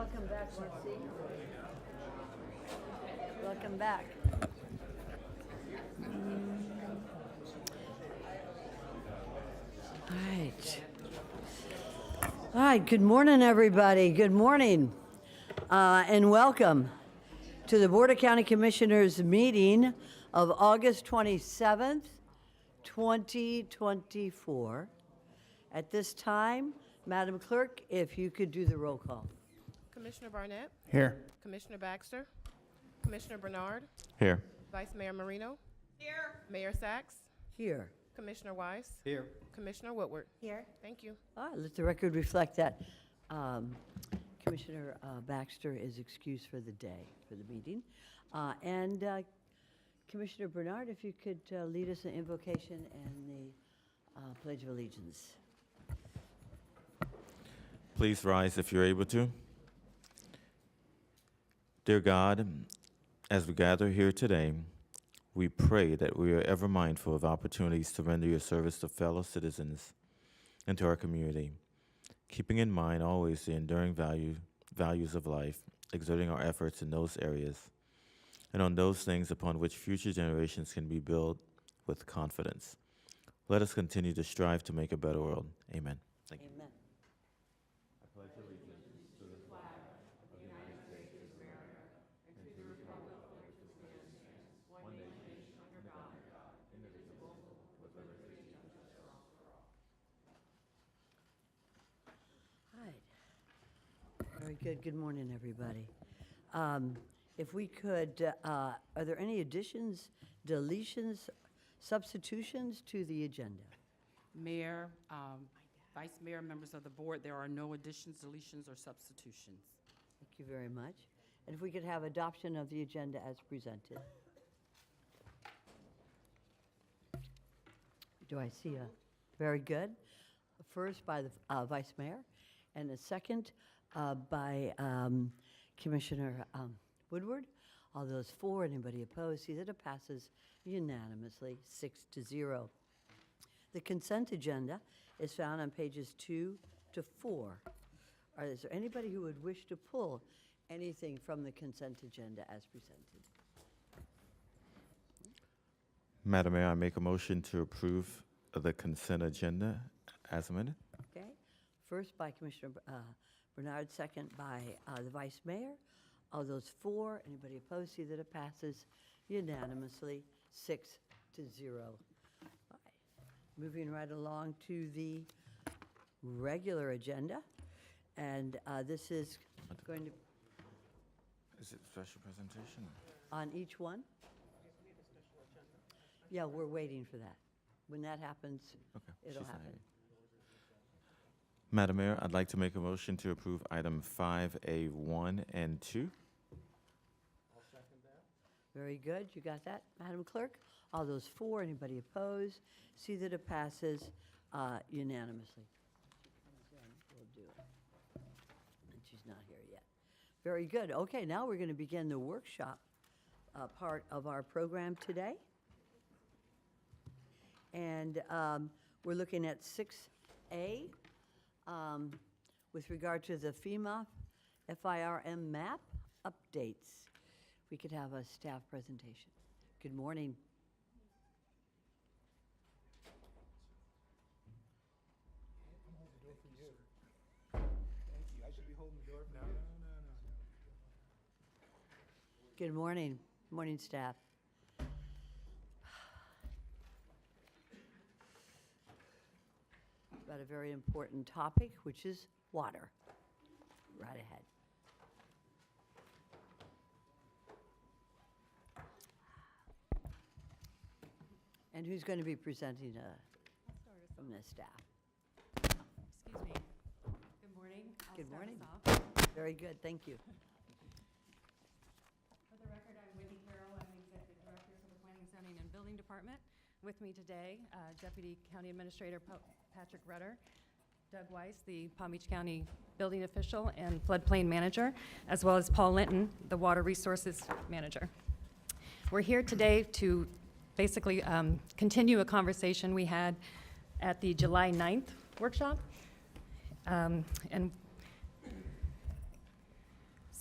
Welcome back, Marcy. Welcome back. All right. All right, good morning, everybody. Good morning, and welcome to the Board of County Commissioners meeting of August 27th, 2024. At this time, Madam Clerk, if you could do the roll call. Commissioner Barnett, Here. Commissioner Baxter, Commissioner Bernard, Here. Vice Mayor Marino. Here. Mayor Sachs, Here. Commissioner Weiss, Here. Commissioner Woodward. Here. Thank you. Let the record reflect that Commissioner Baxter is excused for the day, for the meeting. And Commissioner Bernard, if you could lead us in invocation and the Pledge of Allegiance. Please rise if you're able to. Dear God, as we gather here today, we pray that we are ever mindful of opportunities to render your service to fellow citizens and to our community, keeping in mind always the enduring values of life, exerting our efforts in those areas, and on those things upon which future generations can be built with confidence. Let us continue to strive to make a better world. Amen. Thank you. Amen. Very good. Good morning, everybody. If we could, are there any additions, deletions, substitutions to the agenda? Mayor, Vice Mayor, members of the board, there are no additions, deletions, or substitutions. Thank you very much. And if we could have adoption of the agenda as presented. Do I see a, very good. First by the Vice Mayor, and a second by Commissioner Woodward. All those for, anybody opposed, see that it passes unanimously, 6-0. The consent agenda is found on pages 2 to 4. Is there anybody who would wish to pull anything from the consent agenda as presented? Madam Mayor, I make a motion to approve the consent agenda as amended. Okay. First by Commissioner Bernard, second by the Vice Mayor. All those for, anybody opposed, see that it passes unanimously, 6-0. All right. Moving right along to the regular agenda. And this is going to, Is it special presentation? on each one? Yeah, we're waiting for that. When that happens, Okay. it'll she's not happen. here. Madam Mayor, I'd like to make a motion to approve item 5A1 and 2. Very good. You got that, Madam Clerk? All those for, anybody opposed? See that it passes unanimously. We'll do it. And she's not here yet. Very good. Okay, now we're going to begin the workshop part of our program today. And we're looking at 6A with regard to the FEMA FIRM map updates. We could have a staff presentation. Good morning. Good morning. Morning, staff. About a very important topic, which is water. Right ahead. And who's going to be presenting from the staff? Excuse me. Good morning. I'll Good start morning. us off. Very good, thank you. For the record, I'm Whitney Carroll. I'm the Executive Director for the Planning, Zoning, and Building Department. With me today, Deputy County Administrator Patrick Rutter, Doug Weiss, the Palm Beach County Building Official and Floodplain Manager, as well as Paul Linton, the Water Resources Manager. We're here today to basically continue a conversation we had at the July 9th workshop. And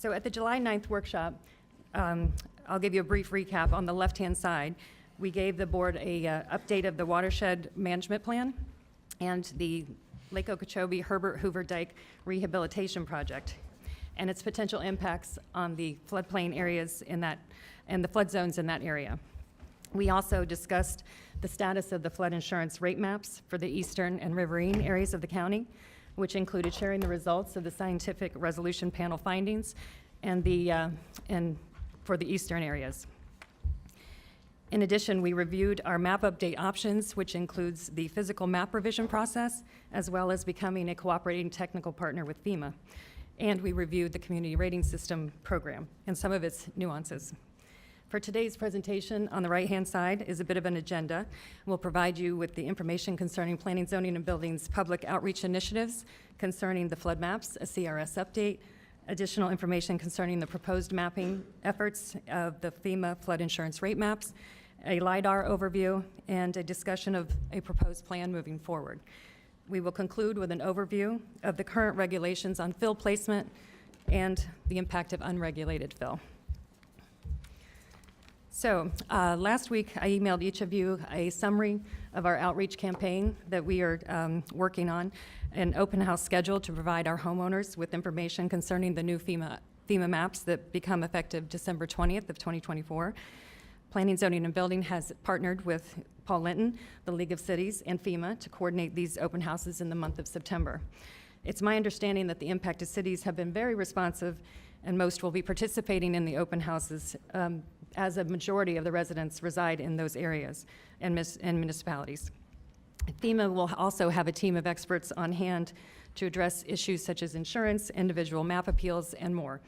So at the July 9th workshop, I'll give you a brief recap. On the left-hand side, we gave the board a update of the watershed management plan and the Lake Okeechobee Herbert Hoover Dike Rehabilitation Project and its potential impacts on the floodplain areas in that, and the flood zones in that area. We also discussed the status of the flood insurance rate maps for the eastern and riverine areas of the county, which included sharing the results of the scientific resolution panel findings and for the eastern areas. In addition, we reviewed our map update options, which includes the physical map revision process, as well as becoming a cooperating technical partner with FEMA. And we reviewed the community rating system program and some of its nuances. For today's presentation, on the right-hand side is a bit of an agenda. We'll provide you with the information concerning planning, zoning, and buildings public outreach initiatives concerning the flood maps, a CRS update, additional information concerning the proposed mapping efforts of the FEMA flood insurance rate maps, a LIDAR overview, and a discussion of a proposed plan moving forward. We will conclude with an overview of the current regulations on fill placement and the impact of unregulated fill. So last week, I emailed each of you a summary of our outreach campaign that we are working on, an open house schedule to provide our homeowners with information concerning the new FEMA maps that become effective December 20th of 2024. Planning, Zoning, and Building has partnered with Paul Linton, the League of Cities, and FEMA to coordinate these open houses in the month of September. It's my understanding that the impacted cities have been very responsive, and most will be participating in the open houses as a majority of the residents reside in those areas and municipalities. FEMA will also have a team of experts on hand to address issues such as insurance, individual map appeals, and more.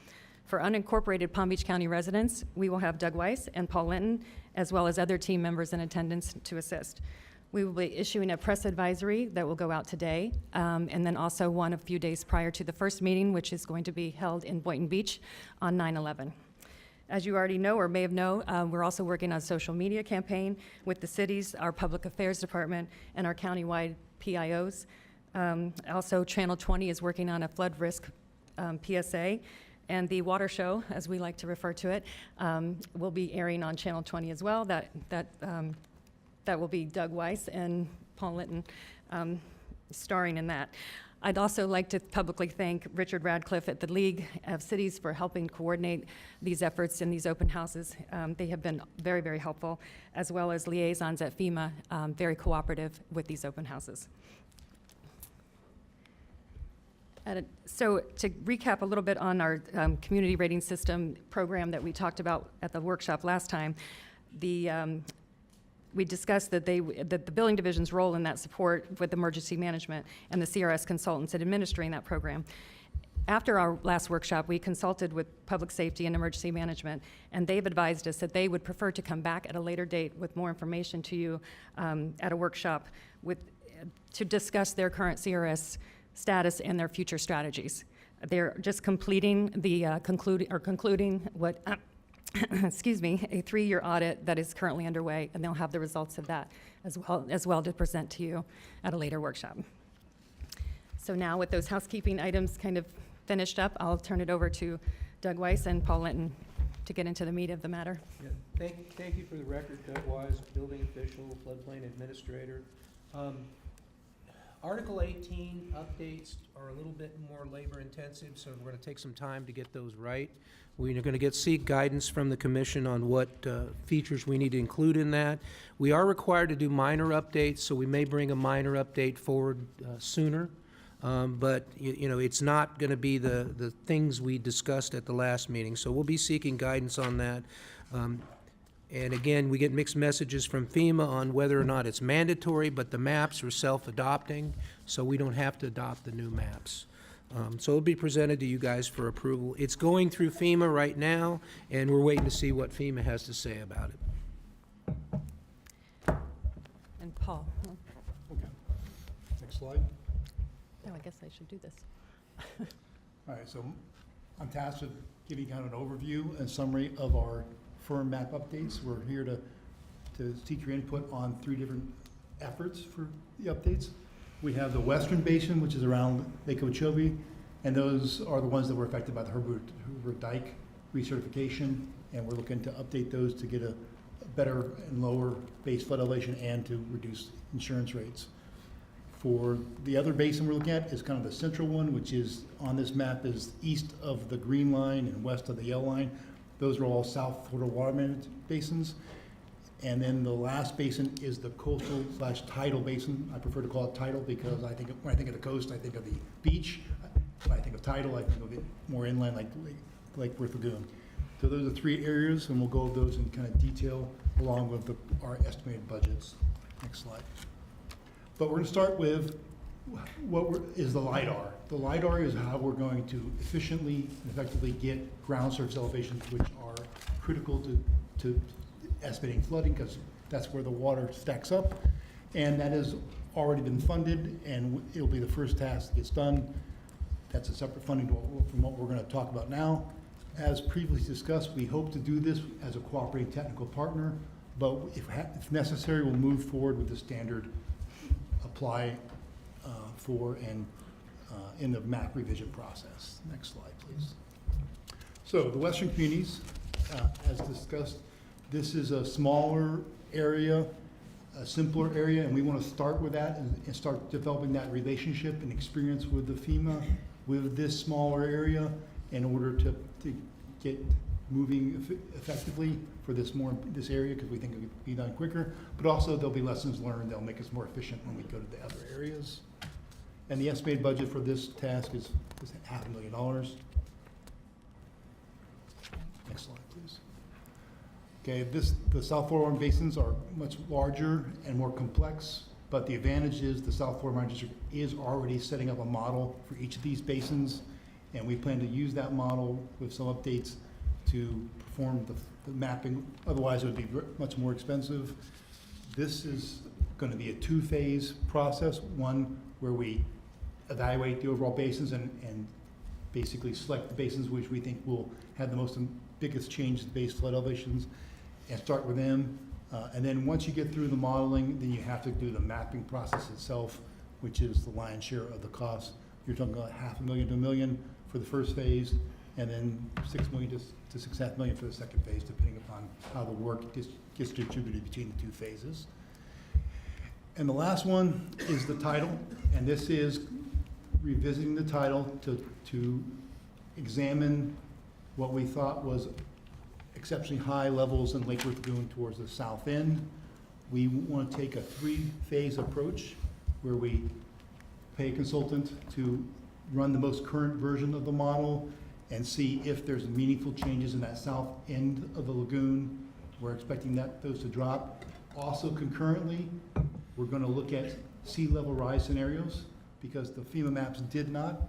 For unincorporated Palm Beach County residents, we will have Doug Weiss and Paul Linton, as well as other team members in attendance to assist. We will be issuing a press advisory that will go out today, and then also one a few days prior to the first meeting, which is going to be held in Boynton Beach on 9/11. As you already know or may have known, we're also working on a social media campaign with the cities, our public affairs department, and our countywide PIOs. Also, Channel 20 is working on a flood risk PSA, and the water show, as we like to refer to it, will be airing on Channel 20 as well. That will be Doug Weiss and Paul Linton starring in that. I'd also like to publicly thank Richard Radcliffe at the League of Cities for helping coordinate these efforts in these open houses. They have been very, very helpful, as well as liaisons at FEMA, very cooperative with these open houses. So to recap a little bit on our community rating system program that we talked about at the workshop last time, we discussed that the building division's role in that support with emergency management and the CRS consultants in administering that program. After our last workshop, we consulted with public safety and emergency management, and they've advised us that they would prefer to come back at a later date with more information to you at a workshop to discuss their current CRS status and their future strategies. They're just completing concluding what excuse me, a 3-year audit that is currently underway, and they'll have the results of that as well to present to you at a later workshop. So now, with those housekeeping items kind of finished up, I'll turn it over to Doug Weiss and Paul Linton to get into the meat of the matter. Yeah. Thank you for the record, Doug Wise, building official, floodplain administrator. Article 18 updates are a little bit more labor intensive, so we're going to take some time to get those right. We're going to seek guidance from the commission on what features we need to include in that. We are required to do minor updates, so we may bring a minor update forward sooner. But it's not going to be the things we discussed at the last meeting. So we'll be seeking guidance on that. And again, we get mixed messages from FEMA on whether or not it's mandatory, but the maps are self-adopting, so we don't have to adopt the new maps. So it'll be presented to you guys for approval. It's going through FEMA right now, and we're waiting to see what FEMA has to say about it. And Paul. Okay. Next slide. No, I guess I should do this. All right, so I'm tasked with giving kind of an overview and summary of our firm map updates. We're here to seek your input on 3 different efforts for the updates. We have the Western Basin, which is around Lake Okeechobee, And those are the ones that were affected by the Herbert Dike recertification, and we're looking to update those to get a better and lower base flood elevation and to reduce insurance rates. For the other basin we're looking at is kind of the central one, which is on this map is east of the green line and west of the yellow line. Those are all South Florida water management basins. And then the last basin is the coastal/tidal basin. I prefer to call it tidal because when I think of the coast, I think of the beach. When I think of tidal, I think of it more inland, like Lake Worth Lagoon. So those are 3 areas, and we'll go over those in kind of detail along with our estimated budgets. Next slide. But we're going to start with is the LIDAR. The LIDAR is how we're going to efficiently and effectively get ground surface elevations, which are critical to estimating flooding, because that's where the water stacks up. And that has already been funded, and it'll be the first task that gets done. That's a separate funding from what we're going to talk about now. As previously discussed, we hope to do this as a cooperating technical partner, but if necessary, we'll move forward with the standard apply for and in the map revision process. Next slide, please. So the Western communities, as discussed, this is a smaller area, a simpler area, and we want to start with that and start developing that relationship and experience with the FEMA with this smaller area in order to get moving effectively for this area, because we think it could be done quicker. But also there'll be lessons learned that'll make us more efficient when we go to the other areas. And the estimated budget for this task is $500,000. Next slide, please. Okay, the South Florida basins are much larger and more complex, but the advantage is the South Florida Mine District is already setting up a model for each of these basins, and we plan to use that model with some updates to perform the mapping. Otherwise, it would be much more expensive. This is going to be a 2-phase process, one where we evaluate the overall basins and basically select the basins which we think will have the biggest change in base flood elevations and start with them. And then once you get through the modeling, then you have to do the mapping process itself, which is the lion's share of the cost. You're talking about $500,000 to $1 million for the first phase, and then $6 million to $6.5 million for the second phase, depending upon how the work gets distributed between the 2 phases. And the last one is the title, and this is revisiting the title to examine what we thought was exceptionally high levels in Lake Worth Lagoon towards the south end. We want to take a 3-phase approach where we pay a consultant to run the most current version of the model and see if there's meaningful changes in that south end of the lagoon. We're expecting those to drop. Also concurrently, we're going to look at sea level rise scenarios, because the FEMA maps did not,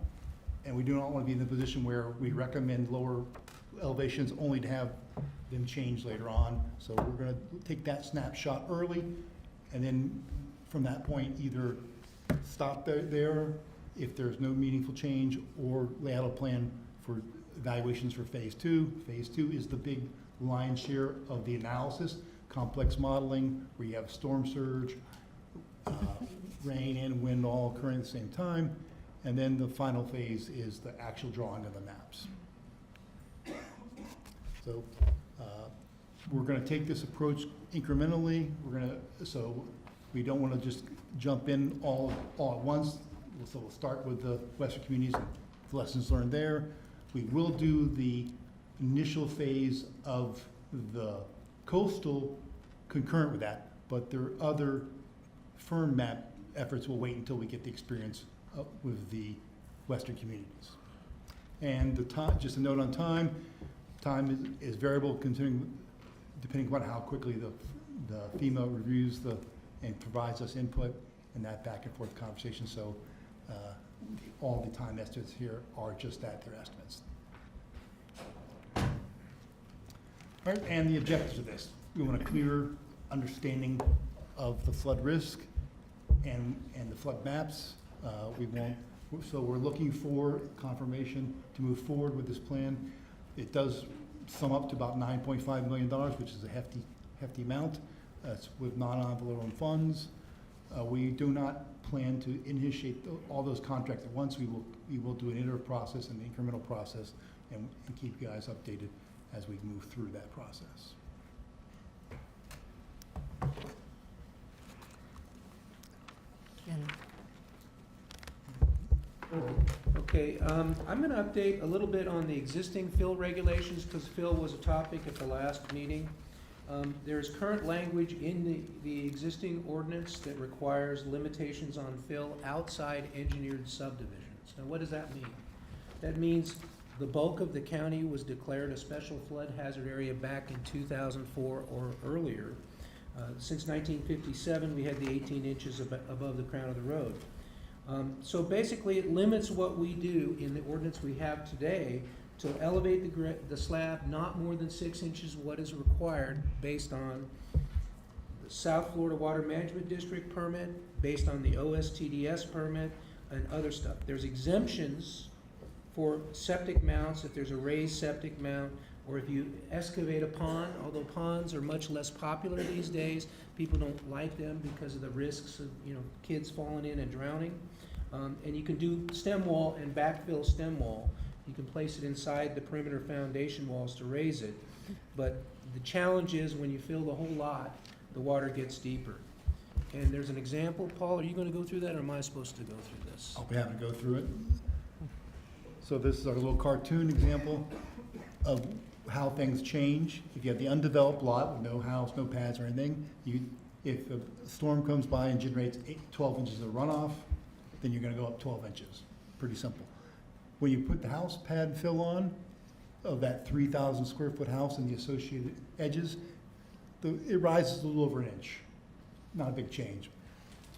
and we do not want to be in the position where we recommend lower elevations only to have them change later on. So we're going to take that snapshot early, and then from that point either stop there if there's no meaningful change, or lay out a plan for evaluations for phase 2. Phase 2 is the big lion's share of the analysis, complex modeling, where you have storm surge, rain and wind all occurring at the same time. And then the final phase is the actual drawing of the maps. So we're going to take this approach incrementally. So we don't want to just jump in all at once. So we'll start with the Western communities and the lessons learned there. We will do the initial phase of the coastal concurrent with that, but there are other firm map efforts will wait until we get the experience with the Western communities. And the time, just a note on time is variable depending upon how quickly the FEMA reviews and provides us input in that back and forth conversation. So all the time estimates here are just that, they're estimates. All right, and the objectives of this. We want a clear understanding of the flood risk and the flood maps. So we're looking for confirmation to move forward with this plan. It does sum up to about $9.5 million, which is a hefty amount. It's with non-envelope funds. We do not plan to initiate all those contracts at once. We will do an iterative process and an incremental process and keep you guys updated as we move through that process. Okay, I'm going to update a little bit on the existing fill regulations, because fill was a topic at the last meeting. There is current language in the existing ordinance that requires limitations on fill outside engineered subdivisions. Now, what does that mean? That means the bulk of the county was declared a special flood hazard area back in 2004 or earlier. Since 1957, we had the 18 inches above the crown of the road. So basically, it limits what we do in the ordinance we have today to elevate the slab not more than 6 inches what is required based on the South Florida Water Management District permit, based on the OSTDS permit, and other stuff. There's exemptions for septic mounts if there's a raised septic mount, or if you excavate a pond, although ponds are much less popular these days. People don't like them because of the risks of, kids falling in and drowning. And you can do stem wall and backfill stem wall. You can place it inside the perimeter foundation walls to raise it. But the challenge is when you fill the whole lot, the water gets deeper. And there's an example. Paul, are you going to go through that, or am I supposed to go through this? I'll be happy to go through it. So this is our little cartoon example of how things change. If you have the undeveloped lot with no house, no pads or anything, if a storm comes by and generates 12 inches of runoff, then you're going to go up 12 inches. Pretty simple. When you put the house pad fill on of that 3,000 square foot house and the associated edges, it rises a little over an inch. Not a big change.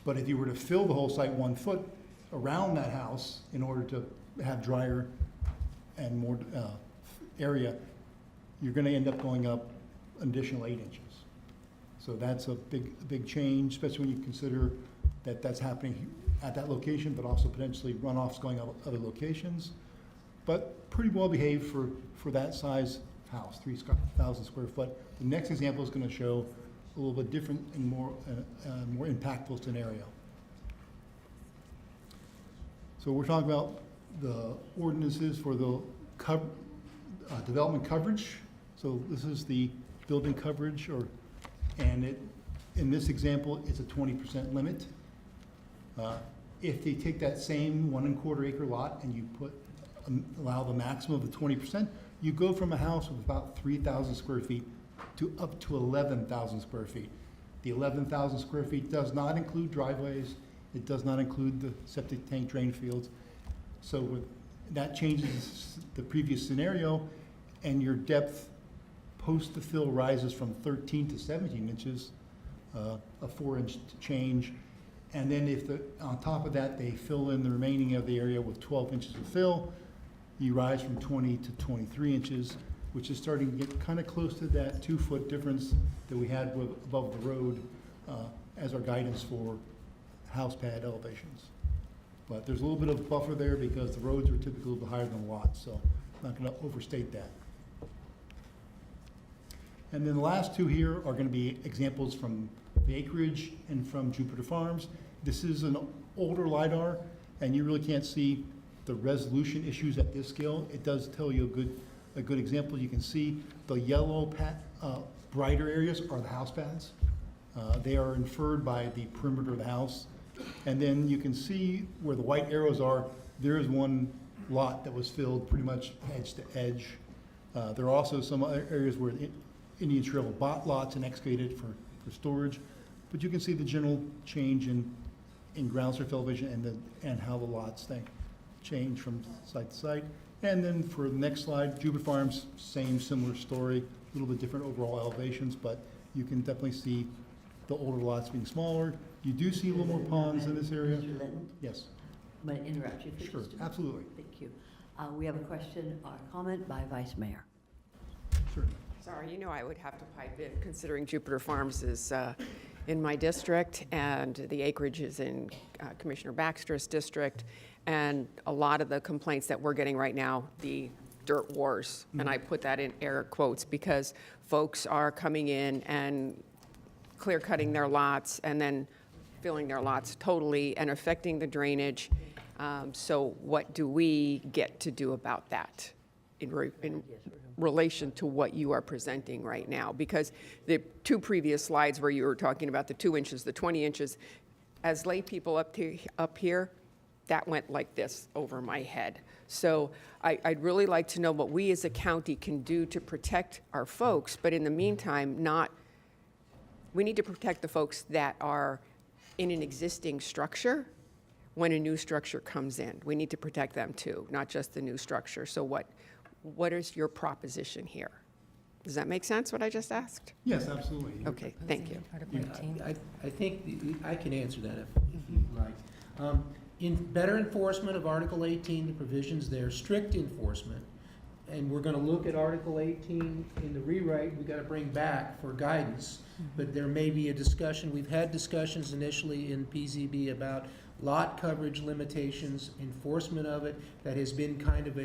But if you were to fill the whole site 1 foot around that house in order to have drier and more area, you're going to end up going up an additional 8 inches. So that's a big change, especially when you consider that that's happening at that location, but also potentially runoffs going up other locations. But pretty well behaved for that size house, 3,000 square foot. The next example is going to show a little bit different and more impactful scenario. So we're talking about the ordinances for the development coverage. So this is the building coverage, and in this example, it's a 20% limit. If they take that same 1 1/4 acre lot and you allow the maximum of the 20%, you go from a house with about 3,000 square feet to up to 11,000 square feet. The 11,000 square feet does not include driveways. It does not include the septic tank drain fields. So that changes the previous scenario, and your depth post the fill rises from 13 to 17 inches, a 4-inch change. And then if on top of that, they fill in the remaining of the area with 12 inches of fill, you rise from 20 to 23 inches, which is starting to get kind of close to that 2-foot difference that we had above the road as our guidance for house pad elevations. But there's a little bit of buffer there because the roads are typically a little bit higher than the lots, so I'm not going to overstate that. And then the last two here are going to be examples from the acreage and from Jupiter Farms. This is an older LiDAR, and you really can't see the resolution issues at this scale. It does tell you a good example. You can see the yellow brighter areas are the house pads. They are inferred by the perimeter of the house. And then you can see where the white arrows are, there is one lot that was filled pretty much edge to edge. There are also some other areas where the Indian Trail bought lots and excavated for storage. But you can see the general change in ground surface elevation and how the lots change from site to site. And then for the next slide, Jupiter Farms, similar story, a little bit different overall elevations, but you can definitely see the older lots being smaller. You do see a little more ponds in this area. Mr. Linton, Yes, I'm going to interrupt you for sure, just a minute. absolutely. Thank you. We have a question or comment by Vice Mayor. Sure. Sorry, I would have to pipe in, considering Jupiter Farms is in my district, and the acreage is in Commissioner Baxter's district, and a lot of the complaints that we're getting right now, the dirt wars, and I put that in air quotes because folks are coming in and clear-cutting their lots and then filling their lots totally and affecting the drainage. So what do we get to do about that in relation to what you are presenting right now? Because the two previous slides where you were talking about the 2 inches, the 20 inches, as lay people up here, that went like this over my head. So I'd really like to know what we as a county can do to protect our folks, but in the meantime, we need to protect the folks that are in an existing structure when a new structure comes in. We need to protect them too, not just the new structure. So what is your proposition here? Does that make sense, what I just asked? Yes, absolutely. Okay, thank you. I think I can answer that if you'd like. In better enforcement of Article 18, the provisions there, strict enforcement, and we're gonna look at Article 18 in the rewrite, we gotta bring back for guidance, but there may be a discussion, we've had discussions initially in PZB about lot coverage limitations, enforcement of it, that has been kind of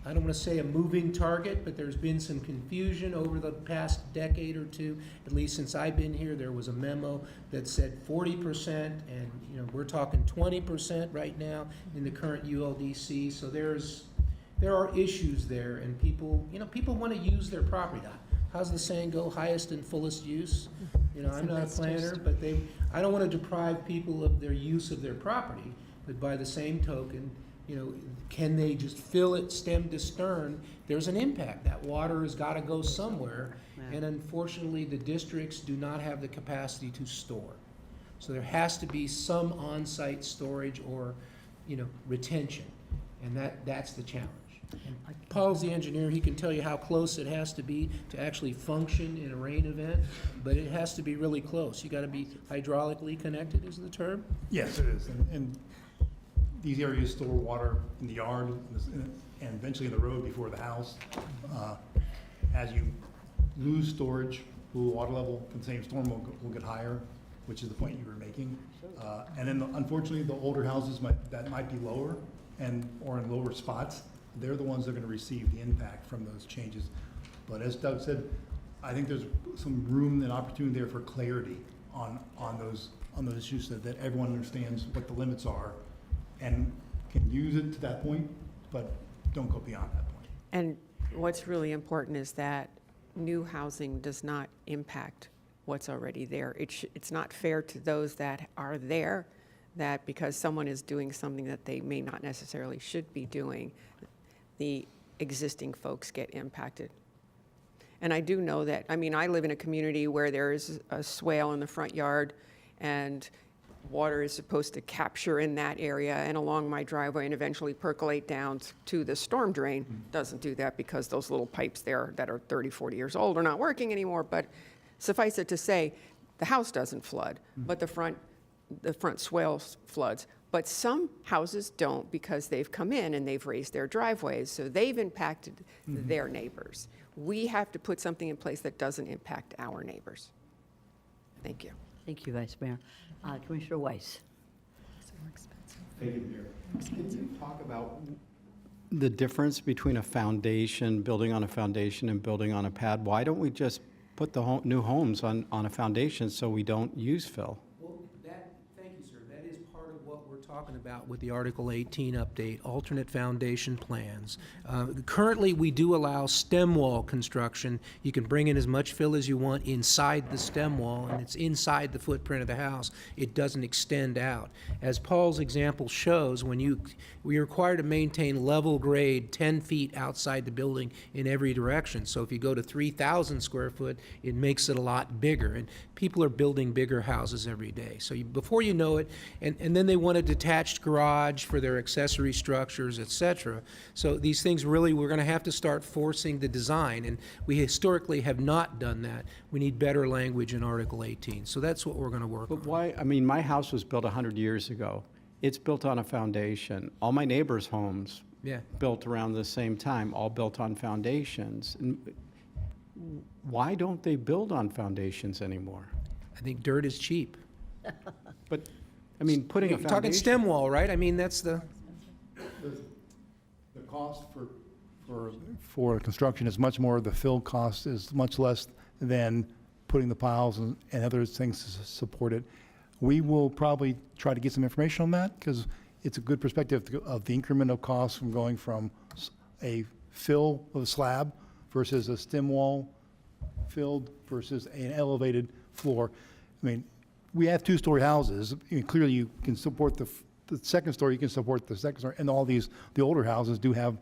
I don't want to say a moving target, but there's been some confusion over the past decade or two. At least since I've been here, there was a memo that said 40%, and we're talking 20% right now in the current ULDC. So there are issues there, and people want to use their property. How's the saying go? Highest and fullest use. I'm not a planner, but I don't want to deprive people of their use of their property. But by the same token, can they just fill it stem to stern? There's an impact. That water has got to go somewhere, and unfortunately, the districts do not have the capacity to store. So there has to be some on-site storage or, retention, and that's the challenge. And Paul's the engineer. He can tell you how close it has to be to actually function in a rain event, but it has to be really close. You got to be hydraulically connected, is the term? Yes, it is. And these areas store water in the yard and eventually in the road before the house. As you lose storage, the water level from the same storm will get higher, which is the point you were making. And then unfortunately, the older houses might be lower or in lower spots. They're the ones that are going to receive the impact from those changes. But as Doug said, I think there's some room and opportunity there for clarity on those issues so that everyone understands what the limits are and can use it to that point, but don't go beyond that point. And what's really important is that new housing does not impact what's already there. It's not fair to those that are there, that because someone is doing something that they may not necessarily should be doing, the existing folks get impacted. And I do know that, I live in a community where there is a swale in the front yard, and water is supposed to capture in that area and along my driveway and eventually percolate down to the storm drain. Doesn't do that because those little pipes there that are 30, 40 years old are not working anymore. But suffice it to say, the house doesn't flood, but the front swale floods. But some houses don't because they've come in and they've raised their driveways, so they've impacted their neighbors. We have to put something in place that doesn't impact our neighbors. Thank you. Thank you, Vice Mayor. Commissioner Weiss. Thank you, Mayor. Can you talk about the difference between a foundation, building on a foundation, and building on a pad? Why don't we just put the new homes on a foundation so we don't use fill? Well, thank you, sir. That is part of what we're talking about with the Article 18 update, alternate foundation plans. Currently, we do allow stem wall construction. You can bring in as much fill as you want inside the stem wall, and it's inside the footprint of the house. It doesn't extend out. As Paul's example shows, we're required to maintain level grade 10 feet outside the building in every direction. So if you go to 3,000 square foot, it makes it a lot bigger. And people are building bigger houses every day. So before you know it, and then they want a detached garage for their accessory structures, et cetera. So these things really, we're going to have to start forcing the design, and we historically have not done that. We need better language in Article 18. So that's what we're going to work on. But why, my house was built 100 years ago. It's built on a foundation. All my neighbors' homes built around the same time, all built on foundations. And why don't they build on foundations anymore? I think dirt is cheap. But, putting a foundation... Talking stem wall, right? That's the cost for construction is much more, the fill cost is much less than putting the piles and other things to support it. We will probably try to get some information on that, because it's a good perspective of the increment of costs from going from a fill of a slab versus a stem wall filled versus an elevated floor. I mean, we have two-story houses. I mean, clearly, you can support the second story, you can support the second story, and all these, the older houses do have,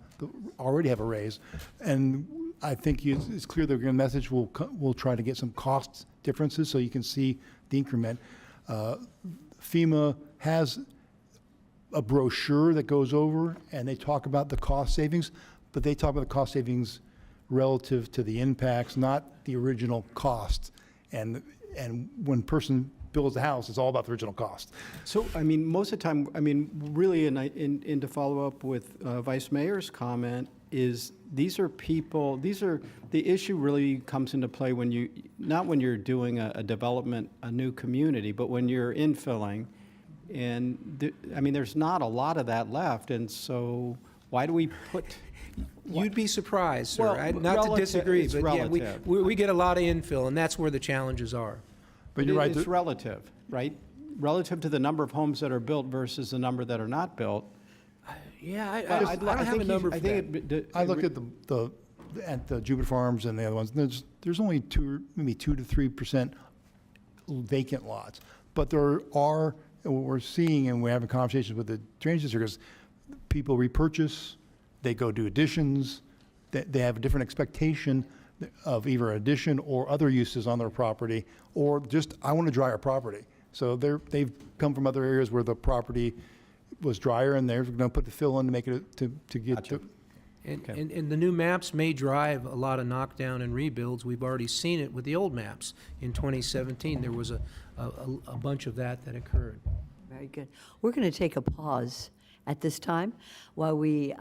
already have a raise. And I think it's clear that the message will try to get some cost differences so you can see the increment. FEMA has a brochure that goes over, and they talk about the cost savings, but they talk about the cost savings relative to the impacts, not the original cost. And when person builds a house, it's all about the original cost. So, I mean, most of the time, I mean, really, and to follow up with Vice Mayor's comment, is these are people, the issue really comes into play when you, not when you're doing a development, a new community, but when you're infilling. And, I mean, there's not a lot of that left, and so why do we put? You'd be surprised, sir. Well, Not to relative- disagree, it's but yeah, relative. we get a lot of infill, and that's where the challenges are. But you're right. It's relative, right? Relative to the number of homes that are built versus the number that are not built. Yeah, I Well, don't have a number for that. I looked at the Jupiter Farms and the other ones, and there's only maybe 2 to 3% vacant lots. But there are, and what we're seeing, and we're having conversations with the drainage district, is people repurchase, they go do additions, they have a different expectation of either addition or other uses on their property, or just, I want to dry our property. So they've come from other areas where the property was drier, and they're going to put the fill in to make it, to get Gotcha. to. And the new maps may drive a lot of knockdown and rebuilds. We've already seen it with the old maps. In 2017, there was a bunch of that occurred. Very good. We're going to take a pause at this time while we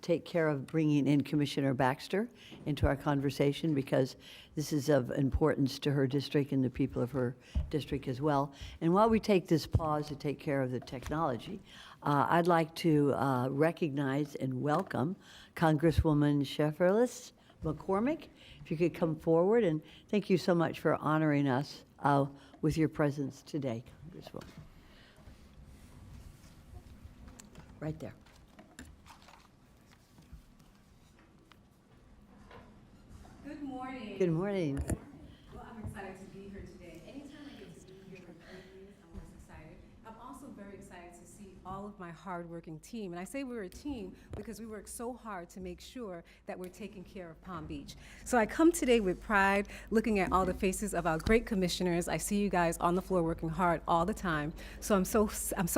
take care of bringing in Commissioner Baxter into our conversation, because this is of importance to her district and the people of her district as well. And while we take this pause to take care of the technology, I'd like to recognize and welcome Congresswoman Shefferlis McCormick. If you could come forward, and thank you so much for honoring us with your presence today, Congresswoman. Right there. Good morning. Good morning. Well, I'm excited to be here today. Anytime I get to be here for communities, I'm always excited. I'm also very excited to see all of my hardworking team. And I say we're a team because we work so hard to make sure that we're taking care of Palm Beach. So I come today with pride, looking at all the faces of our great commissioners. I see you guys on the floor working hard all the time. So I'm so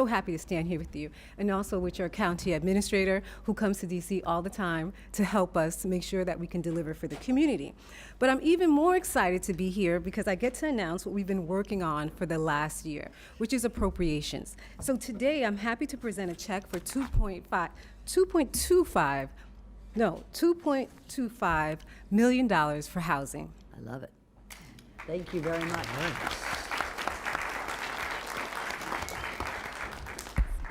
happy to stand here with you. And also with your county administrator, who comes to DC all the time to help us to make sure that we can deliver for the community. But I'm even more excited to be here because I get to announce what we've been working on for the last year, which is appropriations. So today I'm happy to present a check for $2.25 million for housing. I love it. Thank you very much.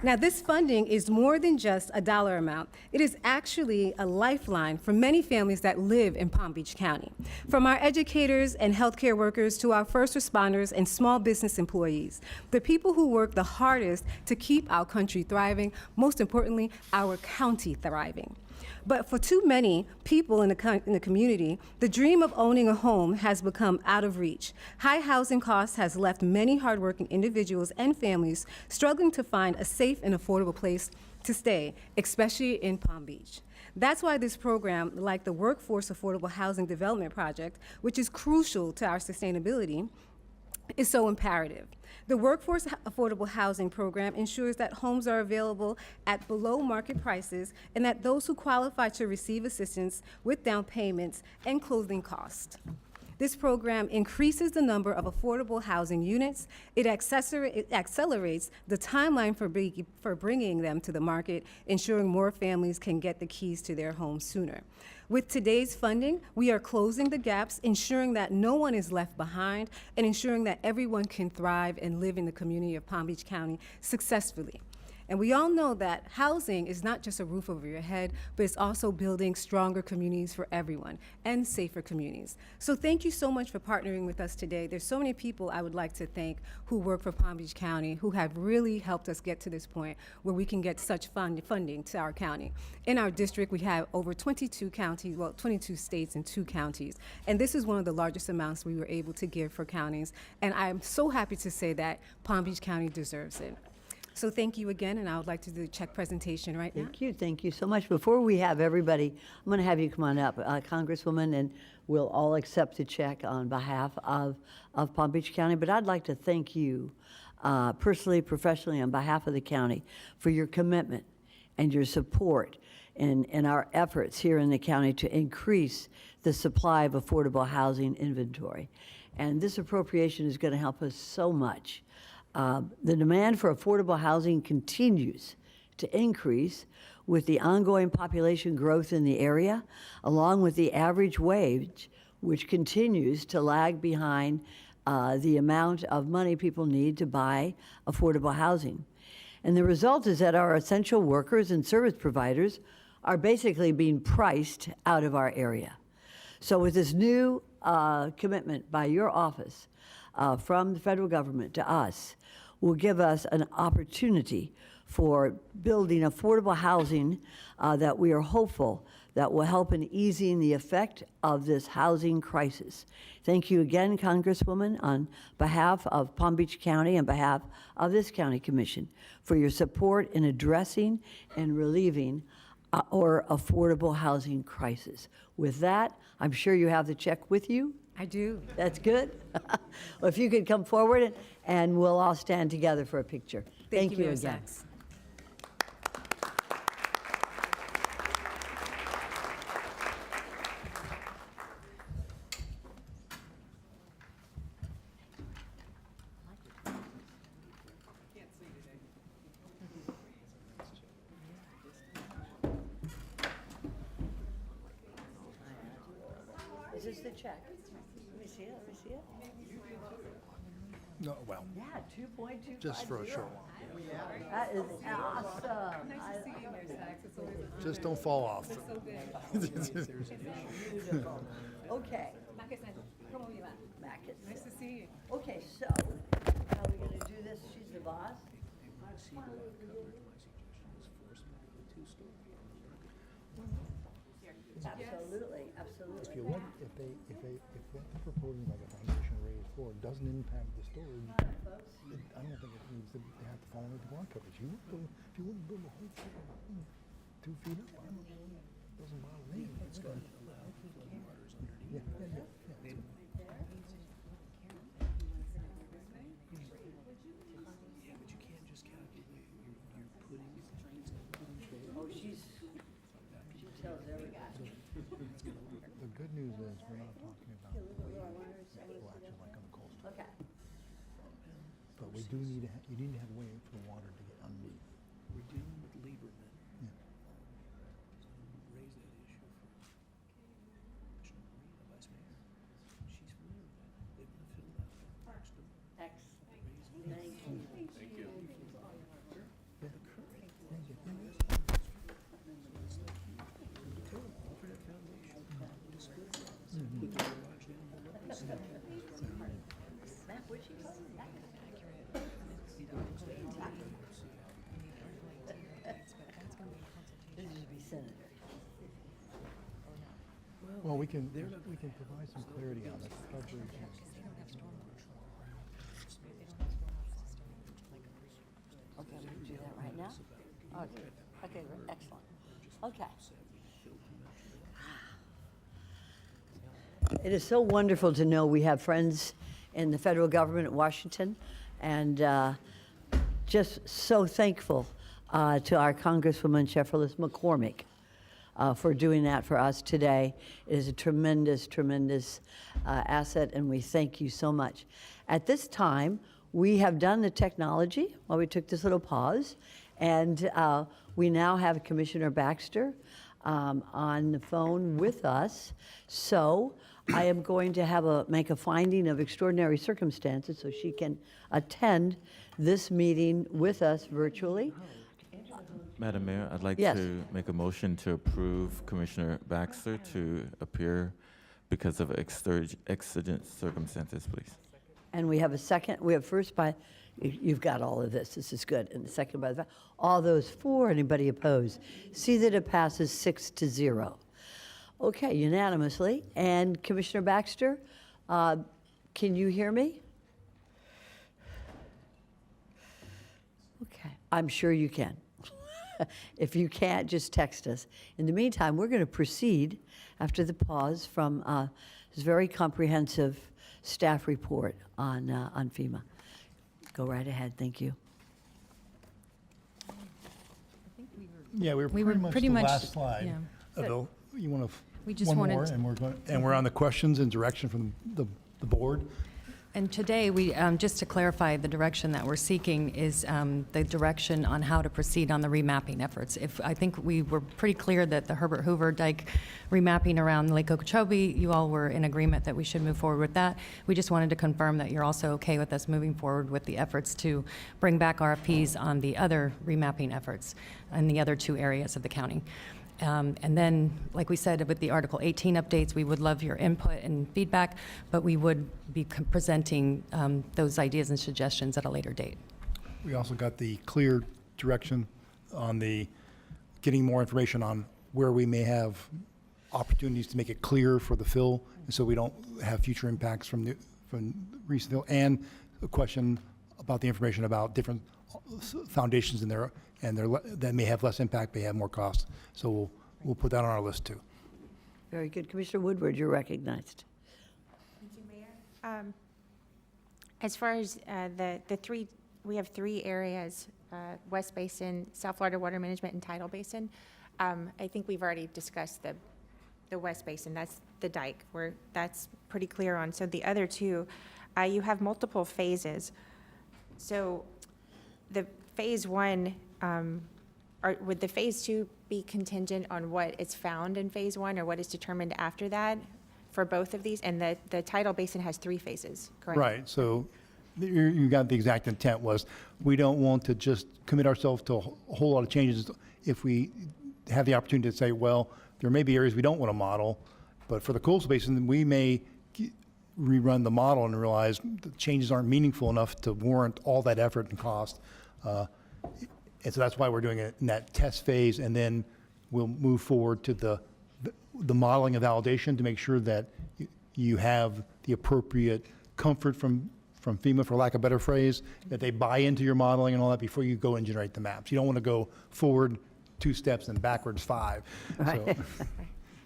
Now, this funding is more than just a dollar amount. It is actually a lifeline for many families that live in Palm Beach County. From our educators and healthcare workers to our first responders and small business employees, the people who work the hardest to keep our country thriving, most importantly, our county thriving. But for too many people in the community, the dream of owning a home has become out of reach. High housing costs has left many hardworking individuals and families struggling to find a safe and affordable place to stay, especially in Palm Beach. That's why this program, like the Workforce Affordable Housing Development Project, which is crucial to our sustainability, is so imperative. The Workforce Affordable Housing Program ensures that homes are available at below market prices and that those who qualify to receive assistance with down payments and closing costs. This program increases the number of affordable housing units. It accelerates the timeline for bringing them to the market, ensuring more families can get the keys to their homes sooner. With today's funding, we are closing the gaps, ensuring that no one is left behind, and ensuring that everyone can thrive and live in the community of Palm Beach County successfully. And we all know that housing is not just a roof over your head, but it's also building stronger communities for everyone and safer communities. So thank you so much for partnering with us today. There's so many people I would like to thank who work for Palm Beach County who have really helped us get to this point where we can get such funding to our county. In our district, we have over 22 counties, well, 22 states and 2 counties. And this is one of the largest amounts we were able to give for counties. And I'm so happy to say that Palm Beach County deserves it. So thank you again, and I would like to do the check presentation right now. Thank you so much. Before we have everybody, I'm going to have you come on up, Congresswoman, and we'll all accept the check on behalf of Palm Beach County. But I'd like to thank you personally, professionally, on behalf of the county for your commitment and your support in our efforts here in the county to increase the supply of affordable housing inventory. And this appropriation is going to help us so much. The demand for affordable housing continues to increase with the ongoing population growth in the area, along with the average wage, which continues to lag behind the amount of money people need to buy affordable housing. And the result is that our essential workers and service providers are basically being priced out of our area. So with this new commitment by your office from the federal government to us, will give us an opportunity for building affordable housing that we are hopeful that will help in easing the effect of this housing crisis. Thank you again, Congresswoman, on behalf of Palm Beach County, on behalf of this county commission, for your support in addressing and relieving our affordable housing crisis. With that, I'm sure you have the check with you. I do. That's good. Well, if you could come forward and we'll all stand together for a picture. Thank you Mayor again. Sachs. Is this the check? Let me see it, let me see it. No, well, Yeah, 2.250. just for a short while. That is awesome. Just don't fall off. Beautiful. Okay. Back it. Nice to see you. Okay, so, how are we gonna do this? She's the boss? Absolutely, absolutely. If what they're proposing like a foundation raised floor doesn't impact the storage, I don't think it means that they have to follow the block coverage. If you wouldn't build a whole floor 2 feet up, I don't know, it doesn't bother me. It's gonna allow floodwaters underneath. Yeah. Yeah, but you can't just calculate. You're putting Oh, she tells everybody. The good news is we're not talking about action like on the coastal. Okay. But we do need to, you need to have a way for the water to get underneath. We're dealing with Lieberman. Yeah. Raise that issue for Commissioner Marina, Vice Mayor. She's familiar with that. They're gonna fill that next door. Excellent. Thank you. Thank you. Offer that foundation. Put the garage down below. Matt, where'd she go? This is to be senator. Well, we can provide some clarity on the coverage. Okay, we can do that right now? Okay, okay, excellent. Okay. It is so wonderful to know we have friends in the federal government at Washington, and just so thankful to our Congresswoman Shefferlis McCormick for doing that for us today. It is a tremendous, tremendous asset, and we thank you so much. At this time, we have done the technology while we took this little pause, and we now have Commissioner Baxter on the phone with us. So I am going to make a finding of extraordinary circumstances so she can attend this meeting with us virtually. Madam Mayor, I'd like Yes. to make a motion to approve Commissioner Baxter to appear because of exigent circumstances, please. And we have a second, we have first by, you've got all of this is good, and the second by the, all those for, anybody opposed? See that it passes 6-0. Okay, unanimously. And Commissioner Baxter, can you hear me? Okay, I'm sure you can. If you can't, just text us. In the meantime, we're going to proceed after the pause from this very comprehensive staff report on FEMA. Go right ahead, thank you. Yeah, we were pretty much the last slide. Although, you want We to, just one wanted more, to- and we're on the questions and direction from the board. And today, we, just to clarify, the direction that we're seeking is the direction on how to proceed on the remapping efforts. I think we were pretty clear that the Herbert Hoover Dike remapping around Lake Okeechobee, you all were in agreement that we should move forward with that. We just wanted to confirm that you're also okay with us moving forward with the efforts to bring back RFPs on the other remapping efforts in the other two areas of the county. And then, like we said, with the Article 18 updates, we would love your input and feedback, but we would be presenting those ideas and suggestions at a later date. We also got the clear direction on the getting more information on where we may have opportunities to make it clear for the fill, and so we don't have future impacts from recent fill, and a question about the information about different foundations in there, and that may have less impact, may have more cost. So we'll put that on our list too. Very good. Commissioner Woodward, you're recognized. Thank you, Mayor. As far as the three, we have three areas, West Basin, South Florida Water Management, and Tidal Basin. I think we've already discussed the West Basin. That's the dike, where that's pretty clear on. So the other two, you have multiple phases. So the phase one, would the phase two be contingent on what is found in phase one or what is determined after that for both of these? And the tidal basin has three phases, correct? Right, so you got the exact intent was, we don't want to just commit ourselves to a whole lot of changes if we have the opportunity to say, well, there may be areas we don't want to model, but for the coastal basin, we may rerun the model and realize the changes aren't meaningful enough to warrant all that effort and cost. And so that's why we're doing it in that test phase, and then we'll move forward to the modeling and validation to make sure that you have the appropriate comfort from FEMA, for lack of a better phrase, that they buy into your modeling and all that before you go and generate the maps. You don't want to go forward 2 steps and backwards 5. Right.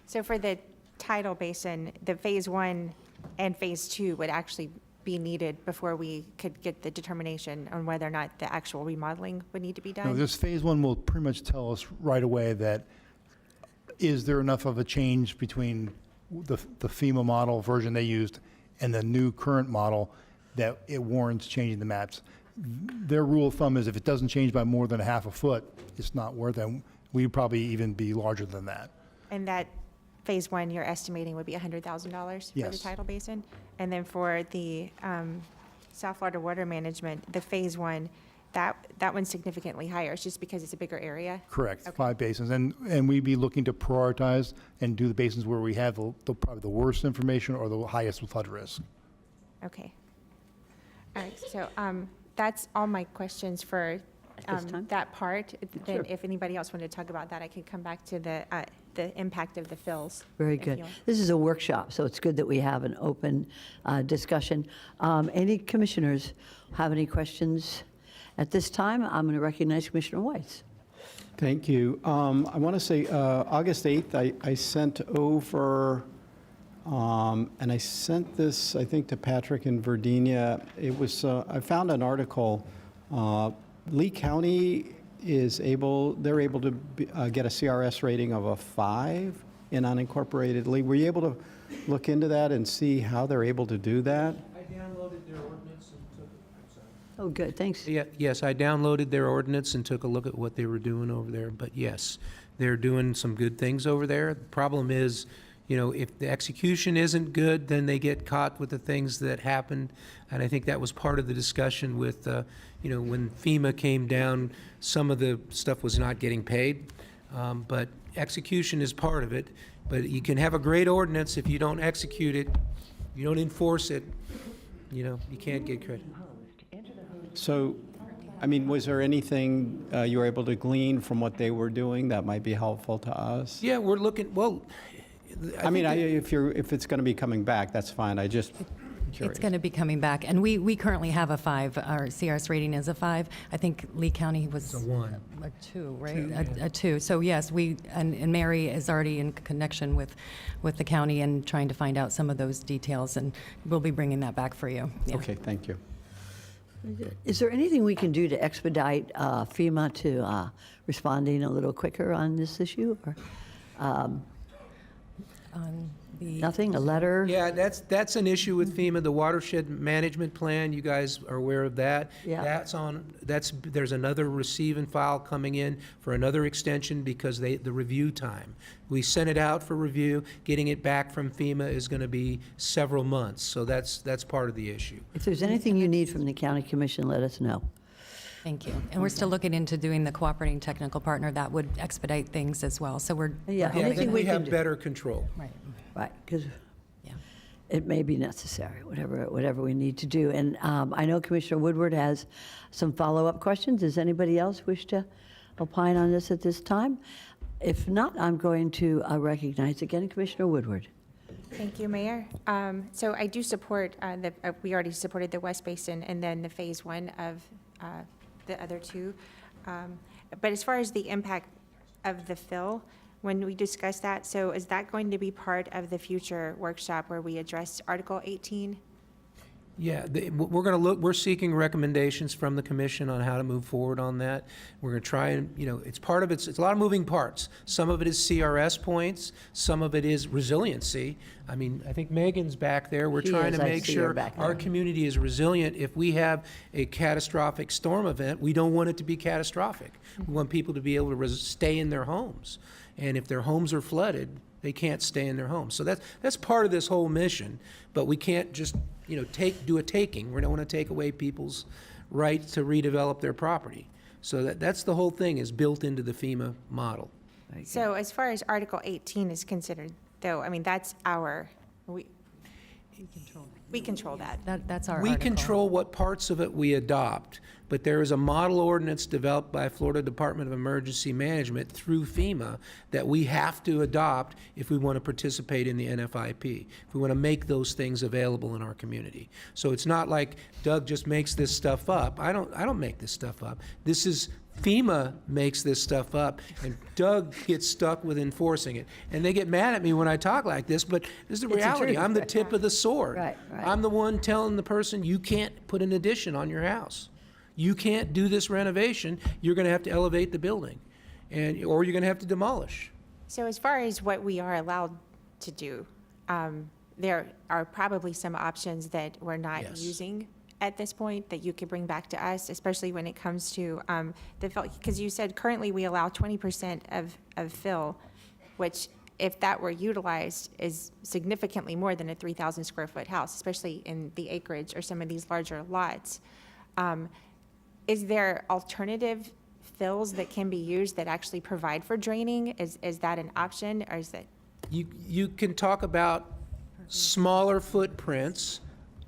So for the tidal basin, the phase one and phase two would actually be needed before we could get the determination on whether or not the actual remodeling would need to be No, done? this phase one will pretty much tell us right away that, is there enough of a change between the FEMA model version they used and the new current model that it warrants changing the maps. Their rule of thumb is if it doesn't change by more than a half a foot, it's not worth it. We'd probably even be larger than that. And that phase one, you're estimating would be $100,000 for the Yes. tidal basin? And then for the South Florida Water Management, the phase one, that one's significantly higher. It's just because it's a bigger area? Correct, Okay. 5 basins. And we'd be looking to prioritize and do the basins where we have probably the worst information or the highest flood risk. Okay. All right, so that's all my questions for This time? that part. Sure. Then if anybody else wanted to talk about that, I could come back to the impact of the fills. Very if good. you want. This is a workshop, so it's good that we have an open discussion. Any commissioners have any questions at this time? I'm going to recognize Commissioner Weiss. Thank you. I want to say, August 8th, I sent over, and I sent this, I think, to Patrick and Virginia. It was, I found an article, Lee County they're able to get a CRS rating of a 5 in unincorporated Lee. Were you able to look into that and see how they're able to do that? I downloaded their ordinance and took, I'm sorry. Oh, good, thanks. Yeah, yes, I downloaded their ordinance and took a look at what they were doing over there, but yes, they're doing some good things over there. The problem is, You know, if the execution isn't good, then they get caught with the things that happened. And I think that was part of the discussion with, you know, when FEMA came down, some of the stuff was not getting paid. But execution is part of it. But you can have a great ordinance if you don't execute it, you don't enforce it, you know, you can't get credit. So, I mean, was there anything you were able to glean from what they were doing that might be helpful to us? Yeah, we're looking, well, I mean, think if it's going to be coming back, that's fine. I just curious. It's going to be coming back, and we currently have a 5. Our CRS rating is a 5. I think Lee County was It's a 1. a 2, right? 2, yeah. A 2. So yes, and Mary is already in connection with the county and trying to find out some of those details, and we'll be bringing that back for you. Yeah. Okay, thank you. Is there anything we can do to expedite FEMA to responding a little quicker on this issue? Or On the nothing, a letter? Yeah, that's an issue with FEMA, the watershed management plan, you guys are aware of that. Yeah. There's another receive and file coming in for another extension because the review time. We sent it out for review, getting it back from FEMA is gonna be several months, so that's part of the issue. If there's anything you need from the county commission, let us know. Thank you. And we're still looking into doing the cooperating technical partner. That would expedite things as well. So we're Yeah, Yeah, anything then we we can have do. better control. right. Right, because Yeah. it may be necessary, whatever we need to do. And I know Commissioner Woodward has some follow-up questions. Does anybody else wish to opine on this at this time? If not, I'm going to recognize again Commissioner Woodward. Thank you, Mayor. So I do support, we already supported the West Basin and then the Phase 1 of the other two. But as far as the impact of the fill, when we discuss that, so is that going to be part of the future workshop where we address Article 18? Yeah, we're seeking recommendations from the commission on how to move forward on that. We're gonna try and, you know, it's a lot of moving parts. Some of it is CRS points, some of it is resiliency. I mean, I think Megan's back there. We're She trying is. to I make see her sure back our there. community is resilient. If we have a catastrophic storm event, we don't want it to be catastrophic. We want people to be able to stay in their homes. And if their homes are flooded, they can't stay in their homes. So that's part of this whole mission, but we can't just, you know, do a taking. We don't want to take away people's right to redevelop their property. So that's the whole thing is built into the FEMA model. So as far as Article 18 is considered, though, I mean, that's we control that. That's our We article. control what parts of it we adopt, but there is a model ordinance developed by Florida Department of Emergency Management through FEMA that we have to adopt if we want to participate in the NFIP, if we want to make those things available in our community. So it's not like Doug just makes this stuff up. I don't make this stuff up. This is FEMA makes this stuff up, and Doug gets stuck with enforcing it. And they get mad at me when I talk like this, but this is the It's the reality. truth. I'm the tip of the sword. Right. I'm the one telling the person, you can't put an addition on your house. You can't do this renovation. You're going to have to elevate the building, or you're going to have to demolish. So as far as what we are allowed to do, there are probably some options that we're not Yes. using at this point that you could bring back to us, especially when it comes to the fill, because you said currently we allow 20% of fill, which if that were utilized is significantly more than a 3,000 square foot house, especially in the acreage or some of these larger lots. Is there alternative fills that can be used that actually provide for draining? Is that an option, or is that? You can talk about smaller footprints,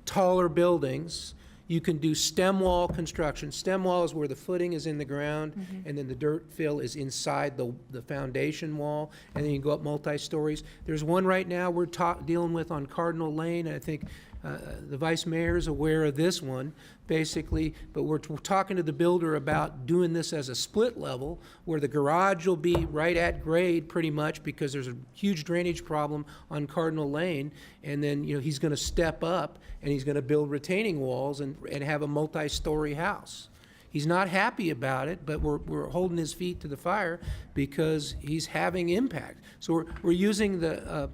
taller buildings. You can do stem wall construction. Stem wall is where the footing is in the ground, and then the dirt fill is inside the foundation wall, and then you go up multi-stories. There's one right now we're dealing with on Cardinal Lane, and I think the vice mayor is aware of this one, basically, but we're talking to the builder about doing this as a split level, where the garage will be right at grade pretty much, because there's a huge drainage problem on Cardinal Lane, and then, you know, he's gonna step up, and he's gonna build retaining walls and have a multi-story house. He's not happy about it, but we're holding his feet to the fire because he's having impact. So we're using the,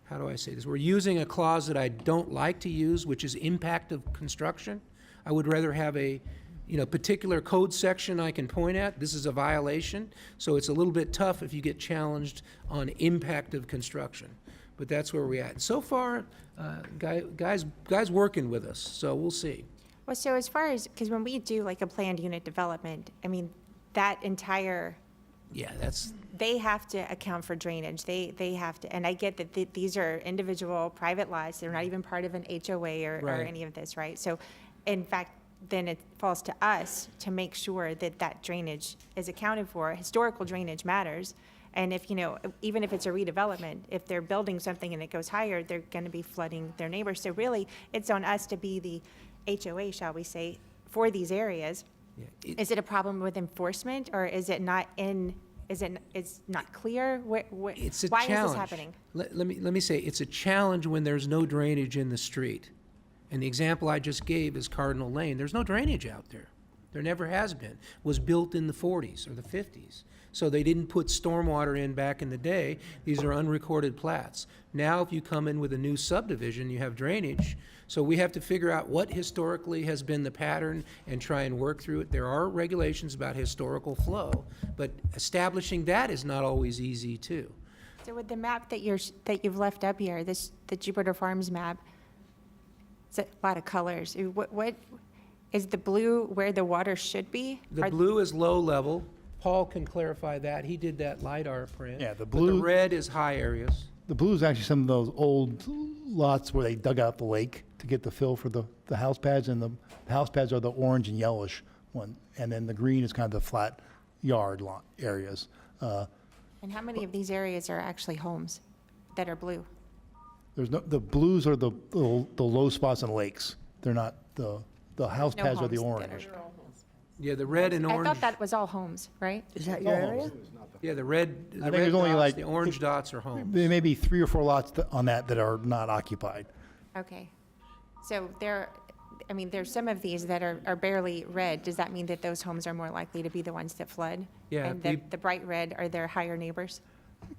how do I say this? We're using a clause that I don't like to use, which is impact of construction. I would rather have a particular code section I can point at, this is a violation, so it's a little bit tough if you get challenged on impact of construction. But that's where we're at. So far, guys working with us, so we'll see. Well, so as far as, because when we do like a planned unit development, I mean, that entire, Yeah, that's, they have to account for drainage. They have to, and I get that these are individual private lots. They're not even part of an HOA or Right. any of this, right? So in fact, then it falls to us to make sure that that drainage is accounted for. Historical drainage matters. And if, even if it's a redevelopment, if they're building something and it goes higher, they're going to be flooding their neighbors. So really, it's on us to be the HOA, shall we say, for these areas. yeah, Is it a problem with enforcement, or is it not it's not clear? it's a Why challenge. is this happening? Let me say, it's a challenge when there's no drainage in the street. And the example I just gave is Cardinal Lane. There's no drainage out there. There never has been. Was built in the 40s or the 50s. So they didn't put stormwater in back in the day. These are unrecorded plats. Now, if you come in with a new subdivision, you have drainage. So we have to figure out what historically has been the pattern and try and work through it. There are regulations about historical flow, but establishing that is not always easy, too. So with the map that you've left up here, the Jupiter Farms map, it's a lot of colors. What is the blue where the water should be? The blue is low level. Paul can clarify that. He did that LiDAR print. Yeah, the But blue- the red is high areas. The blue is actually some of those old lots where they dug out the lake to get the fill for the house pads, and the house pads are the orange and yellowish one. And then the green is kind of the flat yard lot areas. And how many of these areas are actually homes that are blue? The blues are the low spots on lakes. They're not, the house No pads are the homes that orange. Yeah, the red and I orange. thought that was all homes, right? Is that your area? Yeah, the red think there's only dots, like- the orange dots are homes. There may be 3 or 4 lots on that are not occupied. Okay. So there's some of these that are barely red. Does that mean that those homes are more likely to be the ones that flood? Yeah, And we- the bright red are their higher neighbors?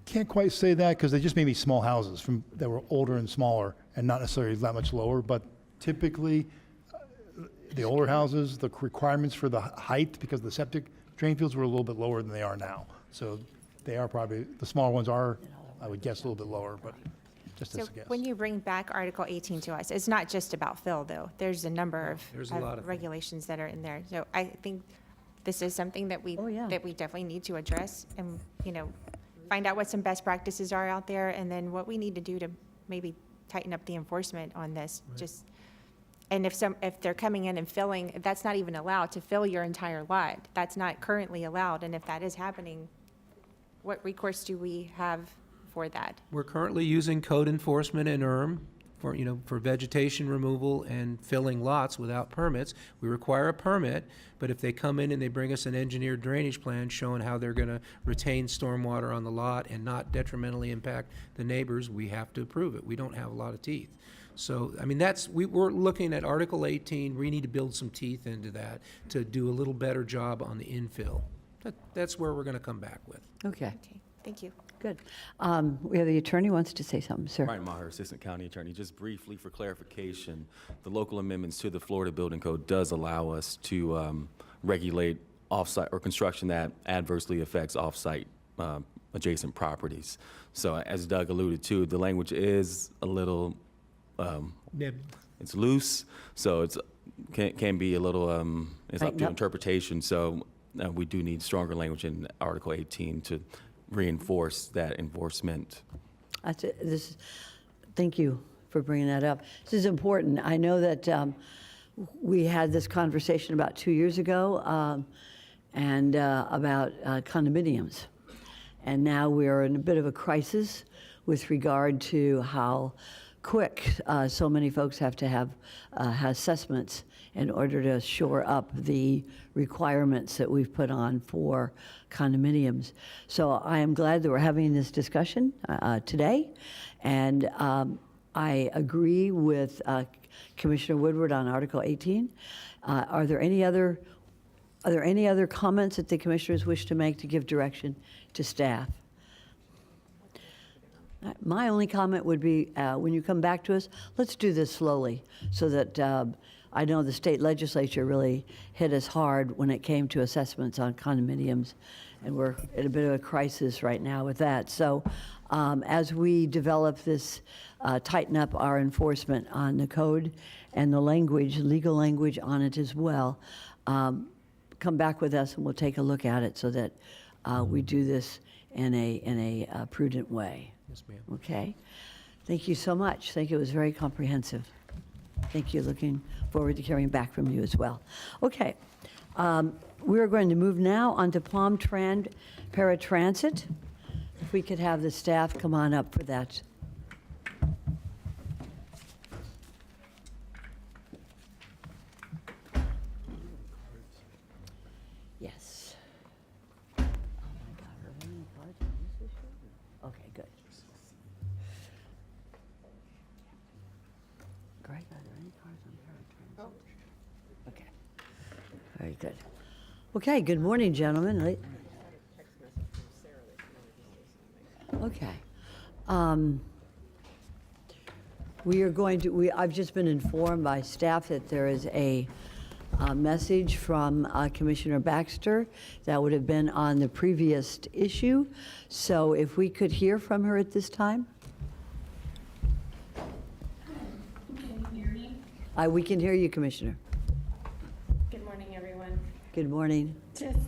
Can't quite say that because they just may be small houses that were older and smaller and not necessarily that much lower, but typically the older houses, the requirements for the height because the septic drain fields were a little bit lower than they are now. So they are probably, the smaller ones are, I would guess, a little bit lower, but just So as a guess. when you bring back Article 18 to us, it's not just about fill, though. There's a number There's a lot of of regulations that are in there. So I think this is something that we Oh, yeah. definitely need to address and, find out what some best practices are out there, and then what we need to do to maybe tighten up the enforcement on this. And if they're coming in and filling, that's not even allowed to fill your entire lot. That's not currently allowed, and if that is happening, what recourse do we have for that? We're currently using code enforcement in for vegetation removal and filling lots without permits. We require a permit, but if they come in and they bring us an engineered drainage plan showing how they're gonna retain stormwater on the lot and not detrimentally impact the neighbors, we have to approve it. We don't have a lot of teeth. So, we're looking at Article 18, we need to build some teeth into that to do a little better job on the infill. That's where we're gonna come back with. Okay, Okay, thank you. good. We have the attorney wants to say something, sir. Brian Maher, Assistant County Attorney. Just briefly for clarification, the local amendments to the Florida Building Code does allow us to regulate off-site or construction that adversely affects off-site adjacent properties. So as Doug alluded to, the language is a little, it's loose, so it's can be a little, it's up Tighten to up. interpretation. So we do need stronger language in Article 18 to reinforce that enforcement. That's it. Thank you for bringing that up. This is important. I know that we had this conversation about 2 years ago and about condominiums. And now we're in a bit of a crisis with regard to how quick so many folks have to have assessments in order to shore up the requirements that we've put on for condominiums. So I am glad that we're having this discussion today, and I agree with Commissioner Woodward on Article 18. Are there any other comments that the commissioners wish to make to give direction to staff? My only comment would be, when you come back to us, let's do this slowly so that I know the state legislature really hit us hard when it came to assessments on condominiums, and we're at a bit of a crisis right now with that. So as we develop this, tighten up our enforcement on the code and the language, legal language on it as well, come back with us and we'll take a look at it so that we do this in a prudent way. Yes, ma'am. Okay? Thank you so much. Thank you. It was very comprehensive. Thank you. Looking forward to hearing back from you as well. Okay. We're going to move now on to Paratransit. If we could have the staff come on up for that. Yes. Oh my God, are there any cards on this issue? Okay, good. Greg, are there any cards on Paratransit? Okay. Very good. Okay, good morning, gentlemen. Okay. We are going to, I've just been informed by staff that there is a message from Commissioner Baxter that would have been on the previous issue. So if we could hear from her at this time? Can you hear me? We can hear you, Commissioner. Good morning, everyone. Good morning. Just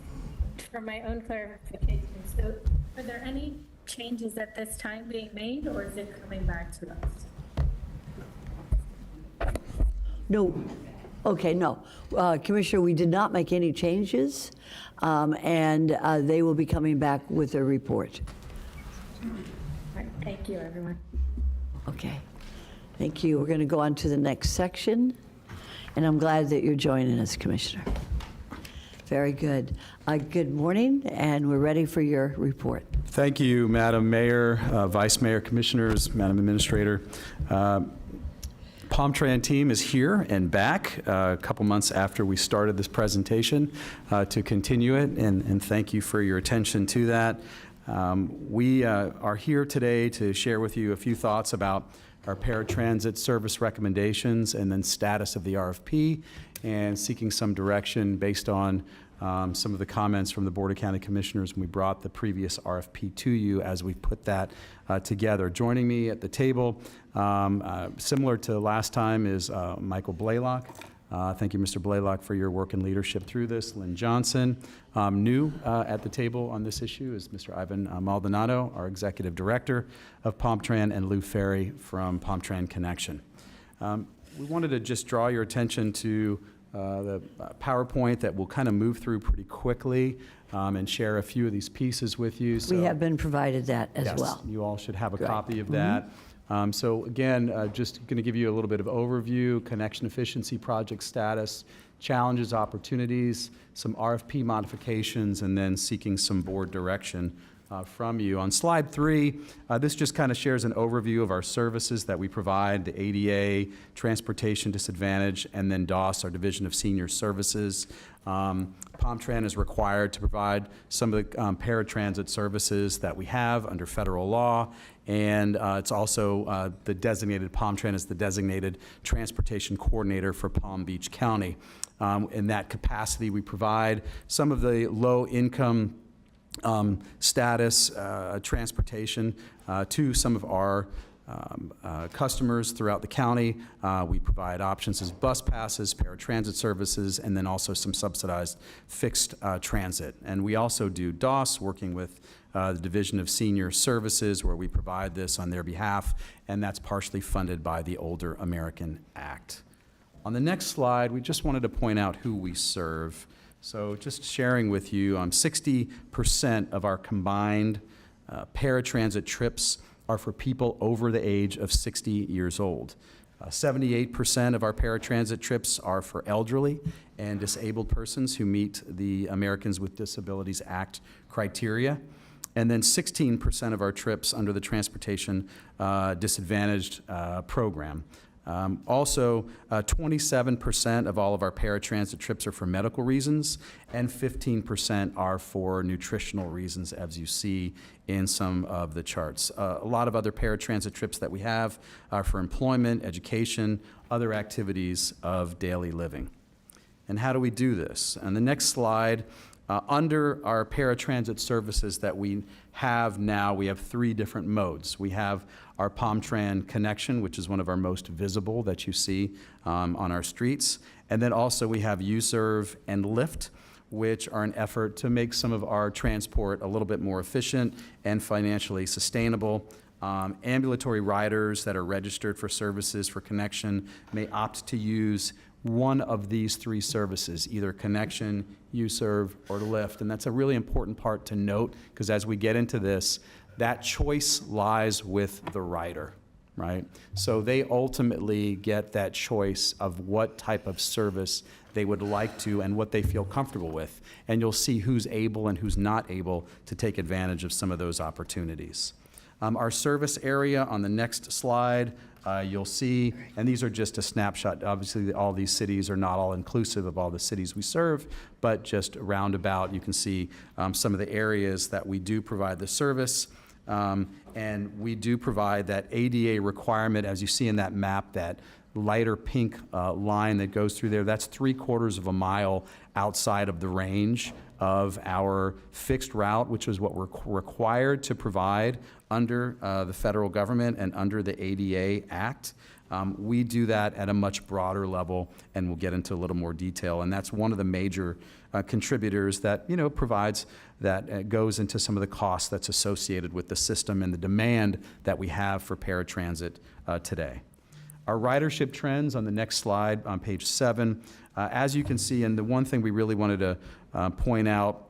for my own clarification, so are there any changes at this time being made, or is it coming back to us? No. Okay, no. Commissioner, we did not make any changes, and they will be coming back with a report. All right, thank you, everyone. Okay. Thank you. We're going to go on to the next section, and I'm glad that you're joining us, Commissioner. Very good. Good morning, and we're ready for your report. Thank you, Madam Mayor, Vice Mayor, Commissioners, Madam Administrator. PalmTran team is here and back a couple months after we started this presentation to continue it, and thank you for your attention to that. We are here today to share with you a few thoughts about our paratransit service recommendations and then status of the RFP, and seeking some direction based on some of the comments from the Board of County Commissioners when we brought the previous RFP to you as we put that together. Joining me at the table, similar to last time, is Michael Blaylock. Thank you, Mr. Blaylock, for your work and leadership through this. Lynn Johnson. New at the table on this issue is Mr. Ivan Maldonado, our Executive Director of PalmTran, and Lou Ferry from PalmTran Connection. We wanted to just draw your attention to the PowerPoint that we'll kind of move through pretty quickly and share a few of these pieces with you. We have been provided that as Yes, well. you all should have a Good. copy of that. So again, just going to give you a little bit of overview, connection efficiency project status, challenges, opportunities, some RFP modifications, and then seeking some board direction from you. On slide 3, this just kind of shares an overview of our services that we provide, the ADA, Transportation Disadvantage, and then DOS, our Division of Senior Services. PalmTran is required to provide some of the paratransit services that we have under federal law, and it's also the designated, PalmTran is the designated transportation coordinator for Palm Beach County. In that capacity, we provide some of the low-income status transportation to some of our customers throughout the county. We provide options as bus passes, paratransit services, and then also some subsidized fixed transit. And we also do DOS, working with the Division of Senior Services, where we provide this on their behalf, and that's partially funded by the Older American Act. On the next slide, we just wanted to point out who we serve. So just sharing with you, 60% of our combined paratransit trips are for people over the age of 60 years old. 78% of our paratransit trips are for elderly and disabled persons who meet the Americans with Disabilities Act criteria. And then 16% of our trips under the Transportation Disadvantaged program. Also, 27% of all of our paratransit trips are for medical reasons, and 15% are for nutritional reasons, as you see in some of the charts. A lot of other paratransit trips that we have are for employment, education, other activities of daily living. And how do we do this? On the next slide, under our paratransit services that we have now, we have 3 different modes. We have our PalmTran connection, which is one of our most visible that you see on our streets. And then also we have U-Serve and Lyft, which are an effort to make some of our transport a little bit more efficient and financially sustainable. Ambulatory riders that are registered for services for connection may opt to use one of these 3 services, either connection, U-Serve, or Lyft. And that's a really important part to note, because as we get into this, that choice lies with the rider, right? So they ultimately get that choice of what type of service they would like to and what they feel comfortable with. And you'll see who's able and who's not able to take advantage of some of those opportunities. Our service area on the next slide, you'll see, and these are just a snapshot. Obviously, all these cities are not all inclusive of all the cities we serve, but just roundabout, you can see some of the areas that we do provide the service. And we do provide that ADA requirement, as you see in that map, that lighter pink line that goes through there. That's 3/4 of a mile outside of the range of our fixed route, which is what we're required to provide under the federal government and under the ADA Act. We do that at a much broader level, and we'll get into a little more detail. And that's one of the major contributors that, provides that goes into some of the costs that's associated with the system and the demand that we have for paratransit today. Our ridership trends on the next slide on page 7. As you can see, and the one thing we really wanted to point out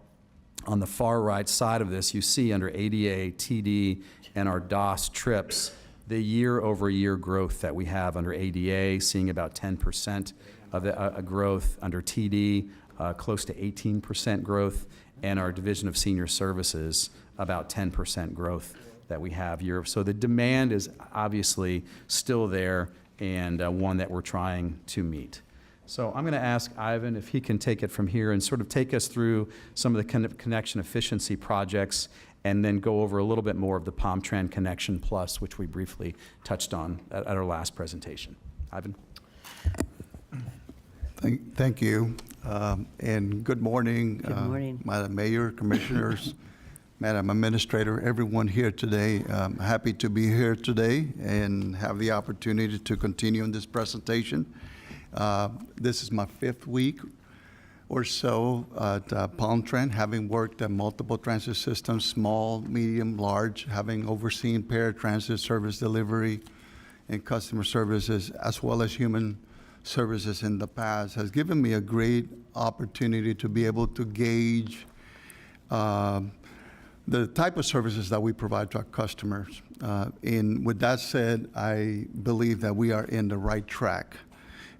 on the far right side of this, you see under ADA, TD, and our DOS trips, the year-over-year growth that we have under ADA, seeing about 10% of the growth, under TD, close to 18% growth, and our Division of Senior Services, about 10% growth that we have year. So the demand is obviously still there, and one that we're trying to meet. So I'm going to ask Ivan if he can take it from here and sort of take us through some of the connection efficiency projects, and then go over a little bit more of the PalmTran Connection Plus, which we briefly touched on at our last presentation. Ivan? Thank you, and good morning. Good morning. Madam Mayor, Commissioners, Madam Administrator, everyone here today. I'm happy to be here today and have the opportunity to continue in this presentation. This is my 5th week or so at PalmTran, having worked at multiple transit systems, small, medium, large, having overseen paratransit service delivery and customer services, as well as human services in the past, has given me a great opportunity to be able to gauge the type of services that we provide to our customers. And with that said, I believe that we are in the right track.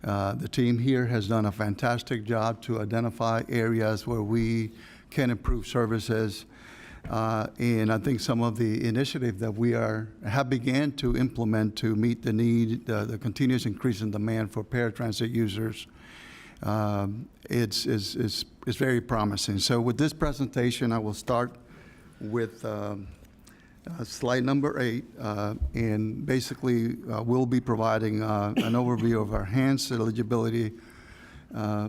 The team here has done a fantastic job to identify areas where we can improve services. And I think some of the initiatives that we have began to implement to meet the need, the continuous increase in demand for paratransit users, it's very promising. So with this presentation, I will start with slide number 8, and basically we'll be providing an overview of our enhanced eligibility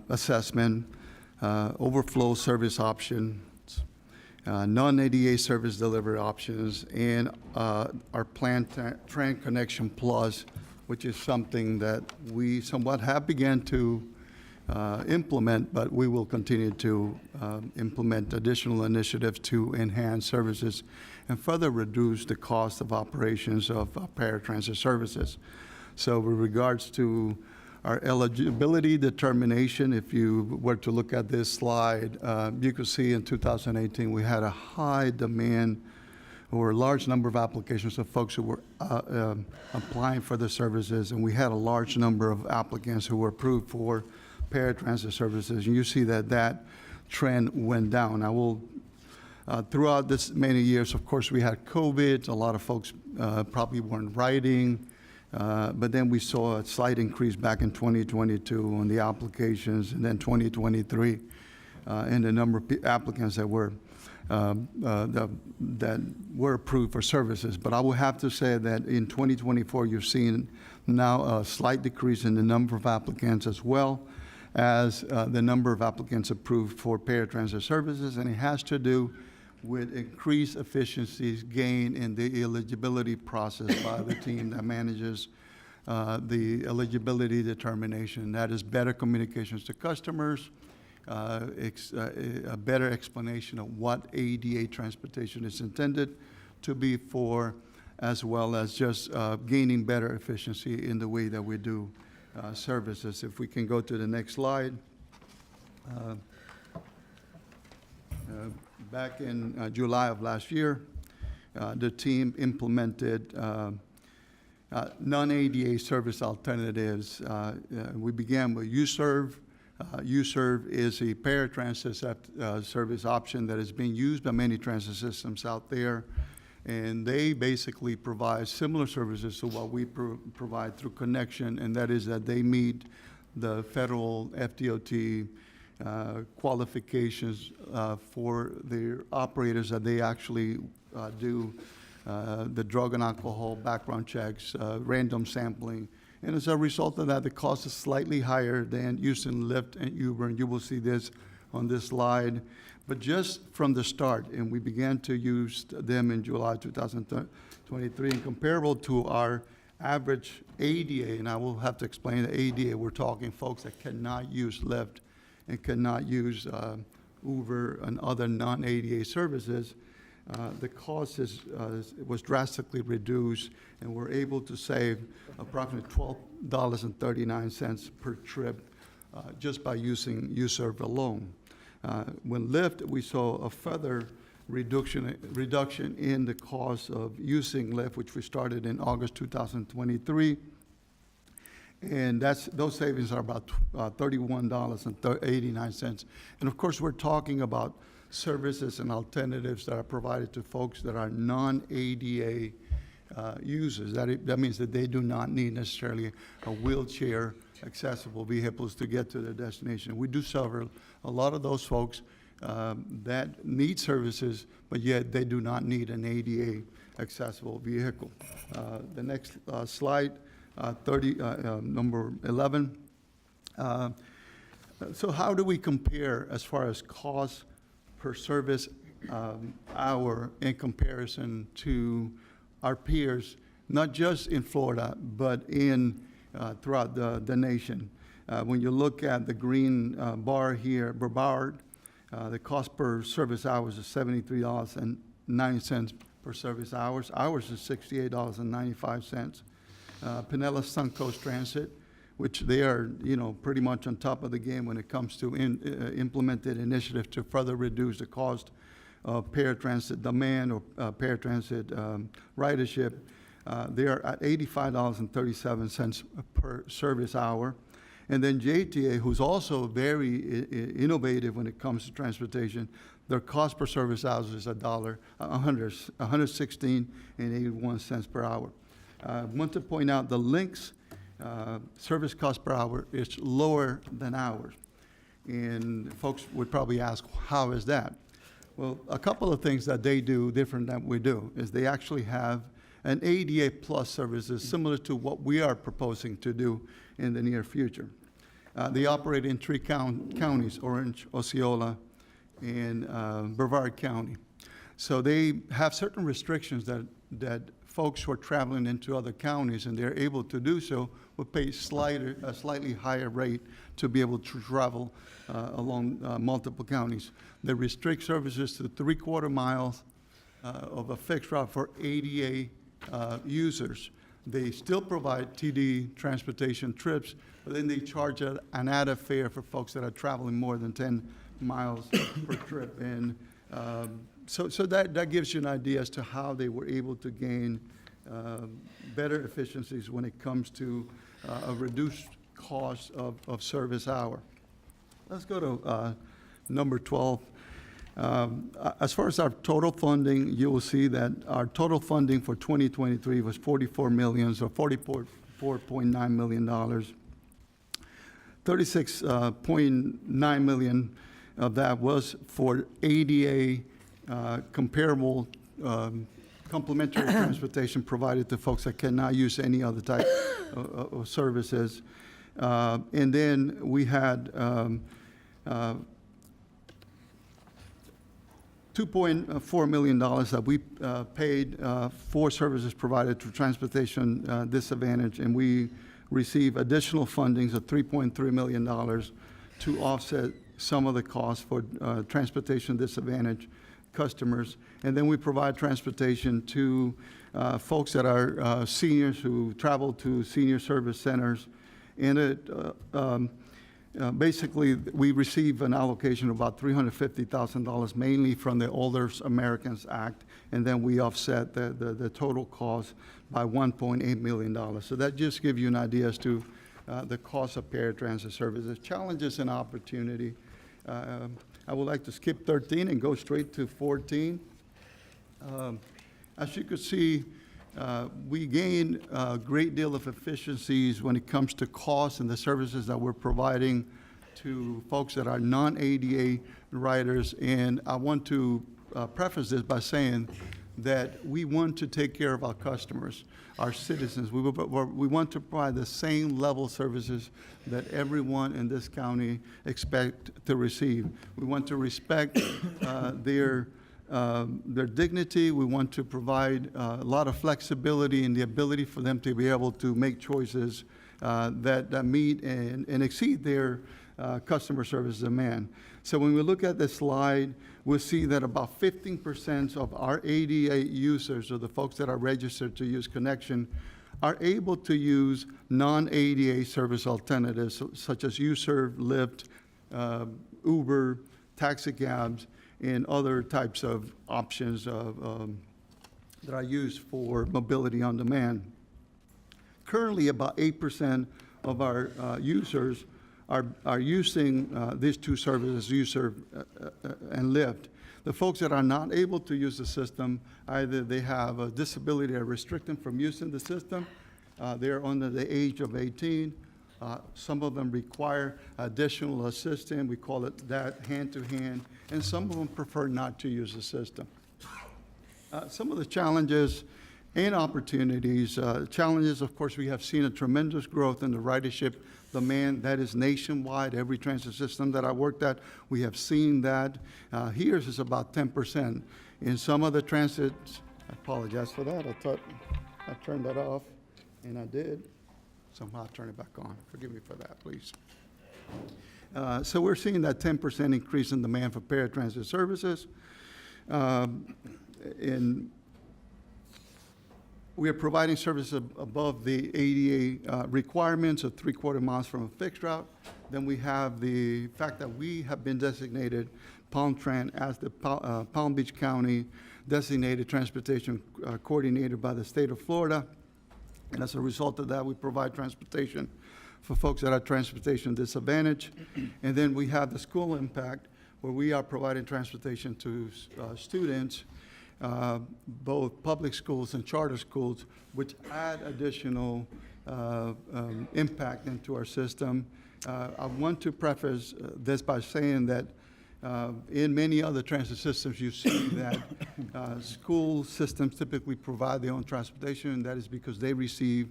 assessment, overflow service options, non-ADA service delivery options, and our PalmTran Connection Plus, which is something that we somewhat have begun to implement, but we will continue to implement additional initiatives to enhance services and further reduce the cost of operations of paratransit services. So with regards to our eligibility determination, if you were to look at this slide, you could see in 2018 we had a high demand or a large number of applications of folks who were applying for the services, and we had a large number of applicants who were approved for paratransit services. And you see that trend went down. I will, throughout this many years, of course, we had COVID. A lot of folks probably weren't riding, But then we saw a slight increase back in 2022 on the applications, and then 2023 in the number of applicants that were approved for services. But I will have to say that in 2024, you're seeing now a slight decrease in the number of applicants as well as the number of applicants approved for paratransit services, and it has to do with increased efficiencies gained in the eligibility process by the team that manages the eligibility determination. That is better communications to customers, a better explanation of what ADA transportation is intended to be for, as well as just gaining better efficiency in the way that we do services. If we can go to the next slide. Back in July of last year, the team implemented non-ADA service alternatives. We began with UServe. UServe is a paratransit service option that is being used by many transit systems out there. And they basically provide similar services to what we provide through Connection, and that is that they meet the federal FDOT qualifications for the operators that they actually do the drug and alcohol background checks, random sampling. And as a result of that, the cost is slightly higher than using Lyft and Uber, and you will see this on this slide. But just from the start, and we began to use them in July 2023, and comparable to our average ADA, and I will have to explain the ADA, we're talking folks that cannot use Lyft and cannot use Uber and other non-ADA services. The cost was drastically reduced, and we're able to save approximately $12.39 per trip just by using UServe alone. When Lyft, we saw a further reduction in the cost of using Lyft, which we started in August 2023. And those savings are about $31.89. And of course, we're talking about services and alternatives that are provided to folks that are non-ADA users. That means that they do not need necessarily a wheelchair accessible vehicles to get to their destination. We do serve a lot of those folks that need services, but yet they do not need an ADA accessible vehicle. The next slide, number 11. So how do we compare as far as cost per service hour in comparison to our peers, not just in Florida, but throughout the nation? When you look at the green bar here, Brevard, the cost per service hours is $73.90 per service hours. Ours is $68.95. Pinellas Suncoast Transit, which they are, pretty much on top of the game when it comes to implemented initiatives to further reduce the cost of paratransit demand or paratransit ridership. They are at $85.37 per service hour. And then JTA, who's also very innovative when it comes to transportation, their cost per service hour is $116.81 per hour. I want to point out the Lynx service cost per hour is lower than ours. And folks would probably ask, how is that? Well, a couple of things that they do different than we do is they actually have an ADA plus services similar to what we are proposing to do in the near future. They operate in 3 counties, Orange, Osceola, and Brevard County. So they have certain restrictions that folks who are traveling into other counties, and they're able to do so, will pay a slightly higher rate to be able to travel along multiple counties. They restrict services to 3/4 miles of a fixed route for ADA users. They still provide TD transportation trips, but then they charge an added fare for folks that are traveling more than 10 miles per trip. And so that gives you an idea as to how they were able to gain better efficiencies when it comes to a reduced cost of service hour. Let's go to number 12. As far as our total funding, you will see that our total funding for 2023 was $44 million, so $44.9 million. $36.9 million of that was for ADA comparable complimentary transportation provided to folks that cannot use any other type of services. And then we had $2.4 million that we paid for services provided to transportation disadvantage, and we receive additional fundings of $3.3 million to offset some of the costs for transportation disadvantage customers. And then we provide transportation to folks that are seniors who travel to senior service centers. And it, basically, we receive an allocation of about $350,000, mainly from the Older Americans Act, and then we offset the total cost by $1.8 million. So that just gives you an idea as to the cost of paratransit services, challenges and opportunity. I would like to skip 13 and go straight to 14. As you could see, we gain a great deal of efficiencies when it comes to costs and the services that we're providing to folks that are non-ADA riders. And I want to preface this by saying that we want to take care of our customers, our citizens. We want to provide the same level of services that everyone in this county expect to receive. We want to respect their dignity. We want to provide a lot of flexibility and the ability for them to be able to make choices that meet and exceed their customer service demand. So when we look at this slide, we'll see that about 15% of our ADA users, or the folks that are registered to use Connection, are able to use non-ADA service alternatives such as U-Serve, Lyft, Uber, taxi cabs, and other types of options that are used for mobility on demand. Currently, about 8% of our users are using these two services, U-Serve and Lyft. The folks that are not able to use the system, either they have a disability that restricts them from using the system, they're under the age of 18, some of them require additional assistance, we call it that hand-to-hand, and some of them prefer not to use the system. Some of the challenges and opportunities. Challenges, of course, we have seen a tremendous growth in the ridership demand. That is nationwide. Every transit system that I worked at, we have seen that. Here is about 10%. In some of the transits, I apologize for that. I thought I turned that off, and I did. Somehow I turned it back on. Forgive me for that, please. So we're seeing that 10% increase in demand for paratransit services. We are providing services above the ADA requirements of 3/4 miles from a fixed route. Then we have the fact that we have been designated PalmTran as the Palm Beach County designated transportation coordinator by the state of Florida. And as a result of that, we provide transportation for folks that are transportation disadvantaged. And then we have the school impact, where we are providing transportation to students, both public schools and charter schools, which add additional impact into our system. I want to preface this by saying that in many other transit systems, you see that school systems typically provide their own transportation, and that is because they receive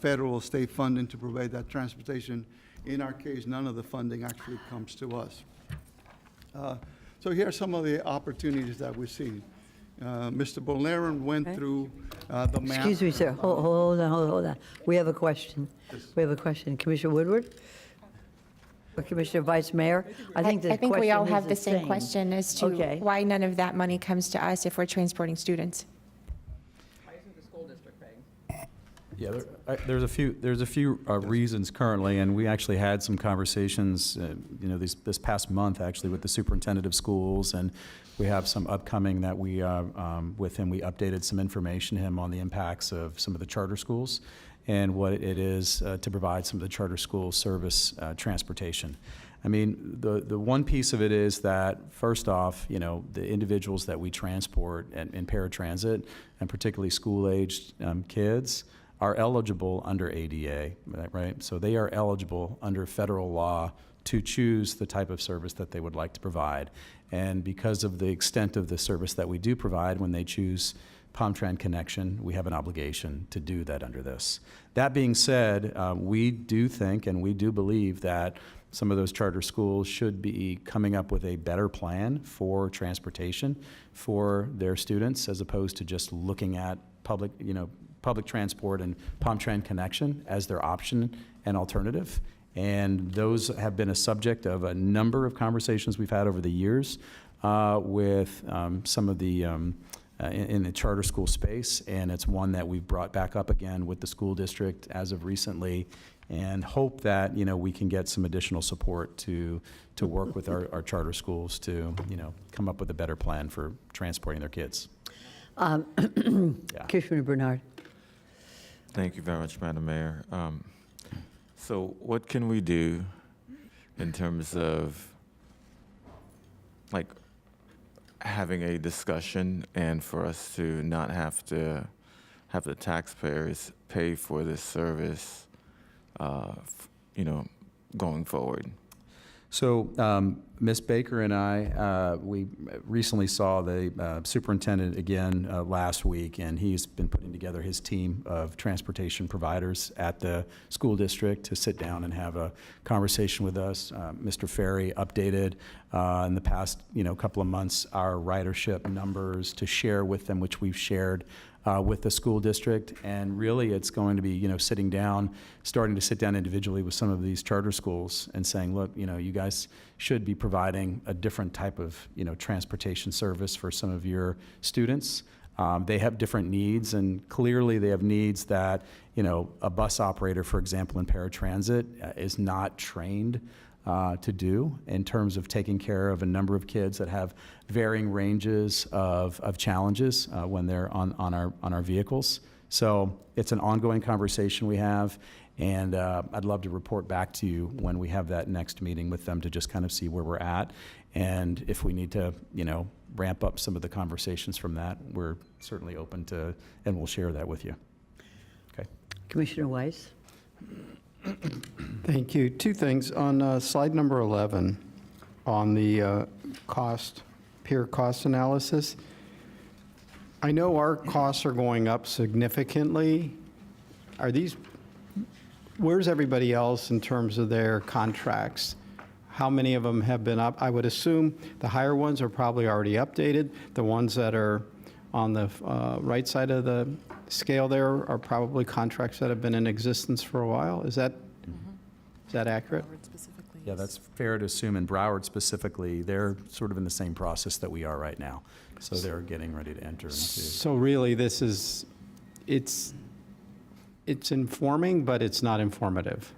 federal or state funding to provide that transportation. In our case, none of the funding actually comes to us. So here are some of the opportunities that we see. Mr. Bolerin went through the map. Excuse me, sir. Hold on. We have a question. We have a question. Commissioner Woodward? Or Commissioner Vice Mayor? I think we all have the same same. question as to Okay. why none of that money comes to us if we're transporting students. Why isn't the school district paying? Yeah, there's a few reasons currently, and we actually had some conversations, this past month actually with the superintendent of schools, and we have some upcoming that we, with him, we updated some information to him on the impacts of some of the charter schools and what it is to provide some of the charter school service transportation. I mean, the one piece of it is that, first off, you know, the individuals that we transport in paratransit, and particularly school-aged kids, are eligible under ADA, right? So they are eligible under federal law to choose the type of service that they would like to provide. And because of the extent of the service that we do provide, when they choose PalmTran Connection, we have an obligation to do that under this. That being said, we do think and we do believe that some of those charter schools should be coming up with a better plan for transportation for their students, as opposed to just looking at public transport and PalmTran Connection as their option and alternative. And those have been a subject of a number of conversations we've had over the years with some of the in the charter school space, and it's one that we've brought back up again with the school district as of recently, and hope that, you know, we can get some additional support to work with our charter schools to, you know, come up with a better plan for transporting their kids. Commissioner Bernard. Thank you very much, Madam Mayor. So what can we do in terms of, like, having a discussion and for us to not have to have the taxpayers pay for this service, you know, going forward? So Ms. Baker and I, we recently saw the superintendent again last week, and he's been putting together his team of transportation providers at the school district to sit down and have a conversation with us. Mr. Ferry updated in the past, you know, couple of months our ridership numbers to share with them, which we've shared with the school district. And really it's going to be, you know, starting to sit down individually with some of these charter schools and saying, look, you know, you guys should be providing a different type of, you know, transportation service for some of your students. They have different needs, and clearly they have needs that, you know, a bus operator, for example, in paratransit is not trained to do in terms of taking care of a number of kids that have varying ranges of challenges when they're on our vehicles. So it's an ongoing conversation we have, and I'd love to report back to you when we have that next meeting with them to just kind of see where we're at, and if we need to, you know, ramp up some of the conversations from that, we're certainly open to, and we'll share that with you. Okay. Commissioner Weiss. Thank you. Two things. On slide number 11, on the peer cost analysis, I know our costs are going up significantly. Where's everybody else in terms of their contracts? How many of them have been up? I would assume the higher ones are probably already updated. The ones that are on the right side of the scale there are probably contracts that have been in existence for a while. Is that accurate? Yeah, that's fair to assume. In Broward specifically, they're sort of in the same process that we are right now. So they're getting ready to enter into. So really, this is, it's informing, but it's not informative.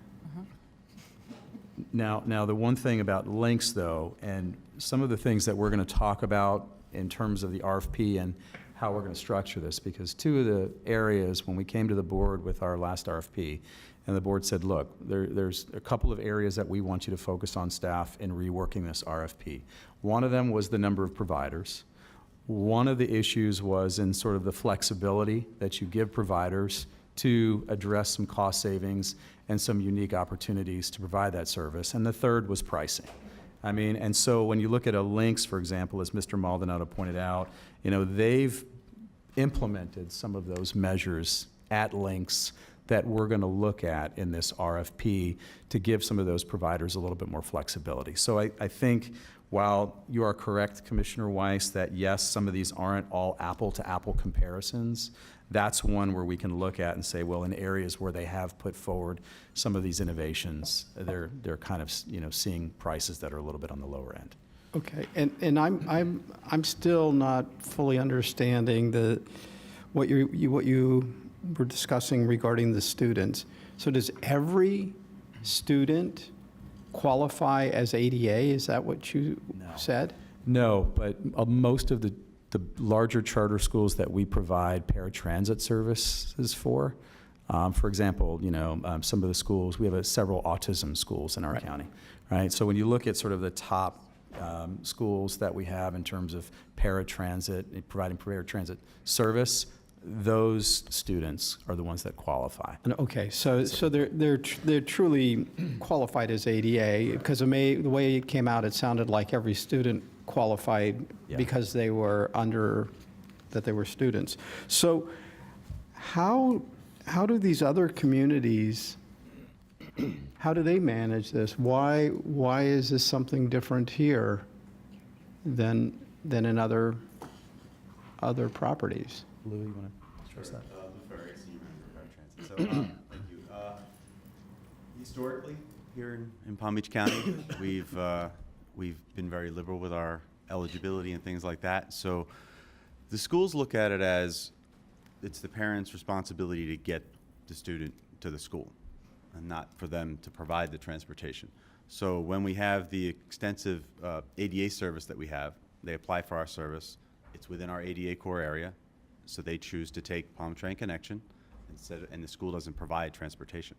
Now, the one thing about links, though, and some of the things that we're going to talk about in terms of the RFP and how we're going to structure this, because two of the areas when we came to the board with our last RFP, and the board said, look, there's a couple of areas that we want you to focus on, staff, in reworking this RFP. One of them was the number of providers. One of the issues was in sort of the flexibility that you give providers to address some cost savings and some unique opportunities to provide that service. And the third was pricing. I mean, and so when you look at a Lynx, for example, as Mr. Maldonado pointed out, you know, they've implemented some of those measures at Lynx that we're going to look at in this RFP to give some of those providers a little bit more flexibility. So I think while you are correct, Commissioner Weiss, that yes, some of these aren't all apple-to-apple comparisons, that's one where we can look at and say, well, in areas where they have put forward some of these innovations, they're kind of, you know, seeing prices that are a little bit on the lower end. Okay, and I'm still not fully understanding what you were discussing regarding the students. So does every student qualify as ADA? Is that what you said? No, but most of the larger charter schools that we provide paratransit services for, For example, some of the schools, we have several autism schools in our county, right? So when you look at sort of the top schools that we have in terms of paratransit, providing paratransit service, those students are the ones that qualify. Okay, so they're truly qualified as ADA, because the way it came out, it sounded like every student qualified because they were students. So how do these other communities, how do they manage this? Why is this something different here than in other properties? Louis, you want to address that? So, thank you. Historically, here in Palm Beach County, we've been very liberal with our eligibility and things like that. So the schools look at it as it's the parents' responsibility to get the student to the school and not for them to provide the transportation. So when we have the extensive ADA service that we have, they apply for our service. It's within our ADA core area, so they choose to take Palm Train Connection and the school doesn't provide transportation.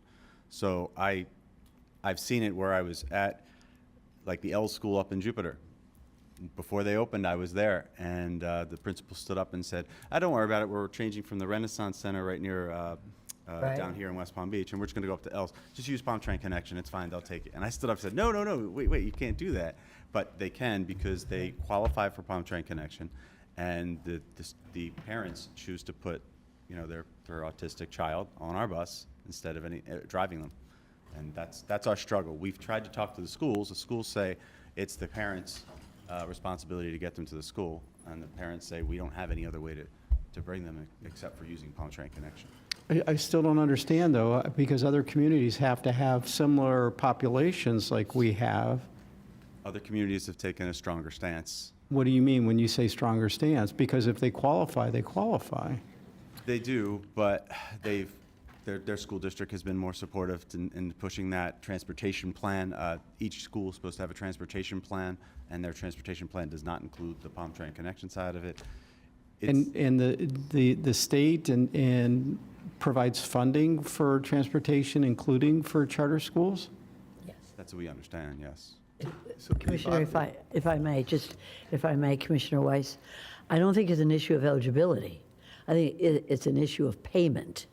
So I've seen it where I was at like the L school up in Jupiter. Before they opened, I was there, and the principal stood up and said, don't worry about it, we're changing from the Renaissance Center right near down here in West Palm Beach, and we're just gonna go up to L's. Just use Palm Train Connection, it's fine, they'll take it. And I stood up and said, no, wait, you can't do that. But they can, because they qualify for Palm Train Connection, and the parents choose to put their autistic child on our bus instead of driving them. And that's our struggle. We've tried to talk to the schools. The schools say it's the parents' responsibility to get them to the school, and the parents say we don't have any other way to bring them except for using Palm Train Connection. I still don't understand, though, because other communities have to have similar populations like we have. Other communities have taken a stronger stance. What do you mean when you say stronger stance? Because if they qualify, they qualify. They do, but their school district has been more supportive in pushing that transportation plan. Each school is supposed to have a transportation plan, and their transportation plan does not include the Palm Train Connection side of it. And the state and provides funding for transportation, including for charter schools? Yes. That's what we understand, yes. So Commissioner, if I may, Commissioner Weiss, I don't think it's an issue of eligibility. I think it's an issue of payment.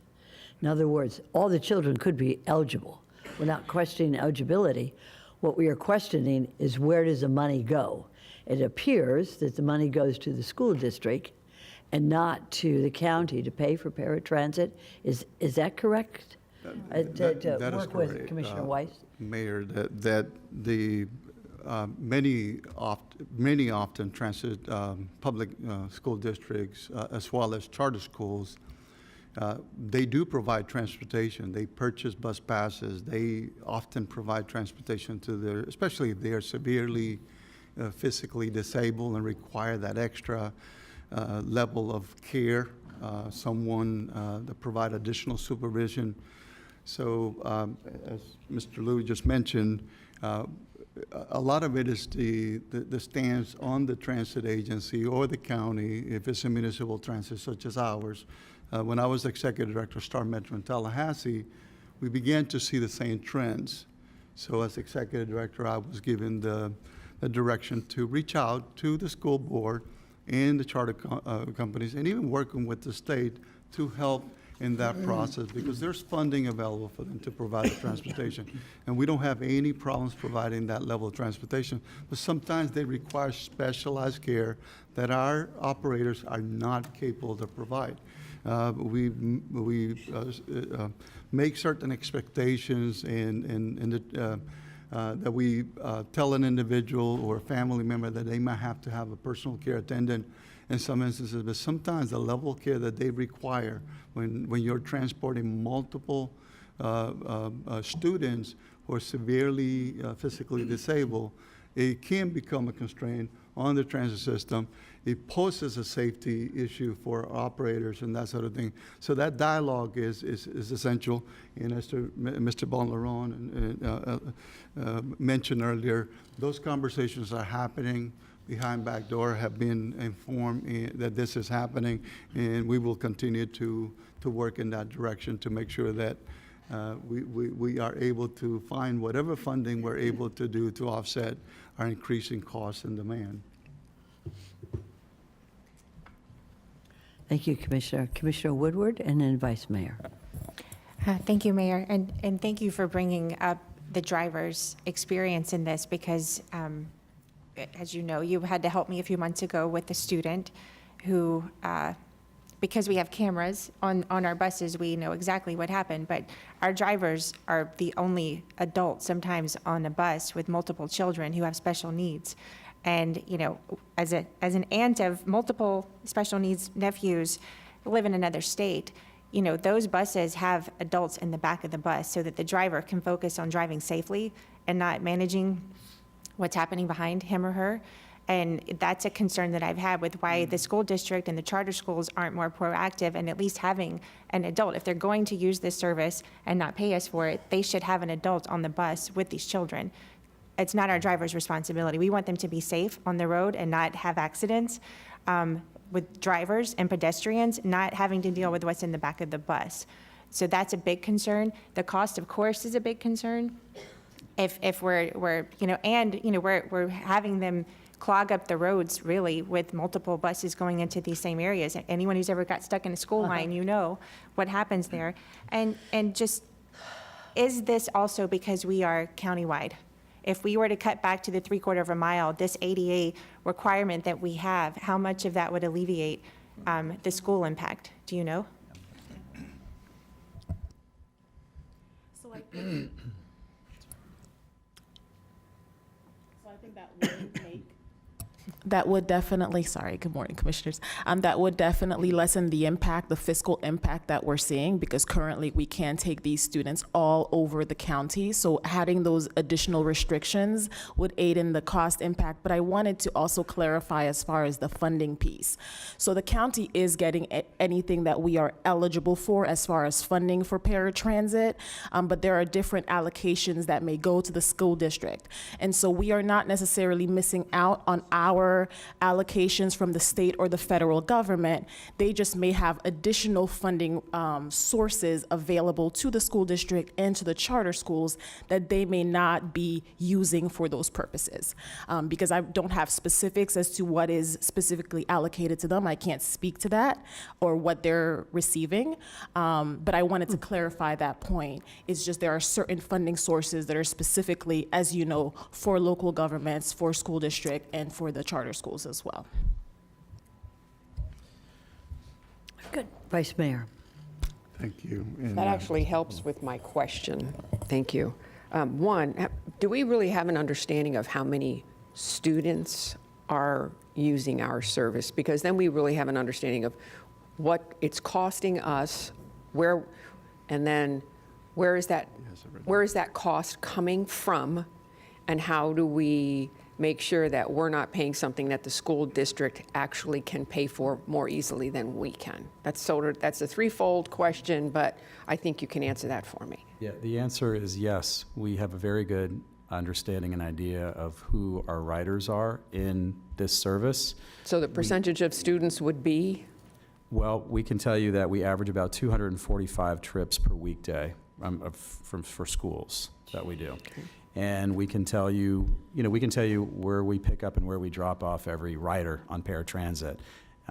In other words, all the children could be eligible. We're not questioning eligibility. What we are questioning is, where does the money go? It appears that the money goes to the school district and not to the county to pay for paratransit. Is that correct? That is work with correct, Commissioner Weiss? Mayor, that the many often transit public school districts, as well as charter schools, they do provide transportation. They purchase bus passes. They often provide transportation to especially if they are severely physically disabled and require that extra level of care, someone that provide additional supervision. So as Mr. Louis just mentioned, a lot of it is the stance on the transit agency or the county, if it's a municipal transit such as ours. When I was executive director of Star Metro in Tallahassee, we began to see the same trends. So as executive director, I was given the direction to reach out to the school board and the charter companies, and even working with the state to help in that process, because there's funding available for them to provide the transportation. And we don't have any problems providing that level of transportation, but sometimes they require specialized care that our operators are not capable to provide. We make certain expectations that we tell an individual or a family member that they might have to have a personal care attendant in some instances, but sometimes the level of care that they require when you're transporting multiple students who are severely physically disabled, it can become a constraint on the transit system. It poses a safety issue for operators and that sort of thing. So that dialogue is essential. And as Mr. Bonlaron mentioned earlier, those conversations are happening. behind back door have been informed that this is happening, and we will continue to work in that direction to make sure that we are able to find whatever funding we're able to do to offset our increasing costs and demand. Thank you, Commissioner. Commissioner Woodward, and then Vice Mayor. Thank you, Mayor, and thank you for bringing up the driver's experience in this because, as you know, you had to help me a few months ago with a student who, because we have cameras on our buses, we know exactly what happened, but our drivers are the only adults sometimes on a bus with multiple children who have special needs. And, you know, as an aunt of multiple special needs nephews who live in another state, you know, those buses have adults in the back of the bus so that the driver can focus on driving safely and not managing what's happening behind him or her. And that's a concern that I've had with why the school district and the charter schools aren't more proactive and at least having an adult. If they're going to use this service and not pay us for it, they should have an adult on the bus with these children. It's not our driver's responsibility. We want them to be safe on the road and not have accidents with drivers and pedestrians not having to deal with what's in the back of the bus. So that's a big concern. The cost, of course, is a big concern. If we're you know, and you know, we're having them clog up the roads really with multiple buses going into these same areas. Anyone who's ever got stuck in a school line, you know what happens there. And just, is this also because we are countywide? If we were to cut back to the 3/4 of a mile, this ADA requirement that we have, how much of that would alleviate the school impact? Do you know? So I think that would make. That would definitely, sorry, good morning, Commissioners. That would definitely lessen the impact, the fiscal impact that we're seeing, because currently we can take these students all over the county. So adding those additional restrictions would aid in the cost impact. But I wanted to also clarify as far as the funding piece. So the county is getting anything that we are eligible for as far as funding for paratransit, but there are different allocations that may go to the school district. And so we are not necessarily missing out on our allocations from the state or the federal government. They just may have additional funding sources available to the school district and to the charter schools that they may not be using for those purposes. Because I don't have specifics as to what is specifically allocated to them. I can't speak to that or what they're receiving. But I wanted to clarify that point. It's just there are certain funding sources that are specifically, as you know, for local governments, for school district, and for the charter schools as well. Good. Vice Mayor. Thank you. And, That actually helps with my question. Thank you. One, do we really have an understanding of how many students are using our service? Because then we really have an understanding of what it's costing us, and then where is that cost coming from, and how do we make sure that we're not paying something that the school district actually can pay for more easily than we can? That's a threefold question, but I think you can answer that for me. Yeah, the answer is yes. We have a very good understanding and idea of who our riders are in this service. So the percentage of students would be? Well, we can tell you that we average about 245 trips per weekday for schools that we do. Okay. And we can tell you, where we pick up and where we drop off every rider on paratransit.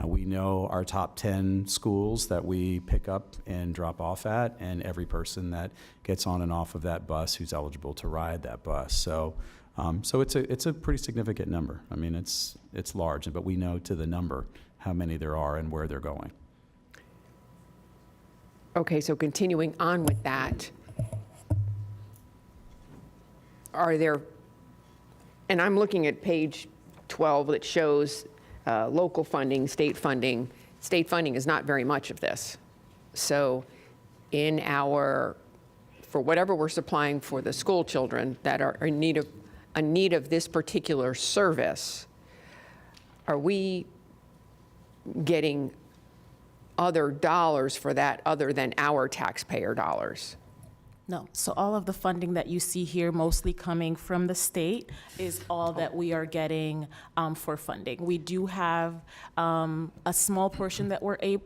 We know our top 10 schools that we pick up and drop off at, and every person that gets on and off of that bus who's eligible to ride that bus. So it's a pretty significant number. I mean, it's large, but we know to the number how many there are and where they're going. Okay, so continuing on with that, are there, and I'm looking at page 12 that shows local funding, state funding. State funding is not very much of this. So for whatever we're supplying for the school children that are in need of this particular service, are we getting other dollars for that other than our taxpayer dollars? No, so all of the funding that you see here, mostly coming from the state, is all that we are getting for funding. We do have a small portion that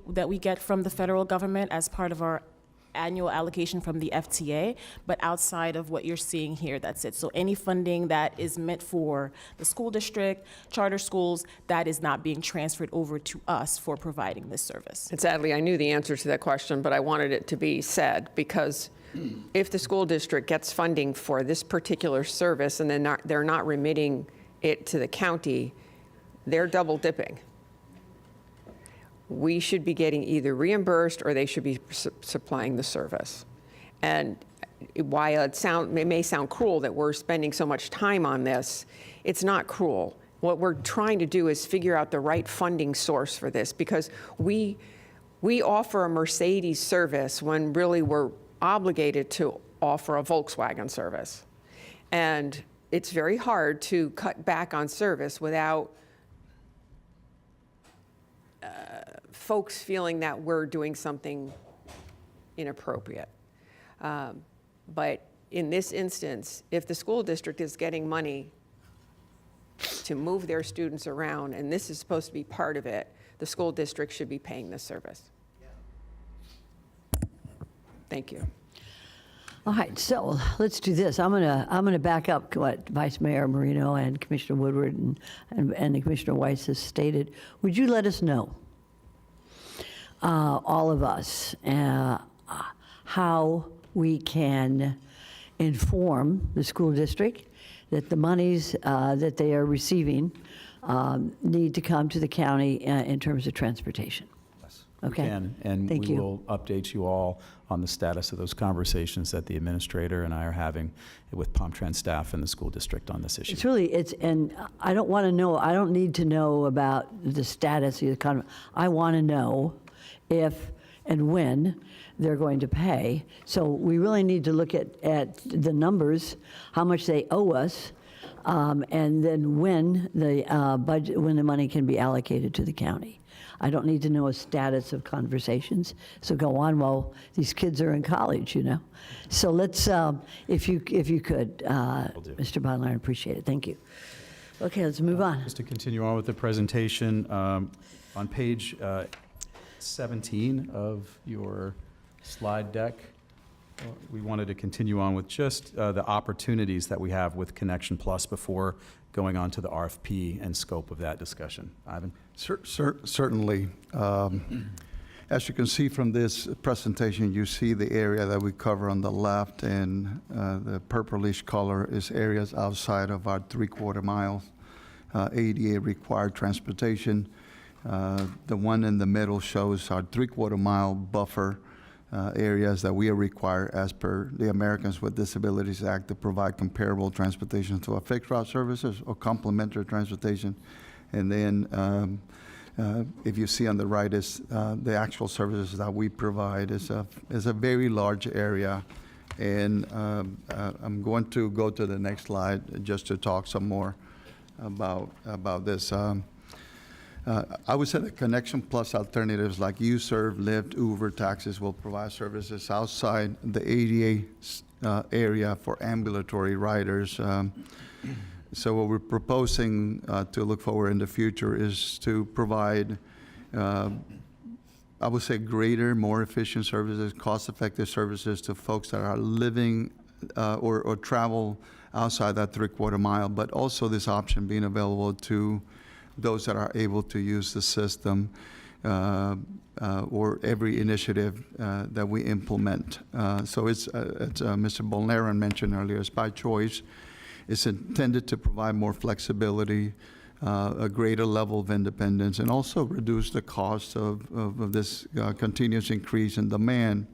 that we get from the federal government as part of our annual allocation from the FTA, but outside of what you're seeing here, that's it. So any funding that is meant for the school district, charter schools, that is not being transferred over to us for providing this service. And sadly, I knew the answer to that question, but I wanted it to be said, because if the school district gets funding for this particular service and then they're not remitting it to the county, they're double dipping. We should be getting either reimbursed or they should be supplying the service. And while it may sound cruel that we're spending so much time on this, it's not cruel. What we're trying to do is figure out the right funding source for this, because we offer a Mercedes service when really we're obligated to offer a Volkswagen service. And it's very hard to cut back on service without folks feeling that we're doing something inappropriate. But in this instance, if the school district is getting money to move their students around, and this is supposed to be part of it, the school district should be paying this service. Thank you. All right, so let's do this. I'm gonna back up what Vice Mayor Marino and Commissioner Woodward and Commissioner Weiss has stated. Would you let us know, all of us, how we can inform the school district that the monies that they are receiving need to come to the county in terms of transportation? Okay. We can, and Thank we you. will update you all on the status of those conversations that the administrator and I are having with Paratransit staff and the school district on this issue. And I don't want to know, I don't need to know about the status of the economy. I want to know if and when they're going to pay. So we really need to look at the numbers, how much they owe us, and then when the money can be allocated to the county. I don't need to know a status of conversations. So go on while these kids are in college, you know. So let's, if you could, Mr. Bonner, I appreciate it. Thank you. Okay, let's move on. Just to continue on with the presentation, on page 17 of your slide deck, we wanted to continue on with just the opportunities that we have with Connection Plus before going on to the RFP and scope of that discussion. Ivan? Certainly. As you can see from this presentation, you see the area that we cover on the left, and the purplish color is areas outside of our 3/4 mile ADA required transportation. The one in the middle shows our 3/4 mile buffer areas that we are required as per the Americans with Disabilities Act to provide comparable transportation to our fixed route services or complementary transportation. And then if you see on the right is the actual services that we provide is a very large area. And I'm going to go to the next slide just to talk some more about this. I would say that Connection Plus alternatives like YouServe, Lyft, Uber, taxis will provide services outside the ADA area for ambulatory riders. So what we're proposing to look forward in the future is to provide, I would say, greater, more efficient services, cost-effective services to folks that are living or travel outside that 3/4 mile, but also this option being available to those that are able to use the system or every initiative that we implement. So it's Mr. Bolnaran mentioned earlier, it's by choice. It's intended to provide more flexibility, a greater level of independence, and also reduce the cost of this continuous increase in demand.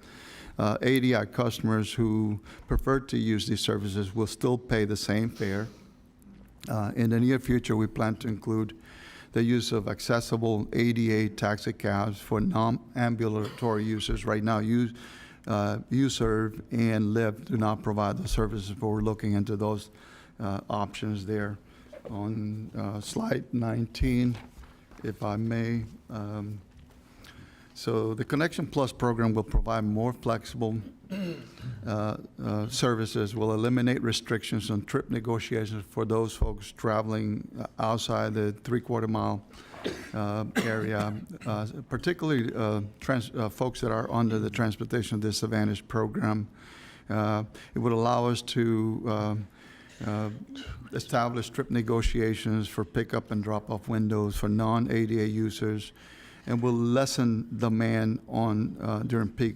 ADI customers who prefer to use these services will still pay the same fare. In the near future, we plan to include the use of accessible ADA taxi cabs for non-ambulatory users. Right now, YouServe and Lyft do not provide the services, but we're looking into those options there. On slide 19, if I may, So the Connection Plus program will provide more flexible services, will eliminate restrictions on trip negotiations for those folks traveling outside the three-quarter mile area, particularly folks that are under the Transportation Disadvantage Program. It would allow us to establish trip negotiations for pickup and drop-off windows for non-ADA users, and will lessen demand on during peak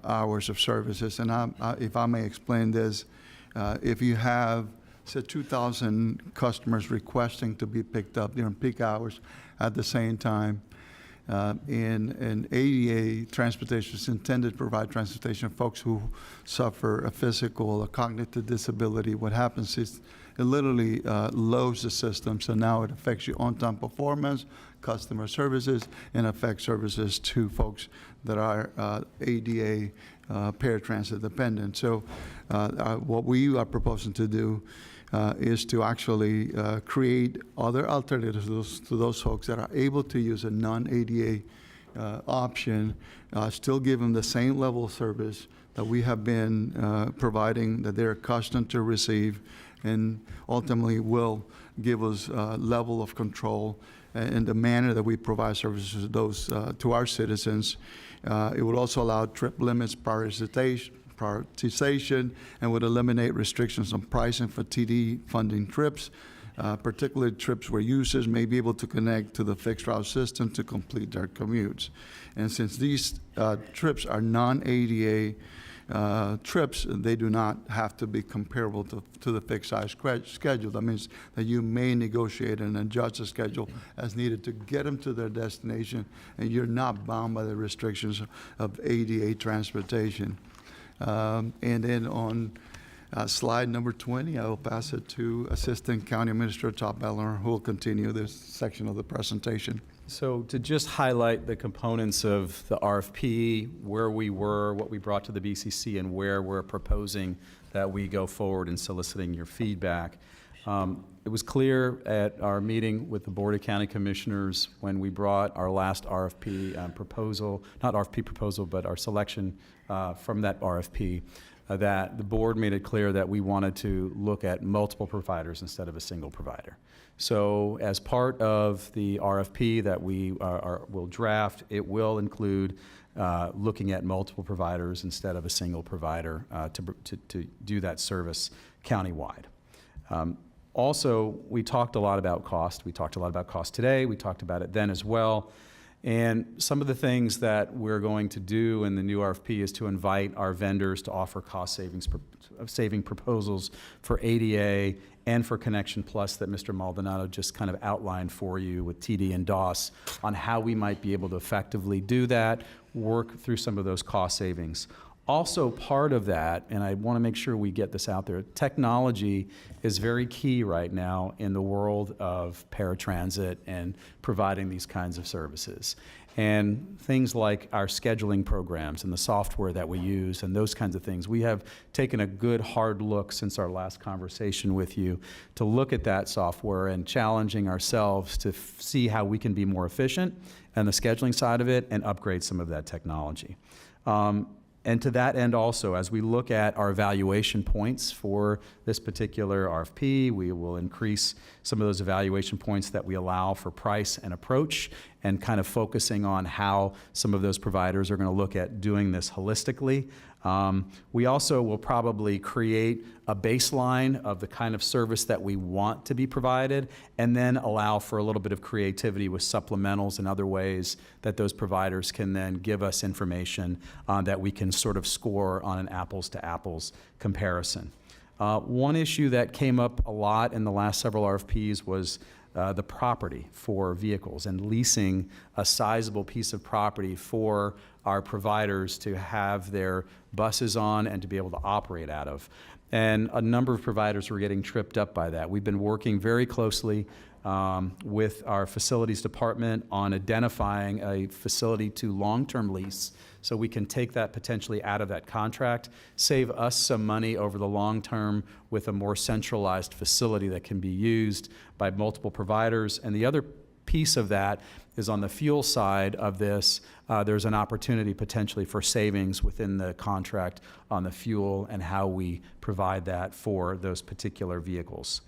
hours of services. And if I may explain this, if you have, say, 2,000 customers requesting to be picked up during peak hours at the same time, in ADA transportation is intended to provide transportation for folks who suffer a physical or cognitive disability. What happens is it literally loads the system, so now it affects your on-time performance, customer services, and affects services to folks that are ADA paratransit dependent. So what we are proposing to do is to actually create other alternatives to those folks that are able to use a non-ADA option, still give them the same level of service that we have been providing, that they're accustomed to receive, and ultimately will give us a level of control in the manner that we provide services to those to our citizens. It would also allow trip limits, prioritization, and would eliminate restrictions on pricing for TD funding trips, particularly trips where users may be able to connect to the fixed route system to complete their commutes. And since these trips are non-ADA trips, they do not have to be comparable to the fixed size schedule. That means that you may negotiate and adjust the schedule as needed to get them to their destination, and you're not bound by the restrictions of ADA transportation. And then on slide number 20, I will pass it to Assistant County Administrator Todd Bellner, who will continue this section of the presentation. So to just highlight the components of the RFP, where we were, what we brought to the BCC, and where we're proposing that we go forward in soliciting your feedback. It was clear at our meeting with the Board of County Commissioners when we brought our last RFP proposal, not RFP proposal, but our selection from that RFP, that the board made it clear that we wanted to look at multiple providers instead of a single provider. So as part of the RFP that we will draft, it will include looking at multiple providers instead of a single provider to do that service countywide. Also, we talked a lot about cost. We talked a lot about cost today. We talked about it then as well. And some of the things that we're going to do in the new RFP is to invite our vendors to offer cost saving proposals for ADA and for Connection Plus that Mr. Maldonado just kind of outlined for you with TD and DOS on how we might be able to effectively do that, work through some of those cost savings. Also part of that, and I want to make sure we get this out there, technology is very key right now in the world of paratransit and providing these kinds of services. And things like our scheduling programs and the software that we use and those kinds of things. We have taken a good hard look since our last conversation with you to look at that software and challenging ourselves to see how we can be more efficient on the scheduling side of it and upgrade some of that technology. And to that end also, as we look at our evaluation points for this particular RFP, we will increase some of those evaluation points that we allow for price and approach, and kind of focusing on how some of those providers are going to look at doing this holistically. We also will probably create a baseline of the kind of service that we want to be provided, and then allow for a little bit of creativity with supplementals and other ways that those providers can then give us information that we can sort of score on an apples to apples comparison. One issue that came up a lot in the last several RFPs was the property for vehicles and leasing a sizable piece of property for our providers to have their buses on and to be able to operate out of. And a number of providers were getting tripped up by that. We've been working very closely with our facilities department on identifying a facility to long-term lease so we can take that potentially out of that contract, save us some money over the long term with a more centralized facility that can be used by multiple providers. And the other piece of that is on the fuel side of this, there's an opportunity potentially for savings within the contract on the fuel and how we provide that for those particular vehicles.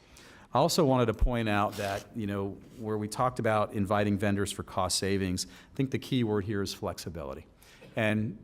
I also wanted to point out that, where we talked about inviting vendors for cost savings, I think the key word here is flexibility. And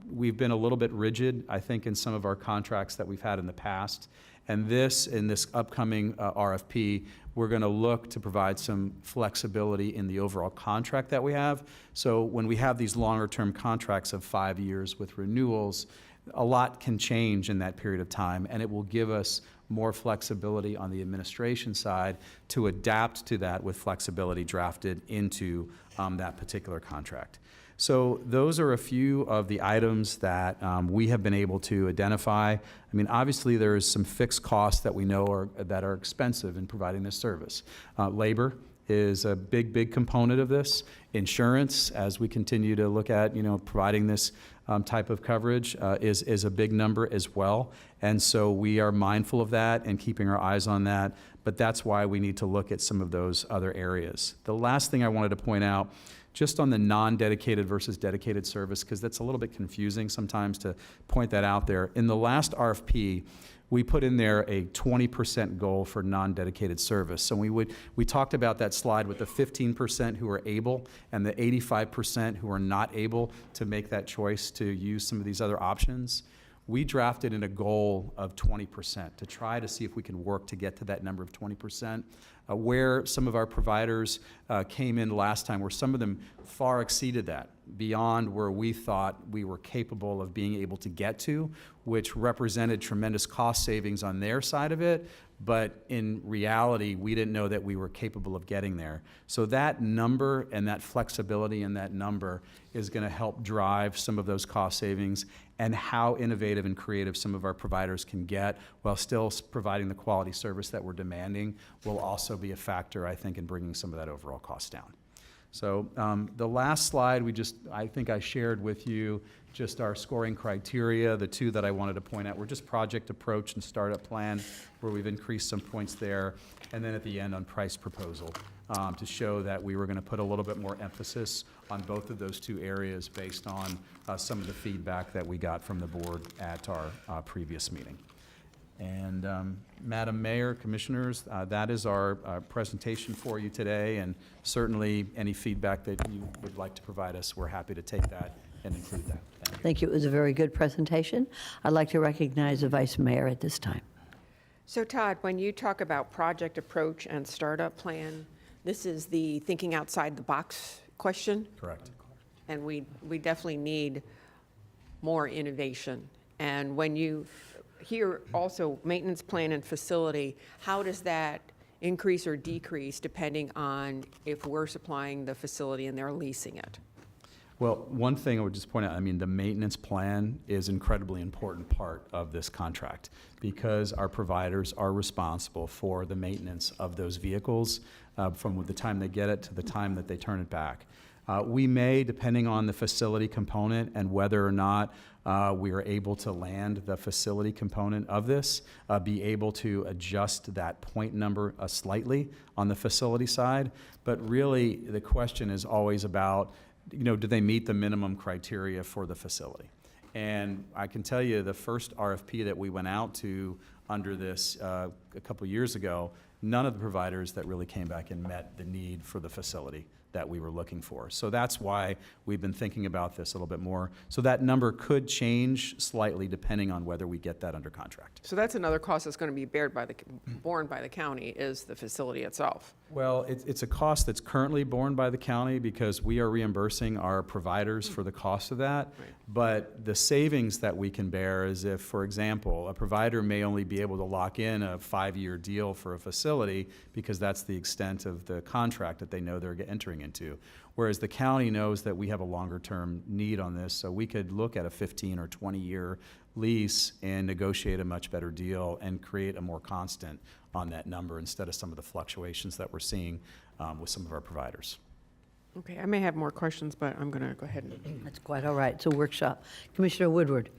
we've been a little bit rigid, I think, in some of our contracts that we've had in the past. And in this upcoming RFP, we're going to look to provide some flexibility in the overall contract that we have. So when we have these longer-term contracts of 5 years with renewals, a lot can change in that period of time, and it will give us more flexibility on the administration side to adapt to that with flexibility drafted into that particular contract. So those are a few of the items that we have been able to identify. I mean, obviously, there's some fixed costs that we know that are expensive in providing this service. Labor is a big component of this. Insurance, as we continue to look at, providing this type of coverage, is a big number as well. And so we are mindful of that and keeping our eyes on that. But that's why we need to look at some of those other areas. The last thing I wanted to point out, just on the non-dedicated versus dedicated service, because that's a little bit confusing sometimes to point that out there. In the last RFP, we put in there a 20% goal for non-dedicated service. So we talked about that slide with the 15% who are able and the 85% who are not able to make that choice to use some of these other options. We drafted in a goal of 20% to try to see if we can work to get to that number of 20%. Where some of our providers came in last time, where some of them far exceeded that, beyond where we thought we were capable of being able to get to, which represented tremendous cost savings on their side of it, but in reality, we didn't know that we were capable of getting there. So that number and that flexibility in that number is going to help drive some of those cost savings, and how innovative and creative some of our providers can get while still providing the quality service that we're demanding will also be a factor, I think, in bringing some of that overall cost down. So the last slide, I think I shared with you just our scoring criteria. The two that I wanted to point out were just project approach and startup plan, where we've increased some points there. And then at the end on price proposal, to show that we were going to put a little bit more emphasis on both of those two areas based on some of the feedback that we got from the board at our previous meeting. And Madam Mayor, Commissioners, that is our presentation for you today, and certainly any feedback that you would like to provide us, we're happy to take that and include that. Thank you. It was a very good presentation. I'd like to recognize the Vice Mayor at this time. So Todd, when you talk about project approach and startup plan, this is the thinking outside the box question? Correct. And we definitely need more innovation. And when you hear also maintenance plan and facility, how does that increase or decrease depending on if we're supplying the facility and they're leasing it? Well, one thing I would just point out, I mean, the maintenance plan is an incredibly important part of this contract because our providers are responsible for the maintenance of those vehicles from the time they get it to the time that they turn it back. We may, depending on the facility component and whether or not we are able to land the facility component of this, be able to adjust that point number slightly on the facility side. But really, the question is always about, do they meet the minimum criteria for the facility? And I can tell you the first RFP that we went out to under this a couple years ago, none of the providers that really came back and met the need for the facility that we were looking for. So that's why we've been thinking about this a little bit more. So that number could change slightly depending on whether we get that under contract. So that's another cost that's going to be borne by the county is the facility itself. Well, it's a cost that's currently borne by the county because we are reimbursing our providers for the cost of that. Right. But the savings that we can bear is if, for example, a provider may only be able to lock in a 5-year deal for a facility because that's the extent of the contract that they know they're entering into. Whereas the county knows that we have a longer term need on this, so we could look at a 15 or 20-year lease and negotiate a much better deal and create a more constant on that number instead of some of the fluctuations that we're seeing with some of our providers. Okay, I may have more questions, but I'm going to go ahead and. That's quite all right. It's a workshop. Commissioner Woodward.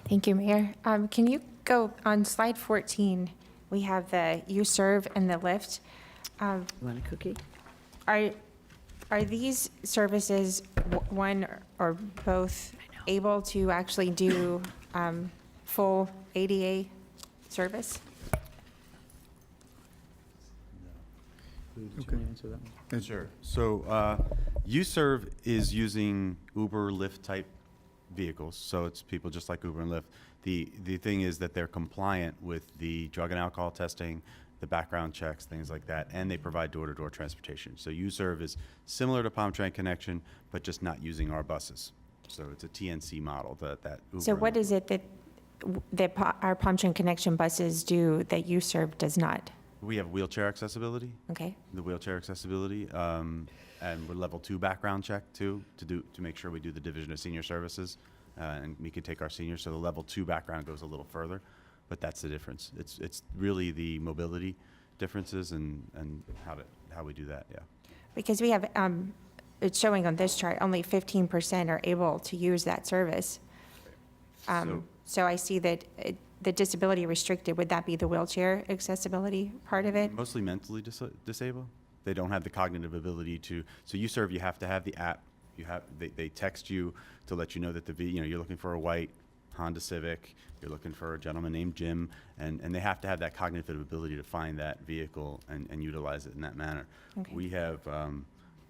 Thank you, Mayor. Can you go on slide 14? We have the U-Serve and the lift. You want a cookie? Are these services, one or both, able to actually do full ADA service? Lou, did you want to answer that one? Sure. So UServe is using Uber, Lyft type vehicles, so it's people just like Uber and Lyft. The thing is that they're compliant with the drug and alcohol testing, the background checks, things like that, and they provide door-to-door transportation. So UServe is similar to Paratransit Connection, but just not using our buses. So it's a TNC model that Uber. So what is it that our Paratransit Connection buses do that UServe does not? We have wheelchair accessibility. Okay. The wheelchair accessibility, and we're level 2 background check too, to make sure we do the Division of Senior Services, and we can take our seniors. So the level 2 background goes a little further, but that's the difference. It's really the mobility differences and how we do that. Yeah. Because we have, it's showing on this chart, only 15% are able to use that service. So I see that the disability restricted, would that be the wheelchair accessibility part of it? Mostly mentally disabled. They don't have the cognitive ability to. So UServe, you have to have the app. They text you to let you know that you're looking for a white Honda Civic. You're looking for a gentleman named Jim, and they have to have that cognitive ability to find that vehicle and utilize it in that manner. Okay. We have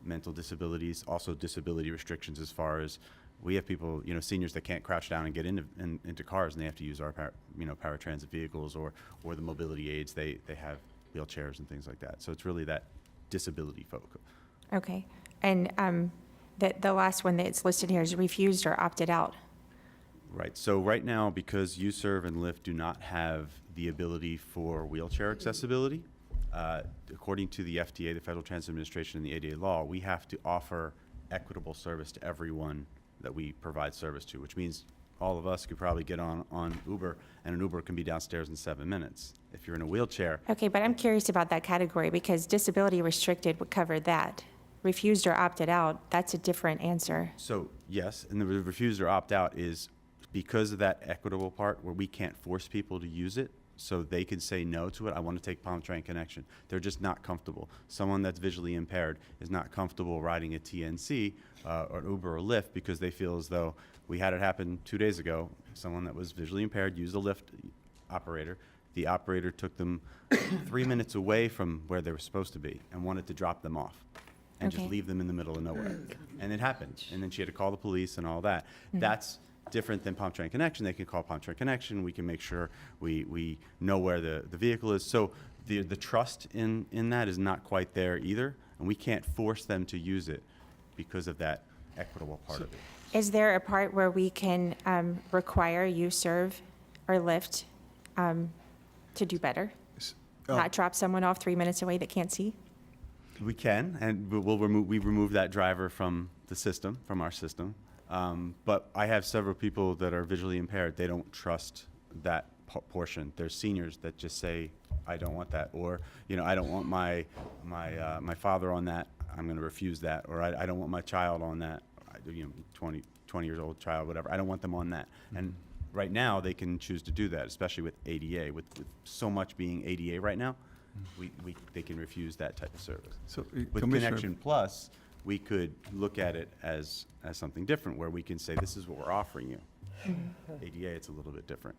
mental disabilities, also disability restrictions as far as we have people, seniors that can't crouch down and get into cars, and they have to use our paratransit vehicles or the mobility aids. They have wheelchairs and things like that. So it's really that disability focus. Okay. And the last one that's listed here is refused or opted out. Right. So right now, because UServe and Lyft do not have the ability for wheelchair accessibility, according to the FDA, the Federal Transit Administration, and the ADA law, we have to offer equitable service to everyone that we provide service to, which means all of us could probably get on Uber, and an Uber can be downstairs in 7 minutes. If you're in a wheelchair. Okay, but I'm curious about that category because disability restricted would cover that. Refused or opted out, that's a different answer. So yes, and the refuse or opt out is because of that equitable part where we can't force people to use it, so they can say no to it. I want to take Paratransit Connection. They're just not comfortable. Someone that's visually impaired is not comfortable riding a TNC or an Uber or Lyft because they feel as though we had it happen 2 days ago. Someone that was visually impaired used a Lyft operator. The operator took them 3 minutes away from where they were supposed to be and wanted to drop them off and just leave them in the middle of nowhere. And it happened. And then she had to call the police and all that. That's different than Paratransit Connection. They can call Paratransit Connection. We can make sure we know where the vehicle is. So the trust in that is not quite there either, and we can't force them to use it because of that equitable part of it. Is there a part where we can require UServe or Lyft to do better? Not drop someone off 3 minutes away that can't see? We can, and we remove that driver from the system, from our system. But I have several people that are visually impaired. They don't trust that portion. There's seniors that just say, I don't want that, or I don't want my father on that. I'm going to refuse that, or I don't want my child on that. 20 years old child, whatever. I don't want them on that. And right now they can choose to do that, especially with ADA. With so much being ADA right now, they can refuse that type of service. So, with Connection Plus, we could look at it as something different, where we can say, this is what we're offering you. ADA, it's a little bit different.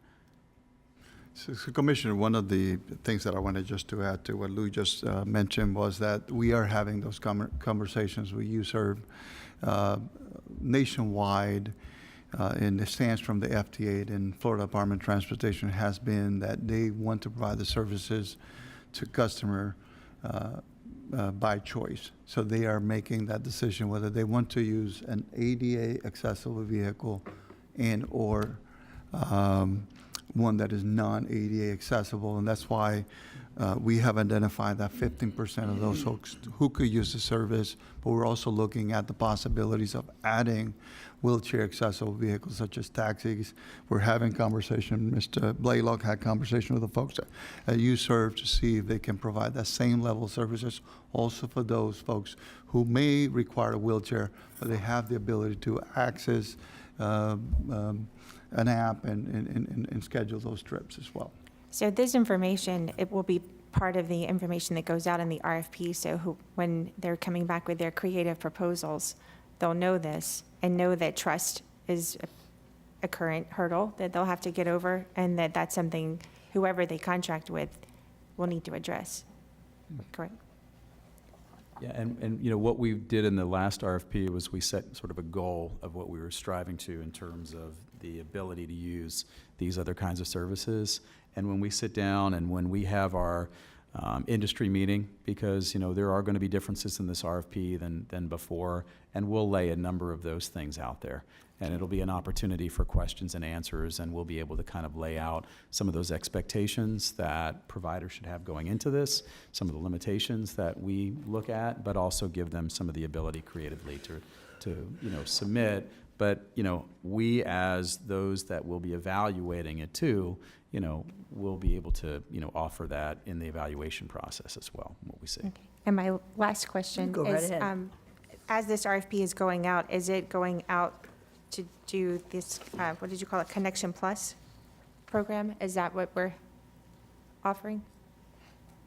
So, Commissioner, one of the things that I wanted just to add to what Lou just mentioned was that we are having those conversations with UServe nationwide, and the stance from the FTA and Florida Department of Transportation has been that they want to provide the services to customer by choice. So they are making that decision whether they want to use an ADA accessible vehicle and or one that is non-ADA accessible. And that's why we have identified that 15% of those folks who could use the service, but we're also looking at the possibilities of adding wheelchair accessible vehicles such as taxis. We're having conversation, Mr. Blaylock had conversation with the folks at UServe to see if they can provide that same level of services also for those folks who may require a wheelchair, but they have the ability to access an app and schedule those trips as well. So this information, it will be part of the information that goes out in the RFP, so when they're coming back with their creative proposals, they'll know this and know that trust is a current hurdle that they'll have to get over, and that's something whoever they contract with will need to address. Correct? Yeah, and you know, what we did in the last RFP was we set sort of a goal of what we were striving to in terms of the ability to use these other kinds of services. And when we sit down and when we have our industry meeting, because, you know, there are going to be differences in this RFP than before, and we'll lay a number of those things out there. And it'll be an opportunity for questions and answers, and we'll be able to kind of lay out some of those expectations that providers should have going into this, some of the limitations that we look at, but also give them some of the ability creatively to you know, submit. But, you know, we as those that will be evaluating it too, you know, will be able to, you know, offer that in the evaluation process as well, what we see. Okay. And my last question Go right is, ahead. as this RFP is going out, is it going out to do this, what did you call it, Connection Plus program? Is that what we're offering?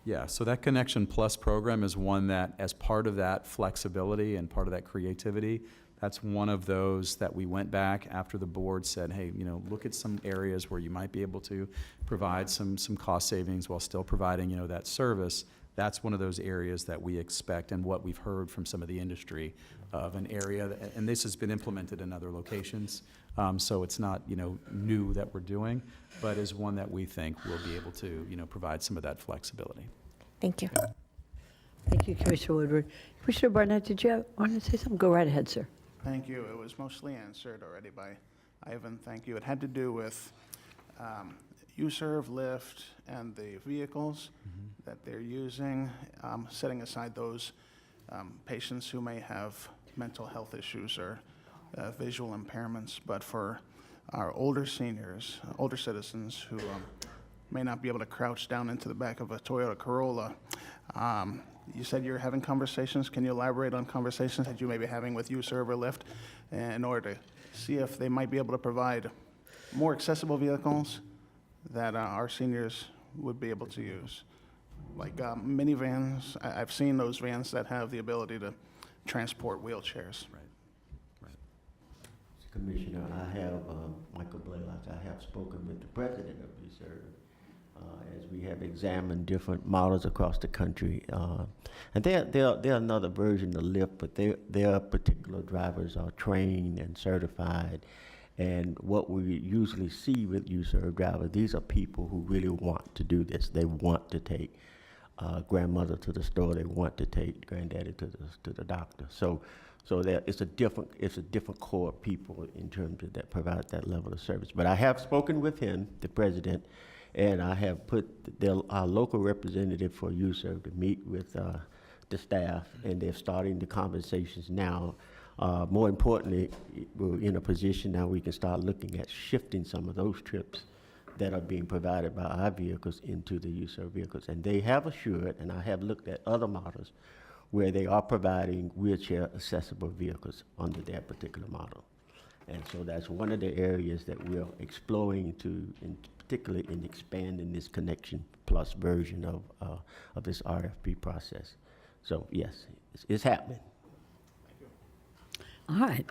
Yeah, so that Connection Plus program is one that, as part of that flexibility and part of that creativity, that's one of those that we went back after the board said, hey, you know, look at some areas where you might be able to provide some cost savings while still providing, you know, that service. That's one of those areas that we expect, and what we've heard from some of the industry of an area, and this has been implemented in other locations, so it's not, you know, new that we're doing, but is one that we think will be able to, you know, provide some of that flexibility. Thank you. Thank you, Commissioner Woodward. Commissioner Barnett, did you want to say something? Go right ahead, sir. Thank you. It was mostly answered already by Ivan. Thank you. It had to do with U-Serve, Lyft, and the vehicles that they're using, setting aside those patients who may have mental health issues or visual impairments, but for our older seniors, older citizens who may not be able to crouch down into the back of a Toyota Corolla. You said you're having conversations. Can you elaborate on conversations that you may be having with U-Serve or Lyft in order to see if they might be able to provide more accessible vehicles that our seniors would be able to use? Like minivans. I've seen those vans that have the ability to transport wheelchairs. Right. Commissioner, I have, Michael Blaylock, I have spoken with the president of U-Serve as we have examined different models across the country. And they're another version of Lyft, but their particular drivers are trained and certified. And what we usually see with U-Serve drivers, these are people who really want to do this. They want to take grandmother to the store. They want to take granddaddy to the doctor. So it's a different core of people in terms of that provide that level of service. But I have spoken with him, the president, and I have put our local representative for U-Serve to meet with the staff, and they're starting the conversations now. More importantly, we're in a position now we can start looking at shifting some of those trips that are being provided by our vehicles into the U-Serve vehicles. And they have assured, and I have looked at other models, where they are providing wheelchair accessible vehicles under their particular model. And so that's one of the areas that we're exploring particularly in expanding this Connection Plus version of this RFP process. So yes, it's happening. All right.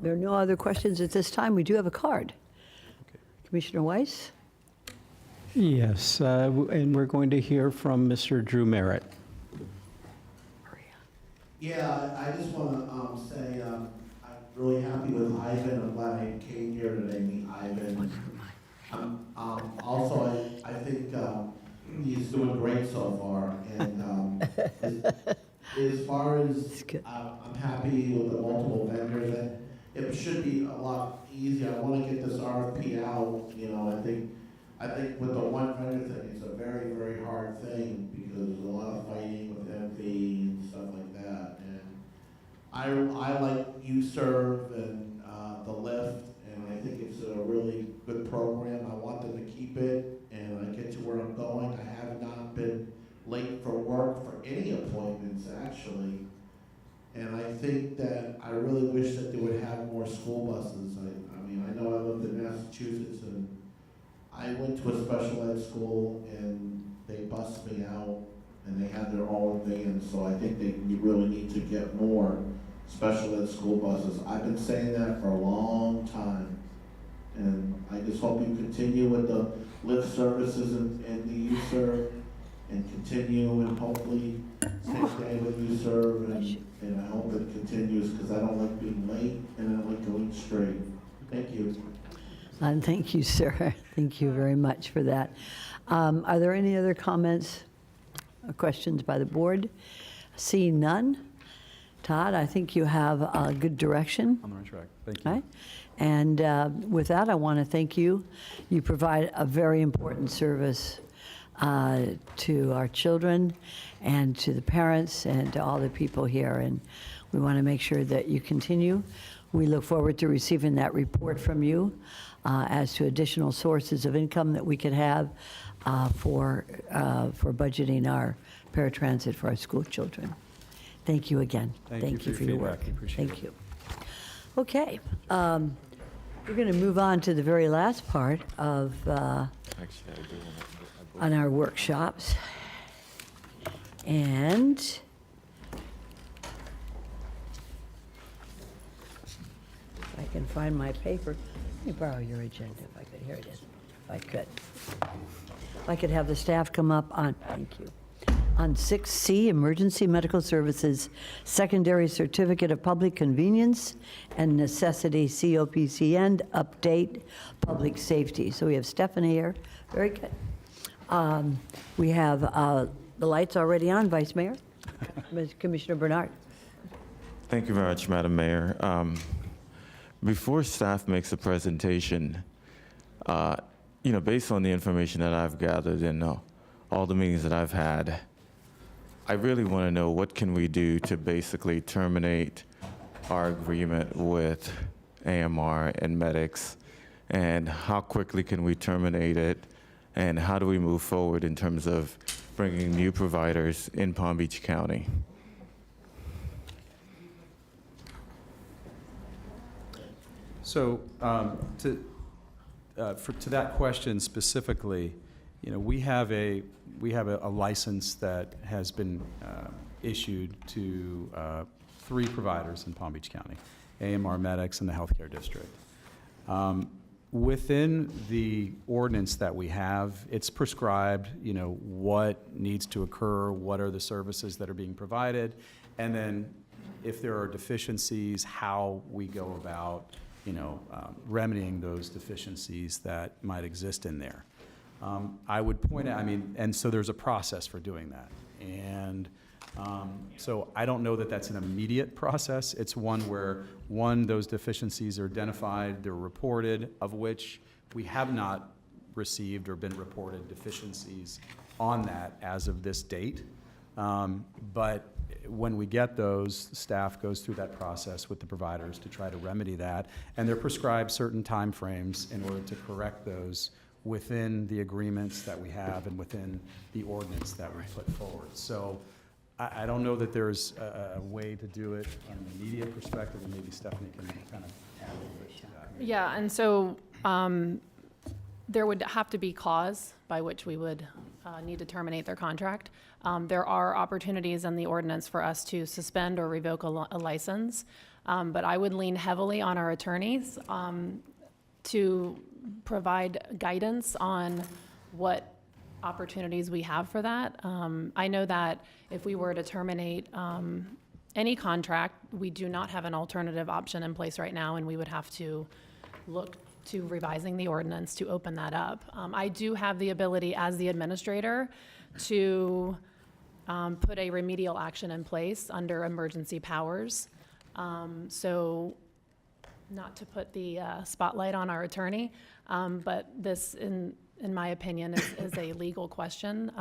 There are no other questions at this time. We do have a card. Commissioner Weiss? Yes, and we're going to hear from Mr. Drew Merritt. Yeah, I just want to say I'm really happy with Ivan. I'm glad I came here today to meet Ivan. Also, I think he's doing great so far. And as far as I'm happy with the multiple vendors, it should be a lot easier. I want to get this RFP out. You know, I think with the one vendor thing, it's a very, very hard thing because there's a lot of fighting with MV and stuff like that. And I like U-Serve and the Lyft, and I think it's a really good program. I want them to keep it, and I get to where I'm going. I have not been late for work for any appointments, actually. And I think that I really wish that they would have more school buses. I mean, I know I lived in Massachusetts, and I went to a special ed school, and they bust me out, and they have their own vans, so I think they really need to get more special ed school buses. I've been saying that for a long time, and I just hope you continue with the lift services and the U-Serve, and continue, and hopefully stay with U-Serve, and I hope it continues, because I don't like being late, and I don't like going straight. Thank you. And thank you, sir. Thank you very much for that. Are there any other comments or questions by the board? Seeing none. Todd, I think you have a good direction. On the right track. Thank you. Right? And with that, I want to thank you. You provide a very important service to our children and to the parents and to all the people here. And we want to make sure that you continue. We look forward to receiving that report from you as to additional sources of income that we could have for budgeting our paratransit for our school children. Thank you again. Thank you for your work. feedback. I appreciate Thank you. Okay. We're going to move on to the very last part of on our workshops. And if I can find my paper, let me borrow your agenda if I could. Here it is. If I could. If I could have the staff come up on, thank you, on 6C, Emergency Medical Services, Secondary Certificate of Public Convenience and Necessity, COPCN, Update, Public Safety. So we have Stephanie here. Very good. We have the lights already on, Vice Mayor. Commissioner Bernard. Thank you very much, Madam Mayor. Before staff makes a presentation, based on the information that I've gathered and all the meetings that I've had, I really want to know what can we do to basically terminate our agreement with AMR and medics, and how quickly can we terminate it, and how do we move forward in terms of bringing new providers in Palm Beach County? So to that question specifically, we have a license that has been issued to 3 providers in Palm Beach County, AMR Medics and the Healthcare District. Within the ordinance that we have, it's prescribed, what needs to occur, what are the services that are being provided, and then if there are deficiencies, how we go about, remedying those deficiencies that might exist in there. I would point out, and so there's a process for doing that. And so I don't know that that's an immediate process. It's one where, those deficiencies are identified, they're reported, of which we have not received or been reported deficiencies on that as of this date. But when we get those, the staff goes through that process with the providers to try to remedy that, and they're prescribed certain timeframes in order to correct those within the agreements that we have and within the ordinance that we put forward. So I don't know that there's a way to do it on an immediate perspective, and maybe Stephanie can kind of add a little bit to that. Yeah, and so there would have to be cause by which we would need to terminate their contract. There are opportunities in the ordinance for us to suspend or revoke a license, but I would lean heavily on our attorneys to provide guidance on what opportunities we have for that. I know that if we were to terminate any contract, we do not have an alternative option in place right now, and we would have to look to revising the ordinance to open that up. I do have the ability as the administrator to put a remedial action in place under emergency powers. So not to put the spotlight on our attorney, but this, in my opinion, is a legal question.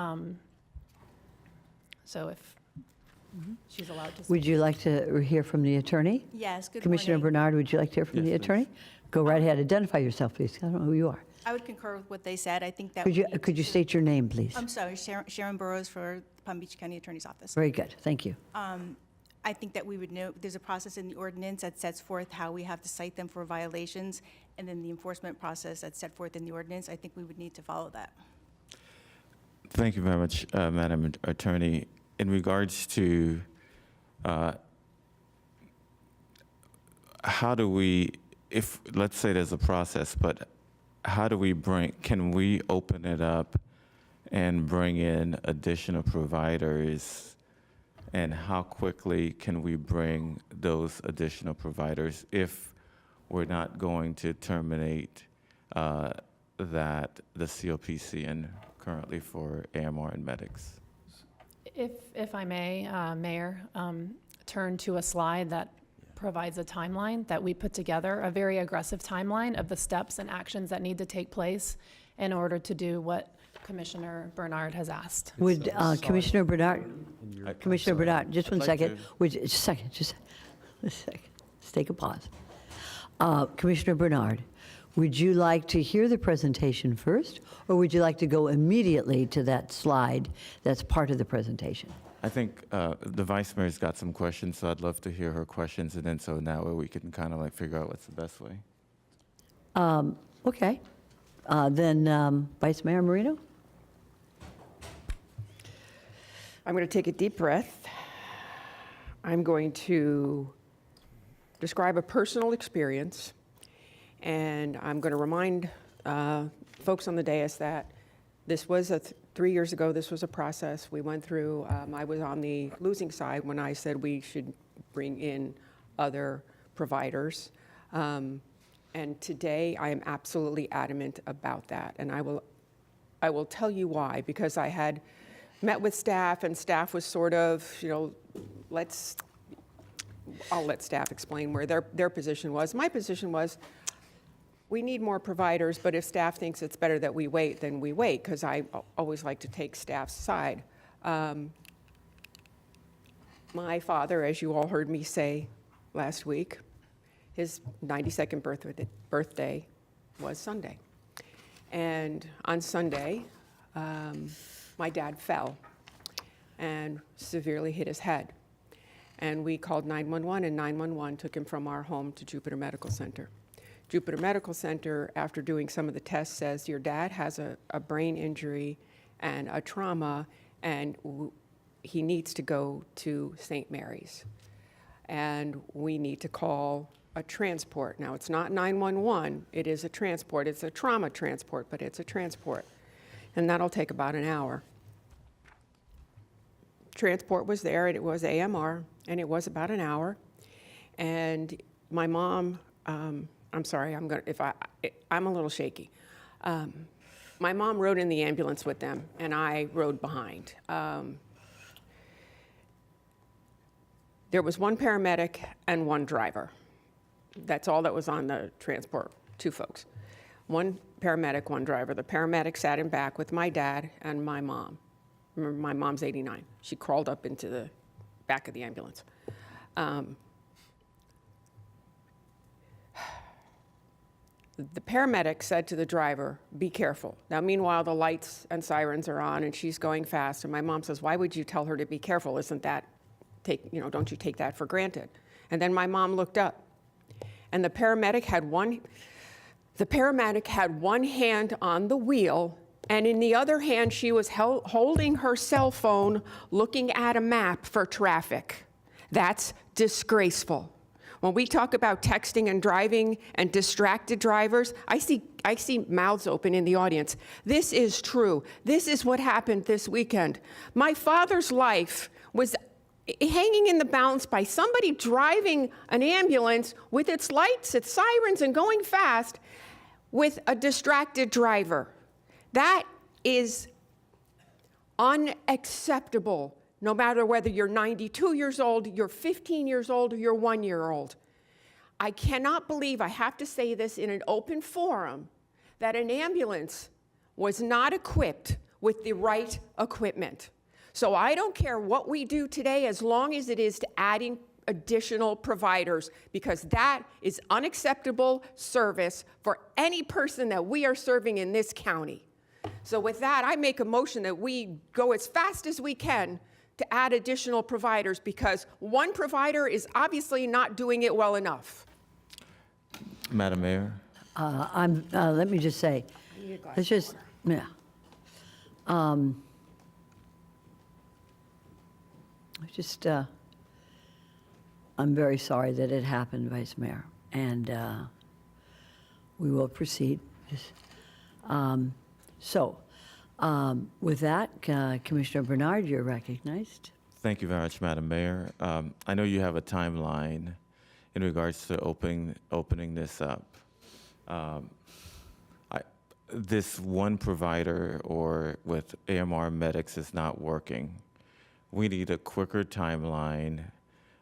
So if she's allowed to. Would you like to hear from the attorney? Yes, good Commissioner morning. Bernard, would you like to hear from the attorney? Go right ahead. Identify yourself, please. I don't know who you are. I would concur with what they said. I think that Could you state your name, please? I'm sorry, Sharon Burrows for the Palm Beach County Attorney's Office. Very good. Thank you. I think that we would know, there's a process in the ordinance that sets forth how we have to cite them for violations, and then the enforcement process that's set forth in the ordinance. I think we would need to follow that. Thank you very much, Madam Attorney. In regards to how do we, if, let's say there's a process, but how do we can we open it up and bring in additional providers? And how quickly can we bring those additional providers if we're not going to terminate that the COPC and currently for AMR and medics? If I may, Mayor, turn to a slide that provides a timeline that we put together, a very aggressive timeline of the steps and actions that need to take place in order to do what Commissioner Bernard has asked. Would Commissioner Bernard, just one second, just a second, let's take a pause. Commissioner Bernard, would you like to hear the presentation first, or would you like to go immediately to that slide that's part of the presentation? I think the Vice Mayor's got some questions, so I'd love to hear her questions, and then so now we can kind of like figure out what's the best way. Okay. Then Vice Mayor Marino? I'm going to take a deep breath. I'm going to describe a personal experience, and I'm going to remind folks on the dais that this was 3 years ago. This was a process we went through. I was on the losing side when I said we should bring in other providers. And today I am absolutely adamant about that. And I will tell you why, because I had met with staff and staff was sort of, I'll let staff explain where their position was. My position was, we need more providers, but if staff thinks it's better that we wait, then we wait, because I always like to take staff's side. My father, as you all heard me say last week, his 92nd birthday was Sunday. And on Sunday, my dad fell and severely hit his head. And we called 911, and 911 took him from our home to Jupiter Medical Center. Jupiter Medical Center, after doing some of the tests, says your dad has a brain injury and a trauma, and he needs to go to St. Mary's. And we need to call a transport. Now, it's not 911, it is a transport. It's a trauma transport, but it's a transport. And that'll take about an hour. Transport was there, and it was AMR, and it was about an hour. And my mom, I'm sorry, I'm a little shaky. My mom rode in the ambulance with them, and I rode behind. There was one paramedic and one driver. That's all that was on the transport, 2 folks. One paramedic, one driver. The paramedic sat in back with my dad and my mom. Remember, my mom's 89. She crawled up into the back of the ambulance. The paramedic said to the driver, "Be careful." Now, meanwhile, the lights and sirens are on, and she's going fast. And my mom says, "Why would you tell her to be careful? Isn't that, don't you take that for granted?" And then my mom looked up, and the paramedic had one hand on the wheel, and in the other hand, she was holding her cell phone, looking at a map for traffic. That's disgraceful. When we talk about texting and driving and distracted drivers, I see mouths open in the audience. This is true. This is what happened this weekend. My father's life was hanging in the balance by somebody driving an ambulance with its lights, its sirens, and going fast with a distracted driver. That is unacceptable, no matter whether you're 92 years old, you're 15 years old, or you're 1 year old. I cannot believe, I have to say this in an open forum, that an ambulance was not equipped with the right equipment. So I don't care what we do today, as long as it is to adding additional providers, because that is unacceptable service for any person that we are serving in this county. So with that, I make a motion that we go as fast as we can to add additional providers, because one provider is obviously not doing it well enough. Madam Mayor? Let me just say, let's just, yeah. just, I'm very sorry that it happened, Vice Mayor, and we will proceed. With that, Commissioner Bernard, you're recognized. Thank you very much, Madam Mayor. I know you have a timeline in regards to opening this up. This one provider or with AMR Medics is not working. We need a quicker timeline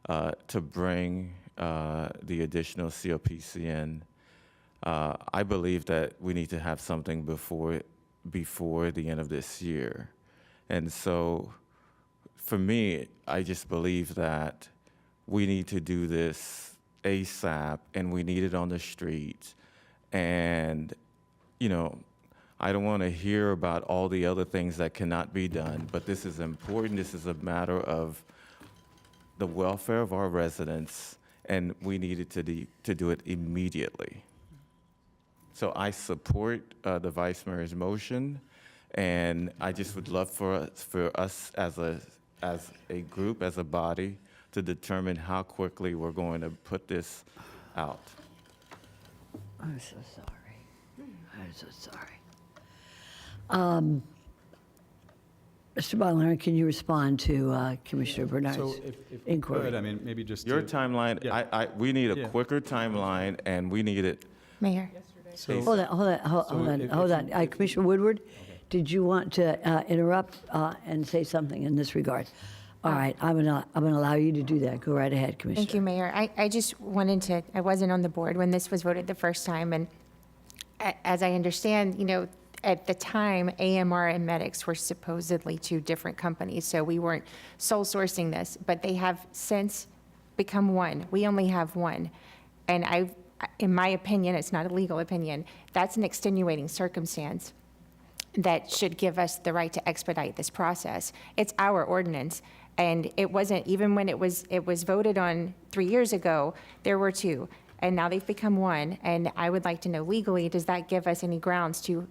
to bring the additional COPC in. I believe that we need to have something before the end of this year. And so for me, I just believe that we need to do this ASAP and we need it on the street. And, you know, I don't want to hear about all the other things that cannot be done, but this is important. This is a matter of the welfare of our residents, and we needed to do it immediately. So I support the Vice Mayor's motion, and I just would love for us as a group, as a body, to determine how quickly we're going to put this out. I'm so sorry. I'm so sorry. Mr. Butler, can you respond to Commissioner Bernard's So if we inquiry? could, I mean, maybe just Your to- timeline, Yeah. we need a Yeah. quicker timeline, and we need it. Mayor. So- Hold on. Commissioner Woodward, did you want to interrupt and say something in this regard? All right, I'm gonna allow you to do that. Go right ahead, Commissioner. Thank you, Mayor. I just wanted to, I wasn't on the board when this was voted the first time, and as I understand, you know, at the time, AMR and Medics were supposedly two different companies, so we weren't sole sourcing this, but they have since become one. We only have one. And in my opinion, it's not a legal opinion, that's an extenuating circumstance that should give us the right to expedite this process. It's our ordinance, and it wasn't, even when it was voted on 3 years ago, there were two, and now they've become one, and I would like to know legally, does that give us any grounds to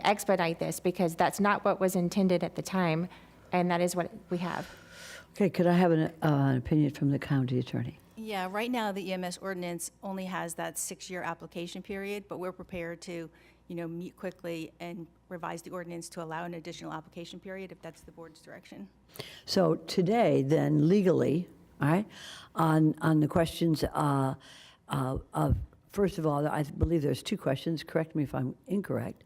expedite this? Because that's not what was intended at the time, and that is what we have. Okay, could I have an opinion from the county attorney? Yeah, right now, the EMS ordinance only has that 6-year application period, but we're prepared to, you know, meet quickly and revise the ordinance to allow an additional application period if that's the board's direction. So today, then, legally, all right, on the questions of, first of all, I believe there's two questions, correct me if I'm incorrect,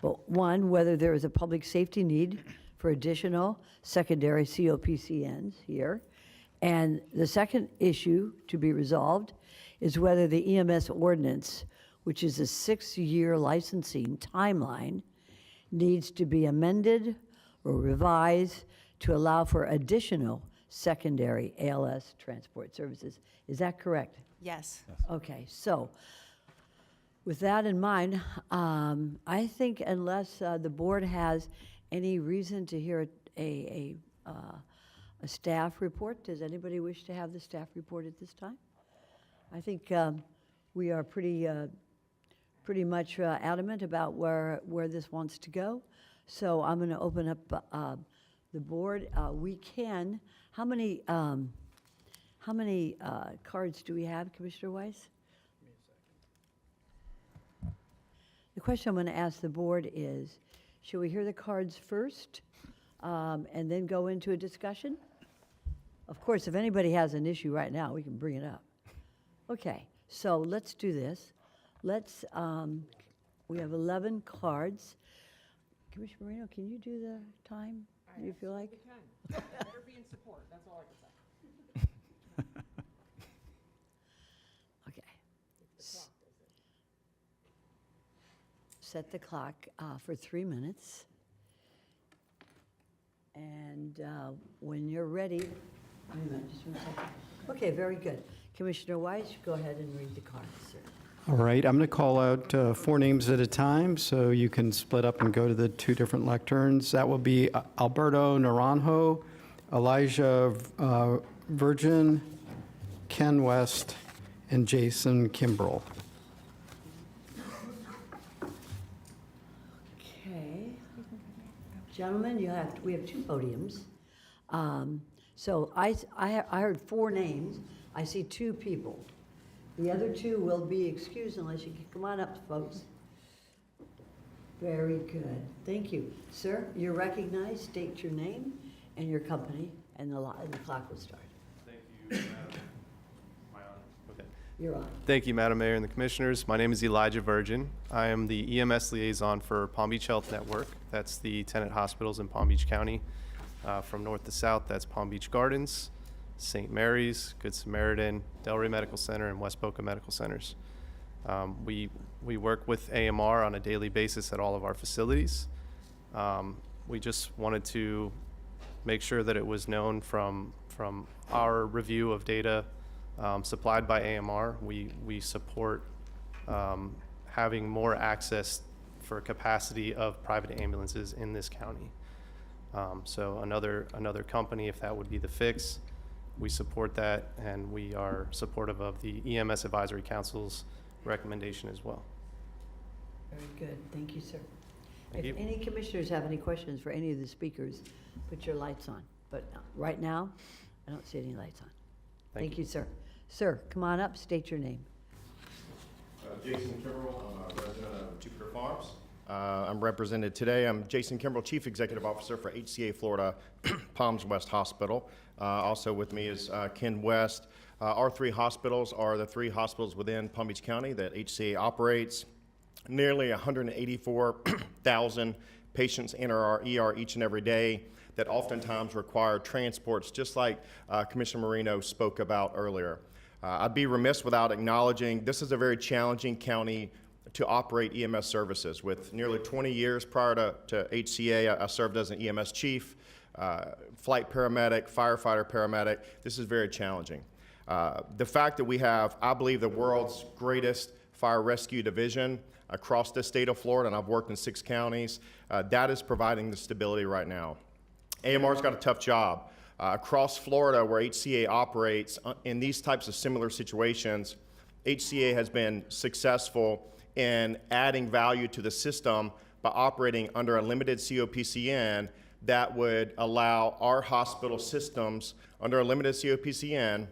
but one, whether there is a public safety need for additional secondary COPCNs here, and the second issue to be resolved is whether the EMS ordinance, which is a 6-year licensing timeline, needs to be amended or revised to allow for additional secondary ALS transport services. Is that correct? Yes. Okay, so with that in mind, I think unless the board has any reason to hear a staff report, does anybody wish to have the staff report at this time? I think we are pretty much adamant about where this wants to go. So I'm going to open up the board. We can. How many cards do we have, Commissioner Weiss? The question I'm going to ask the board is, should we hear the cards first and then go into a discussion? Of course, if anybody has an issue right now, we can bring it up. Okay, so let's do this. Let's, we have 11 cards. Commissioner Moreno, can you do the time? Do you feel like? We can. Better be in support, that's all I can say. Okay. Set the clock for 3 minutes. And when you're ready, wait a minute, just 1 second. Okay, very good. Commissioner Weiss, go ahead and read the cards, sir. All right, I'm going to call out 4 names at a time, so you can split up and go to the 2 different lecterns. That will be Alberto Naranjo, Elijah Virgin, Ken West, and Jason Kimbrell. Okay. Gentlemen, we have 2 podiums. So I heard 4 names. I see 2 people. The other 2 will be excused unless you can come on up, folks. Very good. Thank you. Sir, you're recognized. State your name and your company, and the clock will start. Thank you, Madam. Am I on? Okay. You're on. Thank you, Madam Mayor and the Commissioners. My name is Elijah Virgin. I am the EMS liaison for Palm Beach Health Network. That's the tenant hospitals in Palm Beach County. From north to south, that's Palm Beach Gardens, St. Mary's, Good Samaritan, Delray Medical Center, and West Boca Medical Centers. We work with AMR on a daily basis at all of our facilities. We just wanted to make sure that it was known from our review of data supplied by AMR. We support having more access for capacity of private ambulances in this county. So another company, if that would be the fix, we support that, and we are supportive of the EMS Advisory Council's recommendation as well. Very good. Thank you, sir. Thank If you. any commissioners have any questions for any of the speakers, put your lights on. But right now, I don't see any lights on. Thank you, sir. Sir, come on up, state your name. Jason Kimbrell, I'm a resident of Jupiter Farms. I'm represented today. I'm Jason Kimbrell, Chief Executive Officer for HCA Florida Palms West Hospital. Also with me is Ken West. Our 3 hospitals are the 3 hospitals within Palm Beach County that HCA operates. Nearly 184,000 patients enter our ER each and every day that oftentimes require transports, just like Commissioner Marino spoke about earlier. I'd be remiss without acknowledging this is a very challenging county to operate EMS services. With nearly 20 years prior to HCA, I served as an EMS chief, flight paramedic, firefighter paramedic. This is very challenging. The fact that we have, I believe, the world's greatest fire rescue division across the state of Florida, and I've worked in 6 counties, that is providing the stability right now. AMR's got a tough job. Across Florida, where HCA operates, in these types of similar situations, HCA has been successful in adding value to the system by operating under a limited COPCN that would allow our hospital systems under a limited COPCN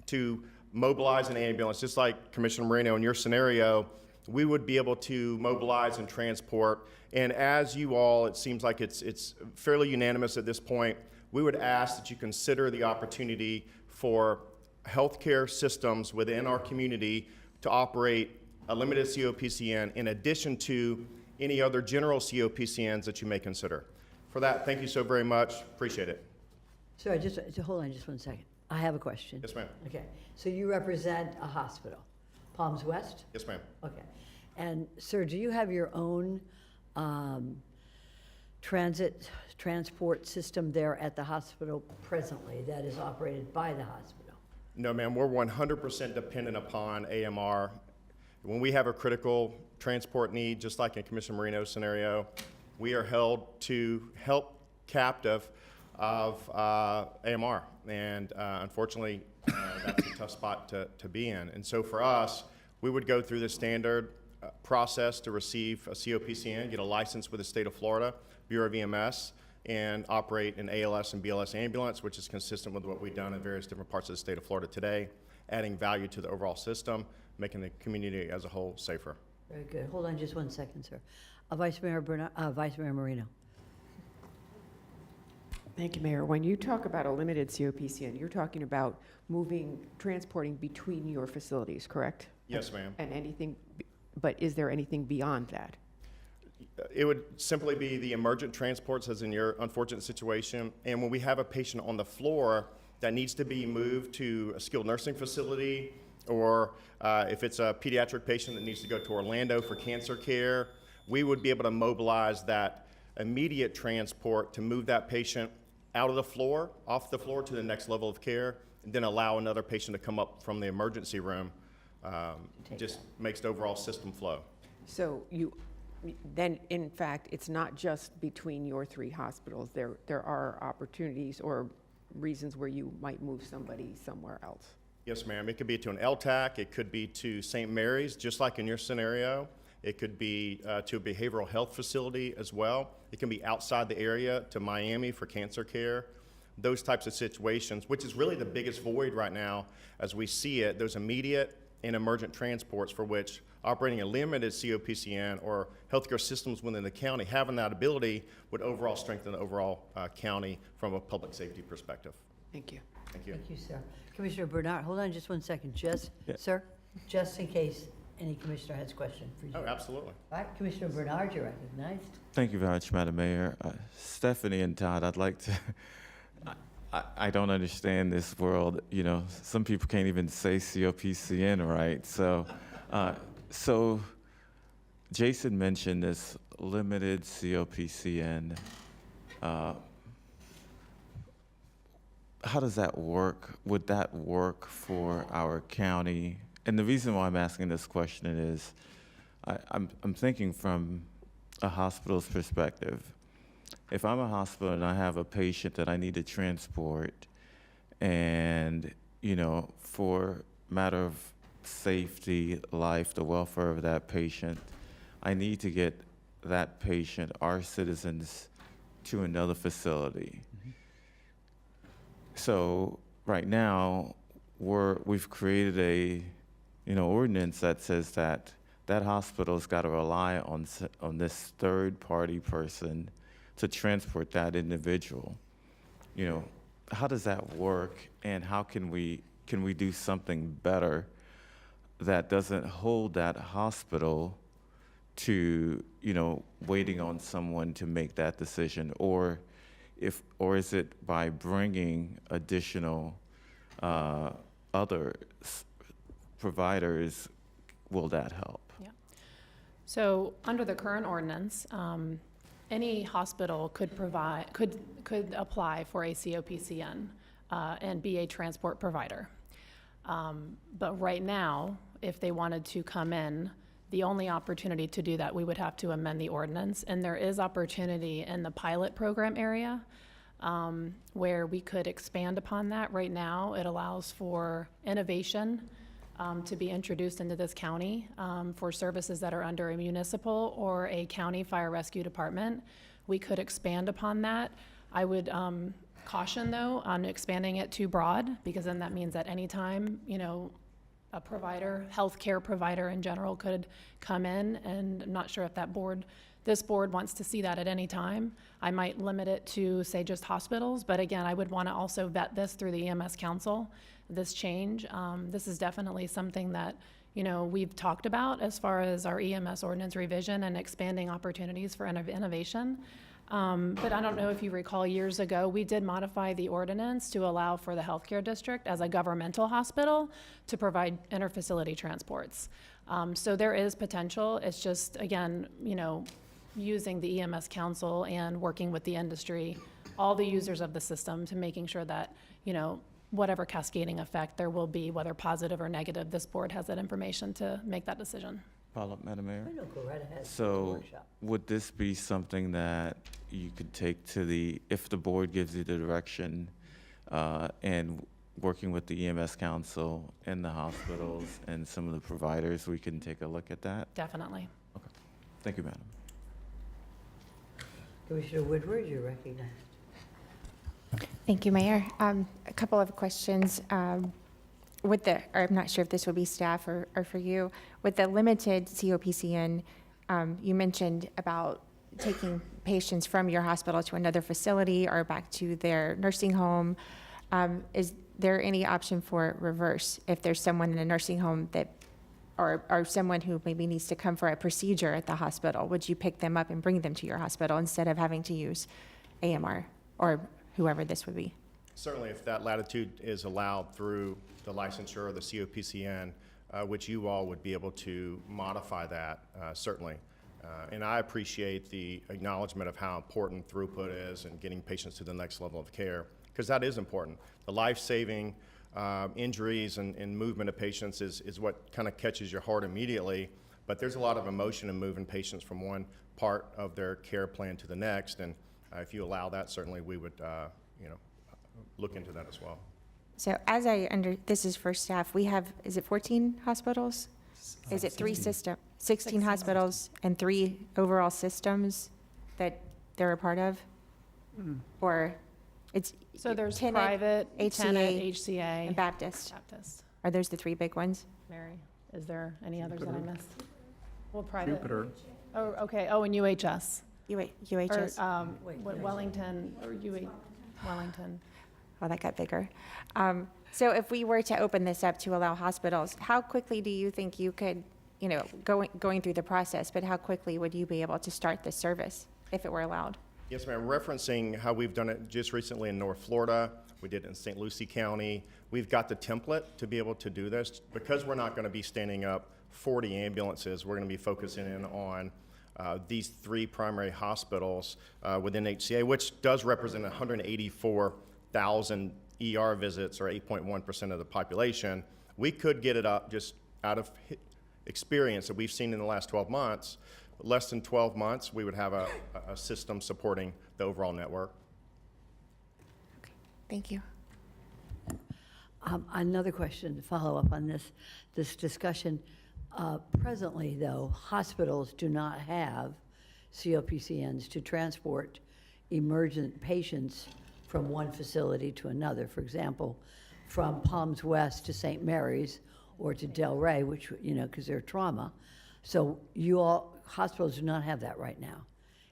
to mobilize an ambulance, just like Commissioner Moreno in your scenario. We would be able to mobilize and transport. And as you all, it seems like it's fairly unanimous at this point, we would ask that you consider the opportunity for healthcare systems within our community to operate a limited COPCN in addition to any other general COPCNs that you may consider. For that, thank you so very much. Appreciate it. Sorry, just hold on just one second. I have a question. Yes, ma'am. Okay, so you represent a hospital, Palms West? Yes, ma'am. Okay. And sir, do you have your own transport system there at the hospital presently that is operated by the hospital? No, ma'am, we're 100% dependent upon AMR. When we have a critical transport need, just like in Commissioner Marino's scenario, we are held to help captive of AMR. And unfortunately, that's a tough spot to be in. And so for us, we would go through the standard process to receive a COPCN, get a license with the state of Florida, Bureau of EMS, and operate an ALS and BLS ambulance, which is consistent with what we've done in various different parts of the state of Florida today, adding value to the overall system, making the community as a whole safer. Very good. Hold on just one second, sir. Vice Mayor Marino. Thank you, Mayor. When you talk about a limited COPCN, you're talking about transporting between your facilities, correct? Yes, ma'am. And anything, but is there anything beyond that? It would simply be the emergent transports, as in your unfortunate situation. And when we have a patient on the floor that needs to be moved to a skilled nursing facility, or if it's a pediatric patient that needs to go to Orlando for cancer care, we would be able to mobilize that immediate transport to move that patient out of the floor, off the floor to the next level of care, and then allow another patient to come up from the emergency room. Just makes the overall system flow. So then, in fact, it's not just between your 3 hospitals. There are opportunities or reasons where you might move somebody somewhere else. Yes, ma'am. It could be to an LTAC. It could be to St. Mary's, just like in your scenario. It could be to a behavioral health facility as well. It can be outside the area to Miami for cancer care. those types of situations, which is really the biggest void right now as we see it, those immediate and emergent transports for which operating a limited COPCN or healthcare systems within the county, having that ability would overall strengthen the overall county from a public safety perspective. Thank you. Thank you. Thank you, sir. Commissioner Bernard, hold on just one second. Just, Yeah. sir, just in case any commissioner has a question for you. Oh, absolutely. All right, Commissioner Bernard, you're recognized. Thank you very much, Madam Mayor. Stephanie and Todd, I'd like to, I don't understand this world. You know, some people can't even say COPCN right. So Jason mentioned this limited COPCN. How does that work? Would that work for our county? And the reason why I'm asking this question is I'm thinking from a hospital's perspective. If I'm a hospital and I have a patient that I need to transport, and, you know, for matter of safety, life, the welfare of that patient, I need to get that patient, our citizens, to another facility. So right now, we've created a, ordinance that says that that hospital's got to rely on this third-party person to transport that individual. You know, how does that work, and how can we do something better that doesn't hold that hospital to, waiting on someone to make that decision, or is it by bringing additional other providers, will that help? Yeah. So under the current ordinance, any hospital could apply for a COPCN and be a transport provider. But right now, if they wanted to come in, the only opportunity to do that, we would have to amend the ordinance. And there is opportunity in the pilot program area where we could expand upon that. Right now, it allows for innovation to be introduced into this county for services that are under a municipal or a county fire rescue department. We could expand upon that. I would caution, though, on expanding it too broad, because then that means at any time, a provider, healthcare provider in general, could come in, and I'm not sure if this board wants to see that at any time. I might limit it to, say, just hospitals, but again, I would want to also vet this through the EMS Council, this change. This is definitely something that, we've talked about as far as our EMS ordinance revision and expanding opportunities for innovation. But I don't know if you recall, years ago, we did modify the ordinance to allow for the healthcare district as a governmental hospital to provide interfacility transports. So there is potential. It's just, again, using the EMS Council and working with the industry, all the users of the system, to making sure that, whatever cascading effect there will be, whether positive or negative, this board has that information to make that decision. Follow-up, Madam Mayor? No, go right ahead. So Workshop. would this be something that you could take to if the board gives you the direction, and working with the EMS Council and the hospitals and some of the providers, we can take a look at that? Definitely. Okay. Thank you, Madam. Commissioner Woodward, you're recognized. Thank you, Mayor. A couple of questions. I'm not sure if this would be staff or for you. With the limited COPCN, you mentioned about taking patients from your hospital to another facility or back to their nursing home. Is there any option for reverse? If there's someone in a nursing home or someone who maybe needs to come for a procedure at the hospital, would you pick them up and bring them to your hospital instead of having to use AMR or whoever this would be? Certainly, if that latitude is allowed through the licensure or the COPCN, which you all would be able to modify that, certainly. And I appreciate the acknowledgement of how important throughput is and getting patients to the next level of care, because that is important. The life-saving injuries and movement of patients is what kind of catches your heart immediately, but there's a lot of emotion in moving patients from one part of their care plan to the next, and if you allow that, certainly we would look into that as well. So this is for staff, we have, is it 14 hospitals? Is it 16 hospitals and 3 overall systems that they're a part of? Or It's So there's Tenet, private, Tenet, HCA, HCA, and Baptist. Baptist. Are those the three big ones? Mary, is there any others that I Jupiter. missed? Well, private. Jupiter. Oh, okay. Oh, and UHS. UHS. Or, Wellington, or Wellington. Oh, that got bigger. So if we were to open this up to allow hospitals, how quickly do you think you could, going through the process, but how quickly would you be able to start this service if it were allowed? Yes, ma'am. Referencing how we've done it just recently in North Florida, we did it in St. Lucie County. We've got the template to be able to do this. Because we're not going to be standing up 40 ambulances, we're going to be focusing in on these three primary hospitals within HCA, which does represent 184,000 ER visits, or 8.1% of the population. We could get it up just out of experience that we've seen in the last 12 months. Less than 12 months, we would have a system supporting the overall network. Thank you. Another question to follow up on this discussion. Presently, though, hospitals do not have COPCNs to transport emergent patients from one facility to another. For example, from Palms West to St. Mary's or to Delray, which, because they're trauma. So hospitals do not have that right now.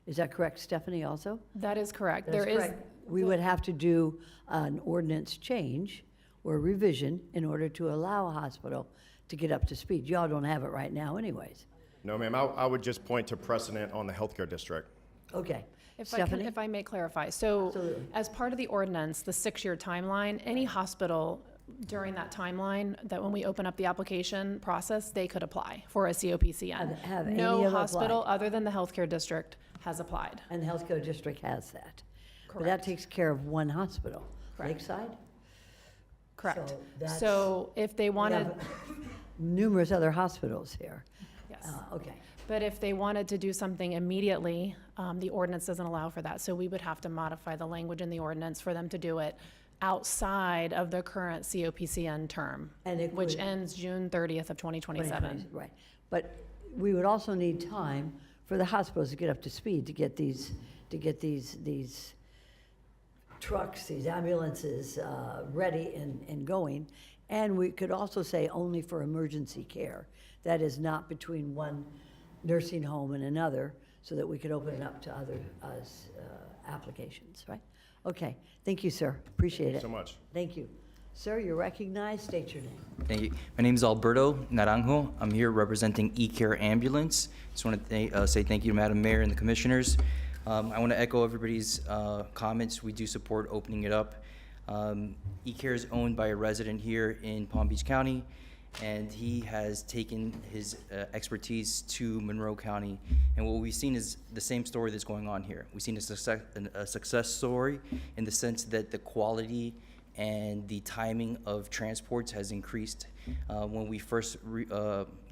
Is that correct, Stephanie, also? That is correct. That's correct. We would have to do an ordinance change or revision in order to allow a hospital to get up to speed. Y'all don't have it right now anyways. No, ma'am. I would just point to precedent on the healthcare district. Okay. If I may clarify, so Absolutely. as part of the ordinance, the 6-year timeline, any hospital during that timeline, that when we open up the application process, they could apply for a COPCN. Have any No of hospital applied? other than the healthcare district has applied. And the healthcare district has that. But that Correct. takes care of one hospital. Correct. Lakeside? Correct. So that's- So if they We wanted, have numerous other hospitals here. yes. Okay. But if they wanted to do something immediately, the ordinance doesn't allow for that. So we would have to modify the language in the ordinance for them to do it outside of the current COPCN term, And it which would- ends June 30th of 2027. Right. But we would also need time for the hospitals to get up to speed, to get these trucks, these ambulances ready and going. And we could also say only for emergency care. That is not between one nursing home and another, so that we could open it up to other applications, right? Okay, thank you, sir, appreciate it. So much. Thank you. Sir, you're recognized, state your name. Thank you. My name is Alberto Naranjo. I'm here representing eCare Ambulance. Just want to say thank you to Madam Mayor and the commissioners. I want to echo everybody's comments. We do support opening it up. eCare is owned by a resident here in Palm Beach County, and he has taken his expertise to Monroe County. And what we've seen is the same story that's going on here. We've seen a success story in the sense that the quality and the timing of transports has increased. When we first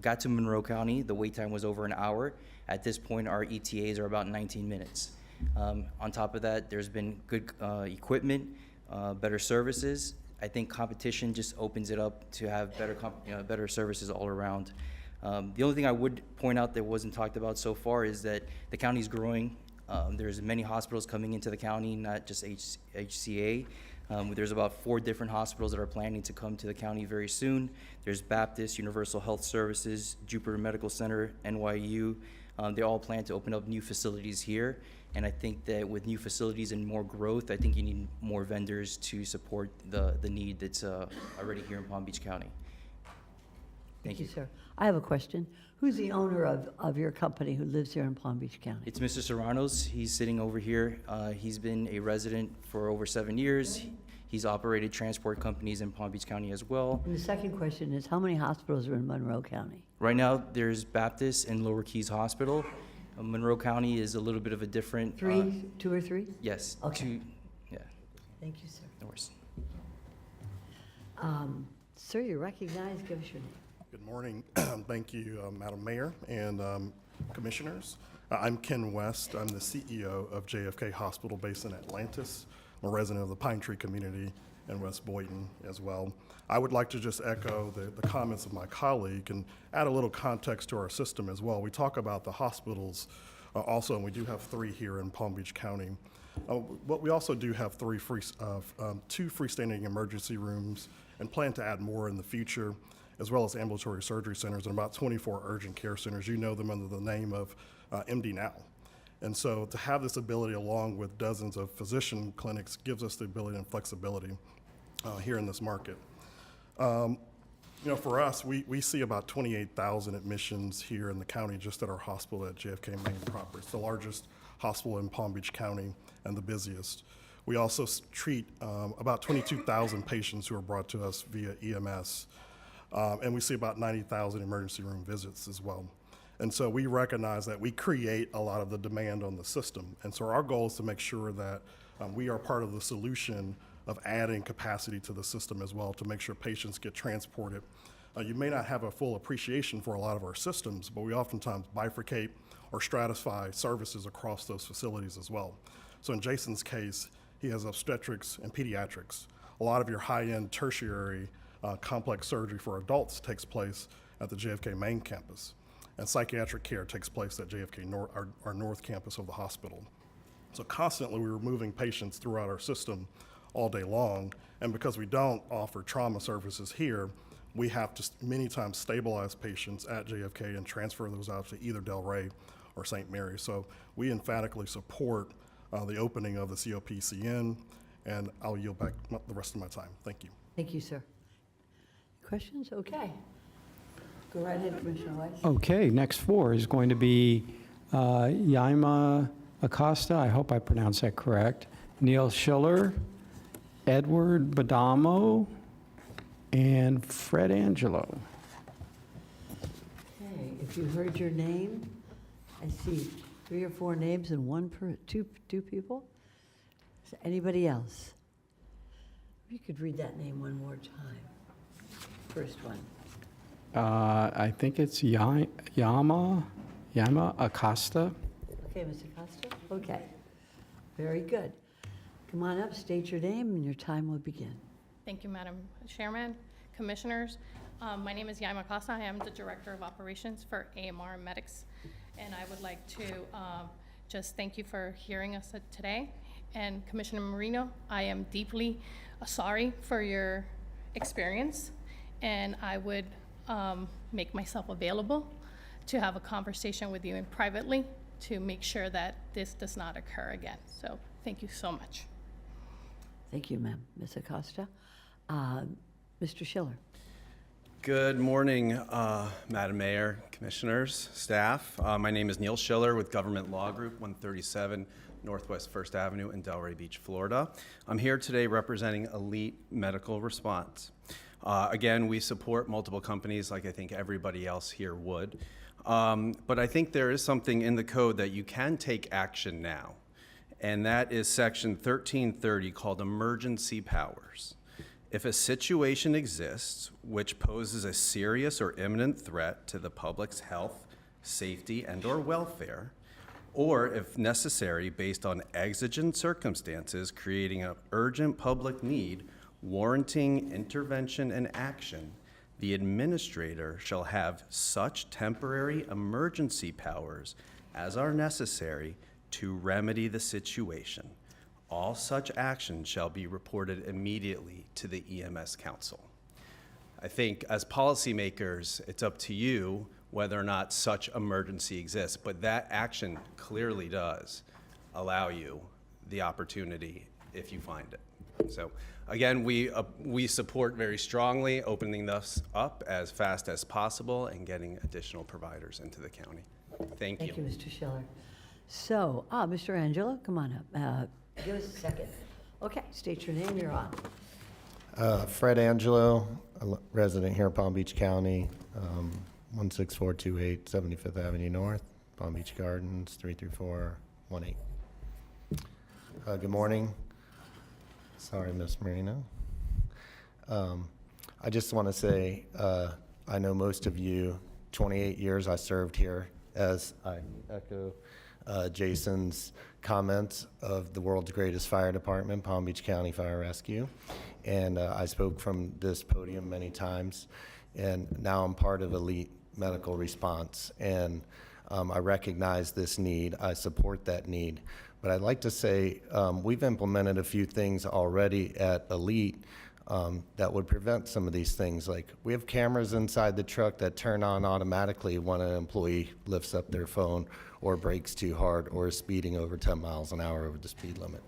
got to Monroe County, the wait time was over an hour. At this point, our ETAs are about 19 minutes. On top of that, there's been good equipment, better services. I think competition just opens it up to have better services all around. The only thing I would point out that wasn't talked about so far is that the county's growing. There's many hospitals coming into the county, not just HCA. There's about 4 different hospitals that are planning to come to the county very soon. There's Baptist, Universal Health Services, Jupiter Medical Center, NYU. They all plan to open up new facilities here. And I think that with new facilities and more growth, I think you need more vendors to support the need that's already here in Palm Beach County. Thank you. Sir. I have a question. Who's the owner of your company who lives here in Palm Beach County? It's Mr. Serrano's. He's sitting over here. He's been a resident for over 7 years. He's operated transport companies in Palm Beach County as well. And the second question is, how many hospitals are in Monroe County? Right now, there's Baptist and Lower Keys Hospital. Monroe County is a little bit of a different. 2 or 3? Yes. Okay. 2, yeah. Thank you, sir. No worries. Sir, you're recognized. Give us your name. Good morning. Thank you, Madam Mayor and Commissioners. I'm Ken West. I'm the CEO of JFK Hospital based in Atlantis. I'm a resident of the Pine Tree community in West Boynton as well. I would like to just echo the comments of my colleague and add a little context to our system as well. We talk about the hospitals also, and we do have 3 here in Palm Beach County. But we also do have two freestanding emergency rooms and plan to add more in the future, as well as ambulatory surgery centers and about 24 urgent care centers. You know them under the name of MD Now. And so to have this ability along with dozens of physician clinics gives us the ability and flexibility here in this market. For us, we see about 28,000 admissions here in the county just at our hospital at JFK Main proper. It's the largest hospital in Palm Beach County and the busiest. We also treat about 22,000 patients who are brought to us via EMS. And we see about 90,000 emergency room visits as well. And so we recognize that we create a lot of the demand on the system. And so our goal is to make sure that we are part of the solution of adding capacity to the system as well to make sure patients get transported. You may not have a full appreciation for a lot of our systems, but we oftentimes bifurcate or stratify services across those facilities as well. So in Jason's case, he has obstetrics and pediatrics. A lot of your high-end tertiary complex surgery for adults takes place at the JFK Main campus, and psychiatric care takes place at JFK our North campus of the hospital. So constantly we're moving patients throughout our system all day long, and because we don't offer trauma services here, we have to many times stabilize patients at JFK and transfer those out to either Delray or St. Mary. So we emphatically support the opening of the COPCN, and I'll yield back the rest of my time. Thank you. Thank you, sir. Questions? Okay. Go right ahead, Commissioner Weiss. Okay, next four is going to be Yaima Acosta, I hope I pronounced that correct, Neil Schiller, Edward Badamo, and Fred Angelo. Okay, if you heard your name, I see 3 or 4 names and two people. Is there anybody else? If you could read that name one more time. First one. I think it's Yaima Acosta. Okay, Mr. Costa? Okay. Very good. Come on up, state your name, and your time will begin. Thank you, Madam Chairman, Commissioners. My name is Yaima Costa. I am the Director of Operations for AMR Medics, and I would like to just thank you for hearing us today. And Commissioner Marino, I am deeply sorry for your experience, and I would make myself available to have a conversation with you privately to make sure that this does not occur again. So thank you so much. Thank you, ma'am. Ms. Acosta. Mr. Schiller. Good morning, Madam Mayor, Commissioners, staff. My name is Neil Schiller with Government Law Group, 137 Northwest 1st Avenue in Delray Beach, Florida. I'm here today representing Elite Medical Response. Again, we support multiple companies like I think everybody else here would. But I think there is something in the code that you can take action now, and that is Section 1330 called Emergency Powers. If a situation exists which poses a serious or imminent threat to the public's health, safety, and/or welfare, or if necessary based on exigent circumstances creating an urgent public need warranting intervention and action, the administrator shall have such temporary emergency powers as are necessary to remedy the situation. All such actions shall be reported immediately to the EMS Council. I think as policymakers, it's up to you whether or not such emergency exists, but that action clearly does allow you the opportunity if you find it. So again, we support very strongly opening this up as fast as possible and getting additional providers into the county. Thank you. Thank you, Mr. Schiller. So, Mr. Angelo, come on up. Give us a second. Okay, state your name, you're on. Fred Angelo, a resident here in Palm Beach County, 16428 75th Avenue North, Palm Beach Gardens, 33418. Good morning. Sorry, Ms. Marino. I just want to say, I know most of you, 28 years I served here, as I echo Jason's comments of the world's greatest fire department, Palm Beach County Fire Rescue. And I spoke from this podium many times, and now I'm part of Elite Medical Response. And I recognize this need, I support that need, But I'd like to say we've implemented a few things already at Elite that would prevent some of these things. Like we have cameras inside the truck that turn on automatically when an employee lifts up their phone or brakes too hard or is speeding over 10 miles an hour over the speed limit.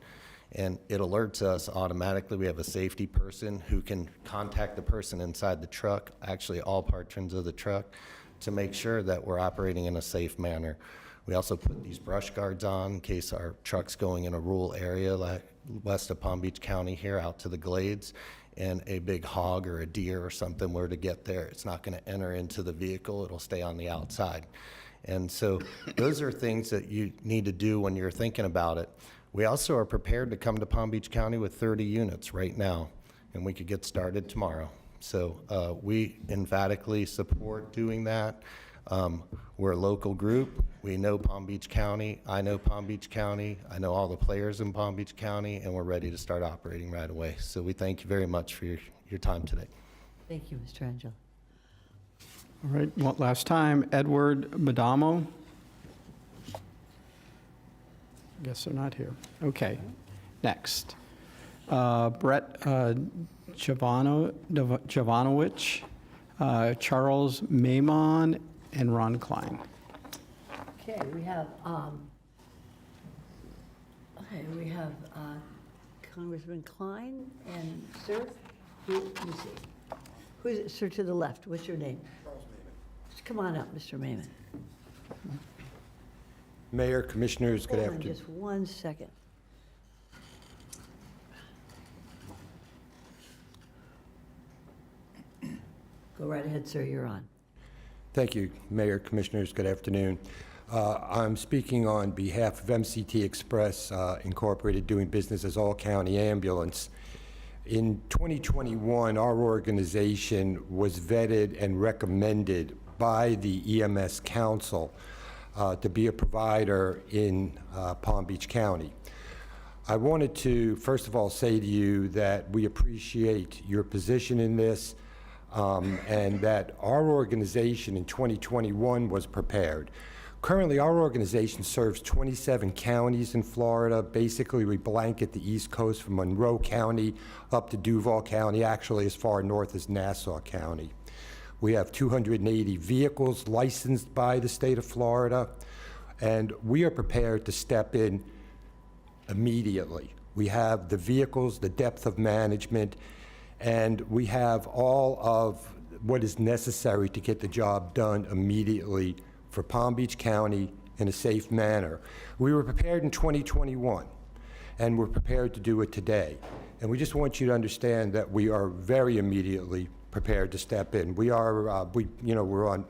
And it alerts us automatically. We have a safety person who can contact the person inside the truck, actually all patrons of the truck, to make sure that we're operating in a safe manner. We also put these brush guards on in case our truck's going in a rural area like west of Palm Beach County here out to the Glades, and a big hog or a deer or something were to get there. It's not going to enter into the vehicle. It'll stay on the outside. And so those are things that you need to do when you're thinking about it. We also are prepared to come to Palm Beach County with 30 units right now, and we could get started tomorrow. So we emphatically support doing that. We're a local group. We know Palm Beach County. I know Palm Beach County. I know all the players in Palm Beach County, and we're ready to start operating right away. So we thank you very much for your time today. Thank you, Mr. Angelo. All right, one last time, Edward Madamo. Guess they're not here. Okay, next. Brett Jovanovich, Charles Maimon, and Ron Klein. Okay, we have Congressman Klein and sir, let me see. Who is it, sir, to the left? What's your name? Charles Maimon. Come on up, Mr. Maimon. Mayor, Commissioners, good Hold on afternoon. just 1 second. Go right ahead, sir, you're on. Thank you, Mayor, Commissioners, good afternoon. I'm speaking on behalf of MCT Express Incorporated, doing business as All County Ambulance. In 2021, our organization was vetted and recommended by the EMS Council to be a provider in Palm Beach County. I wanted to, first of all, say to you that we appreciate your position in this, and that our organization in 2021 was prepared. Currently, our organization serves 27 counties in Florida. Basically, we blanket the East Coast from Monroe County up to Duval County, actually as far north as Nassau County. We have 280 vehicles licensed by the state of Florida, and we are prepared to step in immediately. We have the vehicles, the depth of management, and we have all of what is necessary to get the job done immediately for Palm Beach County in a safe manner. We were prepared in 2021, and we're prepared to do it today. And we just want you to understand that we are very immediately prepared to step in. We are, we're on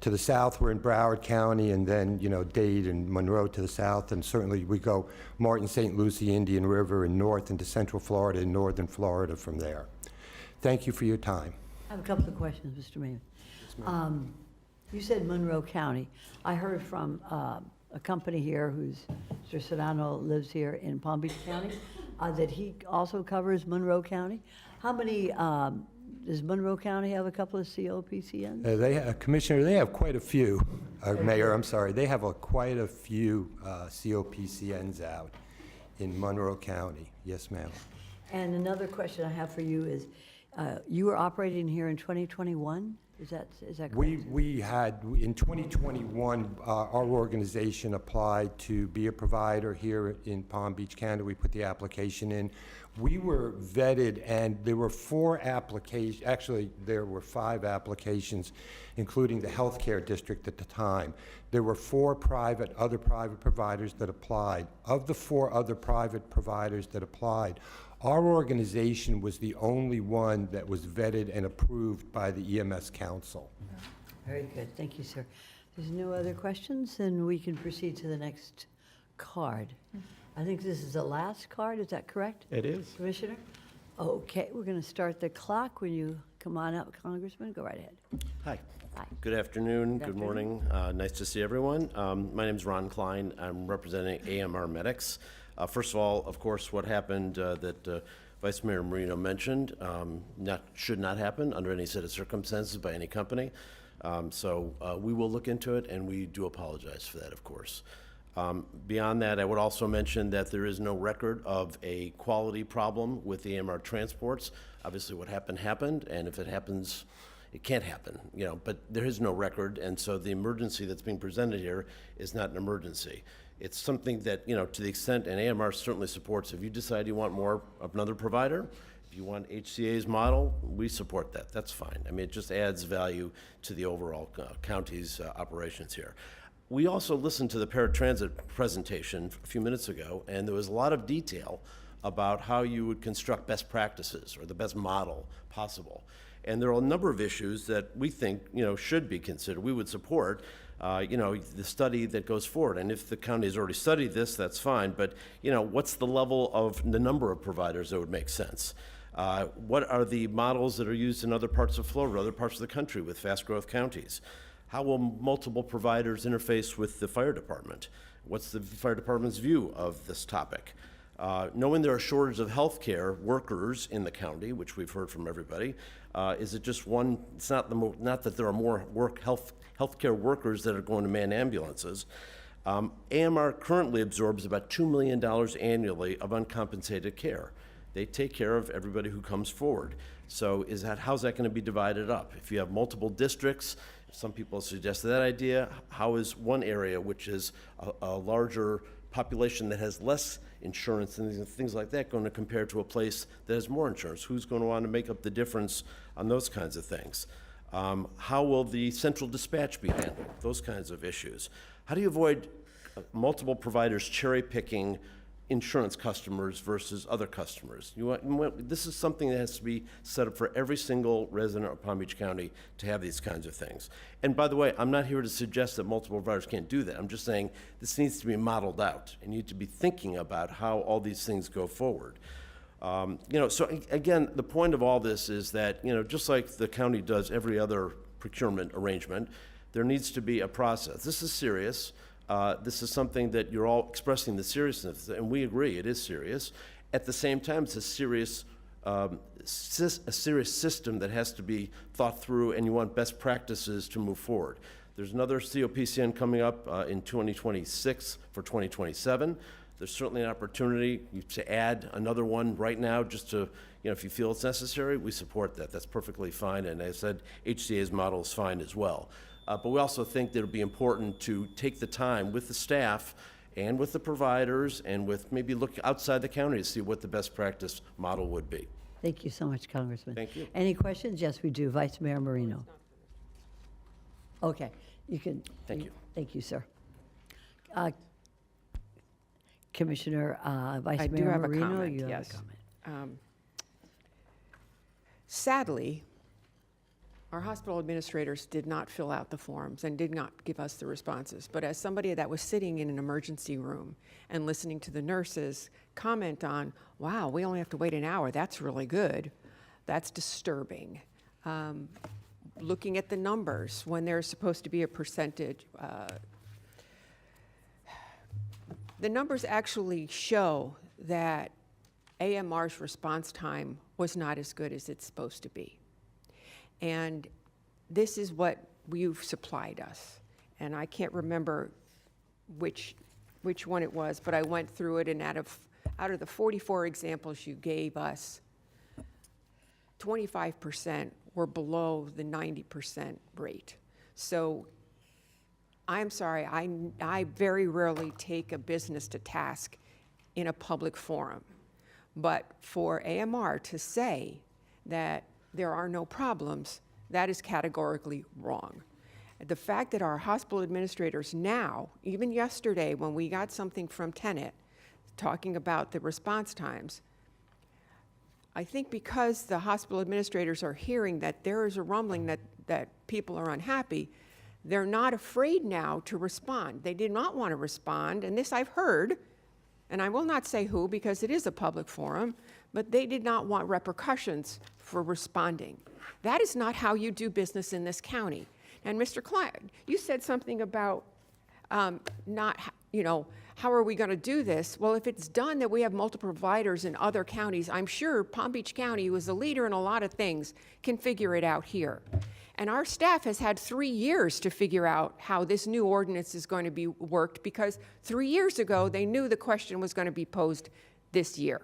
to the south, we're in Broward County, and then, Dade and Monroe to the south, and certainly we go Martin, St. Lucie, Indian River, and north into Central Florida and Northern Florida from there. Thank you for your time. I have a couple of questions, Mr. Maimon. You said Monroe County. I heard from a company here Mr. Sedano lives here in Palm Beach County, that he also covers Monroe County. How many, does Monroe County have a couple of COPCNs? Commissioner, they have quite a few, Mayor, I'm sorry. They have quite a few COPCNs out in Monroe County. Yes, ma'am. And another question I have for you is, you were operating here in 2021? Is that correct? We had, in 2021, our organization applied to be a provider here in Palm Beach County. We put the application in. We were vetted, and there were 4 applications, actually there were 5 applications, including the healthcare district at the time. There were 4 other private providers that applied. Of the 4 other private providers that applied, our organization was the only one that was vetted and approved by the EMS Council. Very good, thank you, sir. There's no other questions, then we can proceed to the next card. I think this is the last card, is that correct? It is. Commissioner? Okay, we're going to start the clock when you come on up, Congressman. Go right ahead. Hi. Hi. Good afternoon. Good morning. Nice to see everyone. My name is Ron Klein. I'm representing AMR Medics. First of all, of course, what happened that Vice Mayor Marino mentioned should not happen under any set of circumstances by any company. So we will look into it, and we do apologize for that, of course. Beyond that, I would also mention that there is no record of a quality problem with the AMR transports. Obviously, what happened, happened, and if it happens, it can't happen, you know, but there is no record, and so the emergency that's being presented here is not an emergency. It's something that, you know, to the extent, and AMR certainly supports, if you decide you want more of another provider, if you want HCA's model, we support that. That's fine. I mean, it just adds value to the overall county's operations here. We also listened to the Paratransit presentation a few minutes ago, and there was a lot of detail about how you would construct best practices or the best model possible. And there are a number of issues that we think, you know, should be considered. We would support, you know, the study that goes forward. And if the county has already studied this, that's fine. But, you know, what's the level of the number of providers that would make sense? What are the models that are used in other parts of Florida, other parts of the country with fast growth counties? How will multiple providers interface with the fire department? What's the fire department's view of this topic? Knowing there are shortages of healthcare workers in the county, which we've heard from everybody, is it just one? It's not that there are more healthcare workers that are going to man ambulances. AMR currently absorbs about $2 million annually of uncompensated care. They take care of everybody who comes forward. So how's that going to be divided up? If you have multiple districts, some people suggested that idea. How is one area, which is a larger population that has less insurance and things like that, going to compare to a place that has more insurance? Who's going to want to make up the difference on those kinds of things? How will the central dispatch be handled? Those kinds of issues. How do you avoid multiple providers cherry-picking insurance customers versus other customers? This is something that has to be set up for every single resident of Palm Beach County to have these kinds of things. And by the way, I'm not here to suggest that multiple providers can't do that. I'm just saying this needs to be modeled out, and you need to be thinking about how all these things go forward. You know, so again, the point of all this is that, you know, just like the county does every other procurement arrangement, there needs to be a process. This is serious. This is something that you're all expressing the seriousness, and we agree it is serious. At the same time, it's a serious system that has to be thought through, and you want best practices to move forward. There's another COPCN coming up in 2026 for 2027. There's certainly an opportunity to add another one right now, just to, you know, if you feel it's necessary, we support that. That's perfectly fine, and as I said, HCA's model is fine as well. But we also think that it would be important to take the time with the staff and with the providers and with maybe look outside the county to see what the best practice model would be. Thank you so much, Congressman. Thank you. Any questions? Yes, we do. Vice Mayor Marino. Okay, you can. Thank you. Thank you, sir. Commissioner, Vice I Mayor do have Marino, a comment, you have yes. a comment. Sadly, our hospital administrators did not fill out the forms and did not give us the responses. But as somebody that was sitting in an emergency room and listening to the nurses comment on, wow, we only have to wait an hour, that's really good, that's disturbing. Looking at the numbers, when there's supposed to be a percentage, the numbers actually show that AMR's response time was not as good as it's supposed to be. And this is what you've supplied us. And I can't remember which one it was, but I went through it, and out of the 44 examples you gave us, 25% were below the 90% rate. So I'm sorry, I very rarely take a business to task in a public forum. But for AMR to say that there are no problems, that is categorically wrong. The fact that our hospital administrators now, even yesterday when we got something from Tenet talking about the response times, I think because the hospital administrators are hearing that there is a rumbling that people are unhappy, they're not afraid now to respond. They did not want to respond, and this I've heard, and I will not say who because it is a public forum, but they did not want repercussions for responding. That is not how you do business in this county. And Mr. Klein, you said something about how are we going to do this? Well, if it's done that we have multiple providers in other counties, I'm sure Palm Beach County, who is a leader in a lot of things, can figure it out here. And our staff has had 3 years to figure out how this new ordinance is going to be worked, because 3 years ago, they knew the question was going to be posed this year.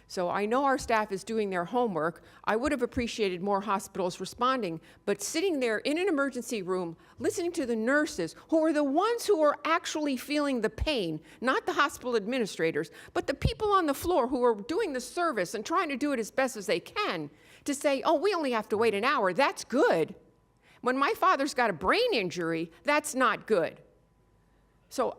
So I know our staff is doing their homework. I would have appreciated more hospitals responding, but sitting there in an emergency room, listening to the nurses, who are the ones who are actually feeling the pain, not the hospital administrators, but the people on the floor who are doing the service and trying to do it as best as they can, to say, oh, we only have to wait an hour, that's good. When my father's got a brain injury, that's not good. So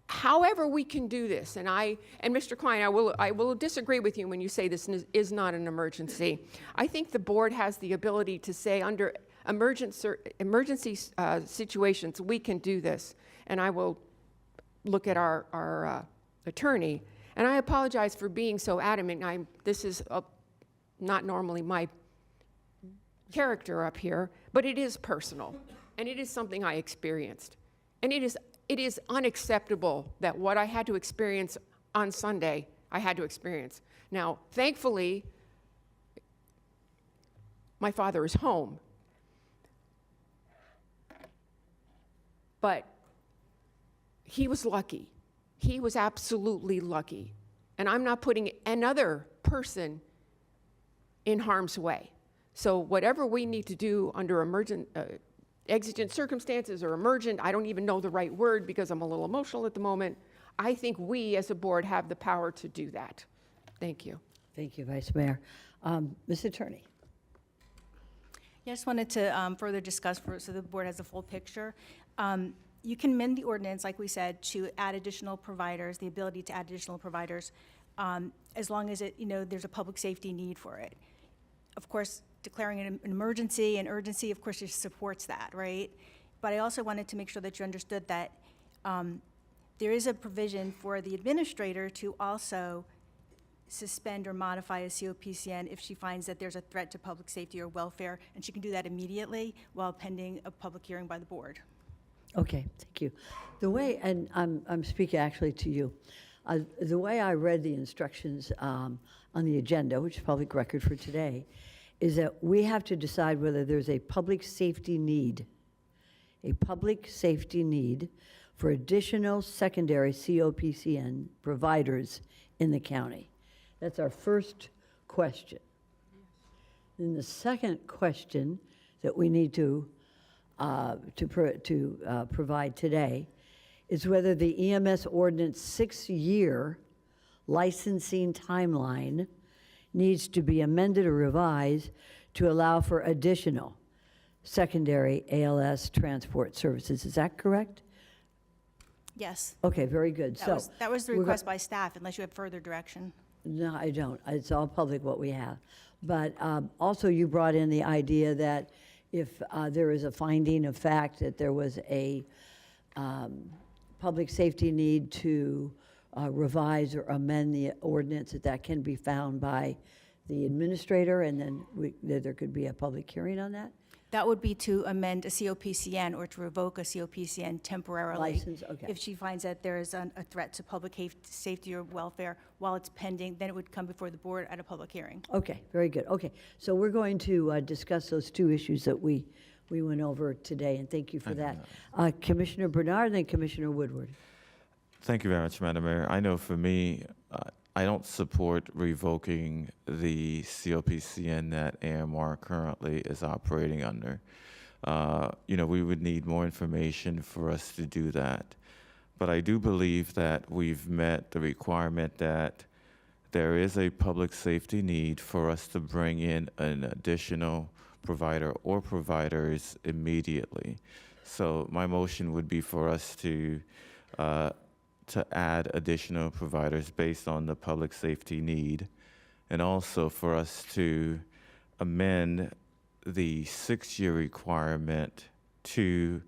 however we can do this, and Mr. Klein, I will disagree with you when you say this is not an emergency. I think the board has the ability to say under emergency situations, we can do this. And I will look at our attorney. And I apologize for being so adamant. This is not normally my character up here, but it is personal. And it is something I experienced. And it is unacceptable that what I had to experience on Sunday, I had to experience. Now, thankfully, my father is home. But he was lucky. He was absolutely lucky. And I'm not putting another person in harm's way. So whatever we need to do under exigent circumstances or emergent, I don't even know the right word because I'm a little emotional at the moment, I think we as a board have the power to do that. Thank you. Thank you, Vice Mayor. Ms. Attorney. Yeah, I just wanted to further discuss so the board has a full picture. You can amend the ordinance, like we said, to add additional providers, the ability to add additional providers, as long as there's a public safety need for it. Of course, declaring an emergency and urgency, of course, just supports that, right? But I also wanted to make sure that you understood that there is a provision for the administrator to also suspend or modify a COPCN if she finds that there's a threat to public safety or welfare, and she can do that immediately while pending a public hearing by the board. Okay, thank you. The way, and I'm speaking actually to you, the way I read the instructions on the agenda, which is public record for today, is that we have to decide whether there's a public safety need for additional secondary COPCN providers in the county. That's our first question. Then the second question that we need to provide today is whether the EMS ordinance 6-year licensing timeline needs to be amended or revised to allow for additional secondary ALS transport services. Is that correct? Yes. Okay, very good. That was the request by staff, unless you have further direction. No, I don't. It's all public what we have. But also you brought in the idea that if there is a finding of fact that there was a public safety need to revise or amend the ordinance, that can be found by the administrator, and then there could be a public hearing on that? That would be to amend a COPCN or to revoke a COPCN temporarily. License, okay. If she finds that there is a threat to public safety or welfare while it's pending, then it would come before the board at a public hearing. Okay, very good. Okay, so we're going to discuss those two issues that we went over today, and thank you for that. Commissioner Bernard, then Commissioner Woodward. Thank you very much, Madam Mayor. I know for me, I don't support revoking the COPCN that AMR currently is operating under. We would need more information for us to do that. But I do believe that we've met the requirement that there is a public safety need for us to bring in an additional provider or providers immediately. So my motion would be for us to add additional providers based on the public safety need, and also for us to amend the 6-year requirement to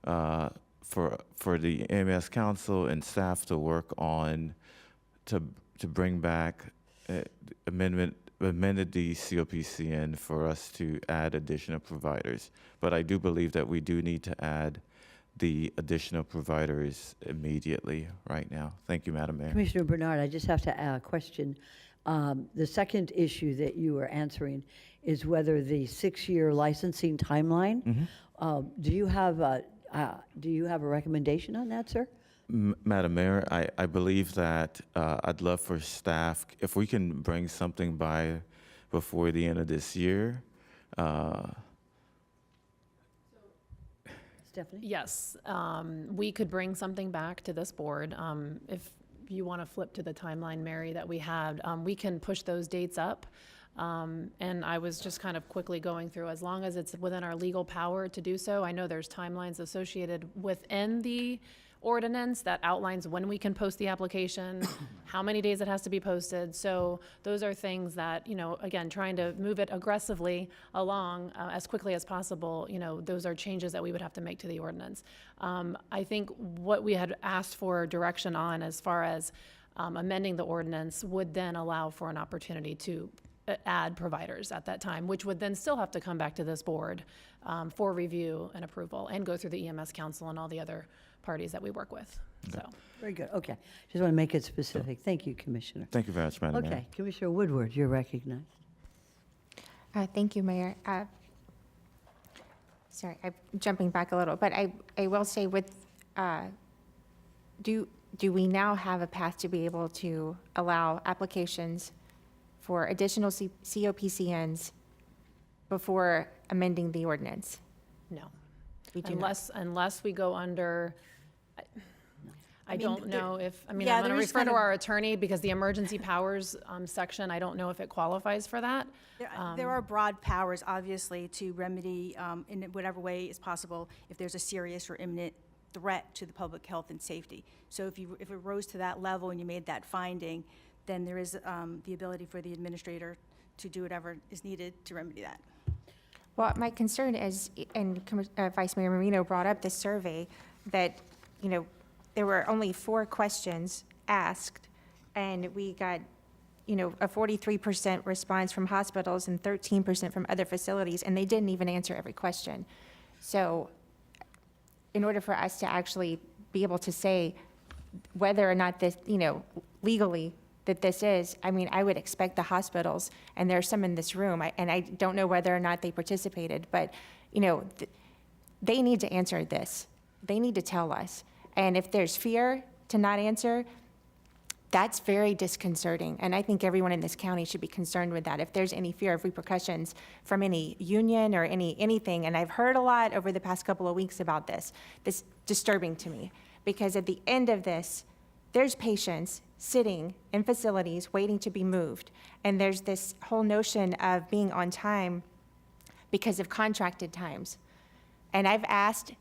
for the AMS Council and staff to work on to bring back amended the COPCN for us to add additional providers. But I do believe that we do need to add the additional providers immediately right now. Thank you, Madam Mayor. Commissioner Bernard, I just have to question. The second issue that you were answering is whether the 6-year licensing timeline. Do you have a recommendation on that, sir? Madam Mayor, I believe that I'd love for staff, if we can bring something by before the end of this year. Stephanie? Yes, we could bring something back to this board. If you want to flip to the timeline, Mary, that we had, we can push those dates up. And I was just kind of quickly going through, as long as it's within our legal power to do so. I know there's timelines associated within the ordinance that outlines when we can post the application, how many days it has to be posted. So those are things that, you know, again, trying to move it aggressively along as quickly as possible, you know, those are changes that we would have to make to the ordinance. I think what we had asked for direction on as far as amending the ordinance would then allow for an opportunity to add providers at that time, which would then still have to come back to this board for review and approval and go through the EMS council and all the other parties that we work with. So Very good. Okay. Just want to make it specific. Thank you, Commissioner. Thank you very much, Madam Mayor. Okay. Commissioner Woodward, you're recognized. Thank you, Mayor. Sorry, I'm jumping back a little, but I will say with, do we now have a path to be able to allow applications for additional COPCNs before amending the ordinance? no. We do not. Unless we go under, I mean, don't know if, I mean, yeah, I'm going to there is refer to kind of- our attorney because the emergency powers section, I don't know if it qualifies for that. There are broad powers, obviously, to remedy in whatever way is possible if there's a serious or imminent threat to the public health and safety. So if it rose to that level and you made that finding, then there is the ability for the administrator to do whatever is needed to remedy that. Well, my concern is, and Vice Mayor Marino brought up this survey, that, you know, there were only 4 questions asked, and we got, you know, a 43% response from hospitals and 13% from other facilities, and they didn't even answer every question. So in order for us to actually be able to say whether or not this, you know, legally that this is, I mean, I would expect the hospitals, and there are some in this room, and I don't know whether or not they participated, but, you know, they need to answer this. They need to tell us. And if there's fear to not answer, that's very disconcerting. And I think everyone in this county should be concerned with that. If there's any fear of repercussions from any union or anything, and I've heard a lot over the past couple of weeks about this disturbing to me, because at the end of this, there's patients sitting in facilities waiting to be moved. And there's this whole notion of being on time because of contracted times. And I've asked,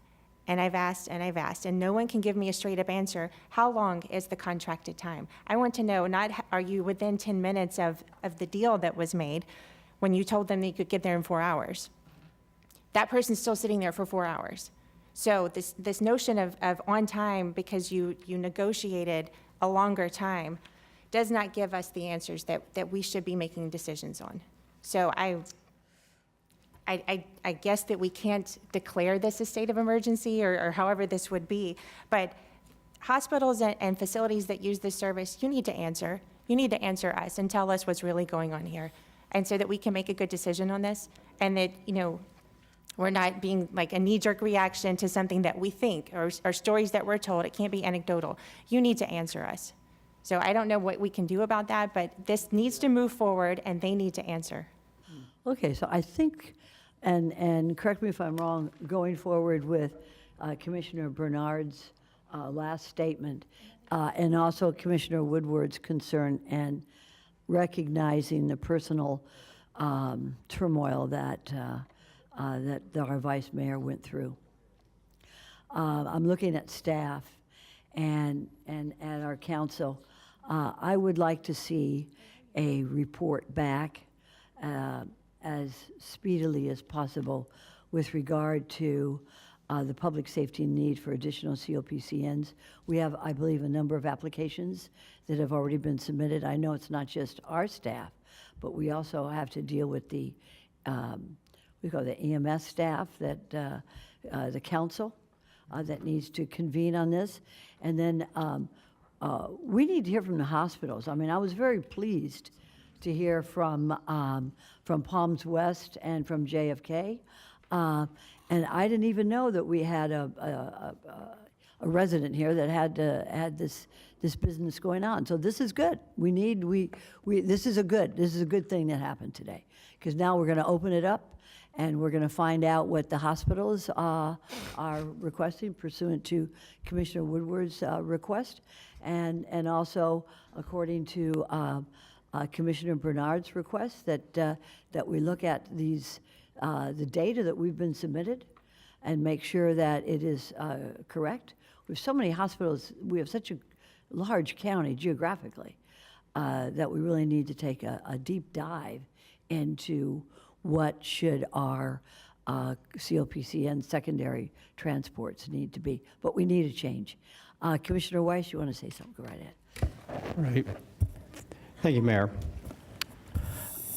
and I've asked, and I've asked, and no one can give me a straight up answer. How long is the contracted time? I want to know, not are you within 10 minutes of the deal that was made when you told them they could get there in 4 hours? That person's still sitting there for 4 hours. So this notion of on time because you negotiated a longer time does not give us the answers that we should be making decisions on. So I guess that we can't declare this a state of emergency or however this would be, but hospitals and facilities that use this service, you need to answer. You need to answer us and tell us what's really going on here. And so that we can make a good decision on this, and that, you know, we're not being like a knee-jerk reaction to something that we think or stories that we're told. It can't be anecdotal. You need to answer us. So I don't know what we can do about that, but this needs to move forward, and they need to answer. Okay, so I think, and correct me if I'm wrong, going forward with Commissioner Bernard's last statement, and also Commissioner Woodward's concern and recognizing the personal turmoil that our Vice Mayor went through. I'm looking at staff and at our council. I would like to see a report back as speedily as possible with regard to the public safety need for additional COPCNs. We have, I believe, a number of applications that have already been submitted. I know it's not just our staff, but we also have to deal with the we call the EMS staff, that the council. that needs to convene on this. And then we need to hear from the hospitals. I mean, I was very pleased to hear from Palms West and from JFK. And I didn't even know that we had a resident here that had this business going on. So this is good. This is a good thing that happened today, because now we're going to open it up and we're going to find out what the hospitals are requesting pursuant to Commissioner Woodward's request, and also according to Commissioner Bernard's request that we look at these the data that we've been submitted and make sure that it is correct. We have so many hospitals. We have such a large county geographically that we really need to take a deep dive into what should our COPC and secondary transports need to be. But we need a change. Commissioner Weiss, you want to say something? Go right ahead. Right. Thank you, Mayor.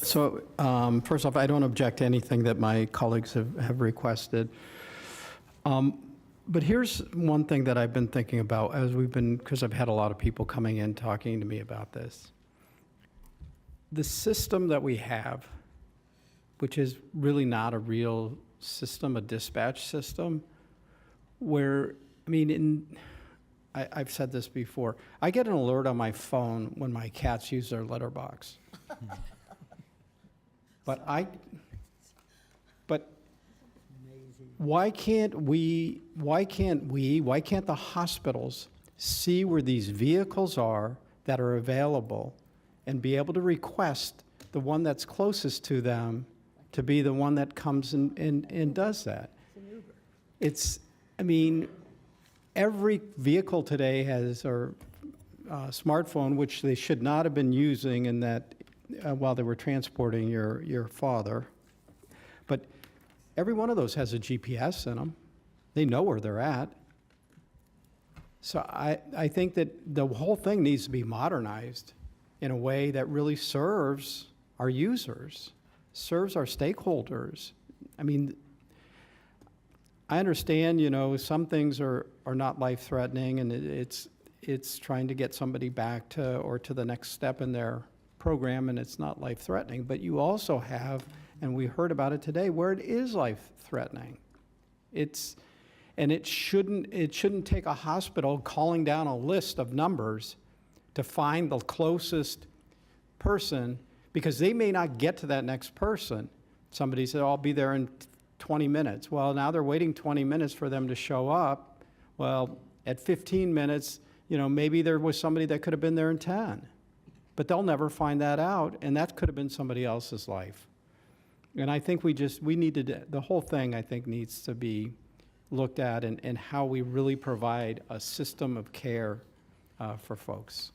So first off, I don't object to anything that my colleagues have requested. But here's one thing that I've been thinking about as because I've had a lot of people coming in talking to me about this. The system that we have, which is really not a real system, a dispatch system, where, I mean, I've said this before, I get an alert on my phone when my cats use their litter box. But why can't the hospitals see where these vehicles are that are available and be able to request the one that's closest to them to be the one that comes and does that? I mean, every vehicle today has a smartphone, which they should not have been using in that while they were transporting your father. But every one of those has a GPS in them. They know where they're at. So I think that the whole thing needs to be modernized in a way that really serves our users, serves our stakeholders. I mean, I understand, some things are not life-threatening, and it's trying to get somebody back to the next step in their program, and it's not life-threatening. But you also have, and we heard about it today, where it is life-threatening. It shouldn't take a hospital calling down a list of numbers to find the closest person, because they may not get to that next person. Somebody said, I'll be there in 20 minutes. Well, now they're waiting 20 minutes for them to show up. Well, at 15 minutes, maybe there was somebody that could have been there in 10. But they'll never find that out, and that could have been somebody else's life. And I think the whole thing, I think, needs to be looked at and how we really provide a system of care for folks.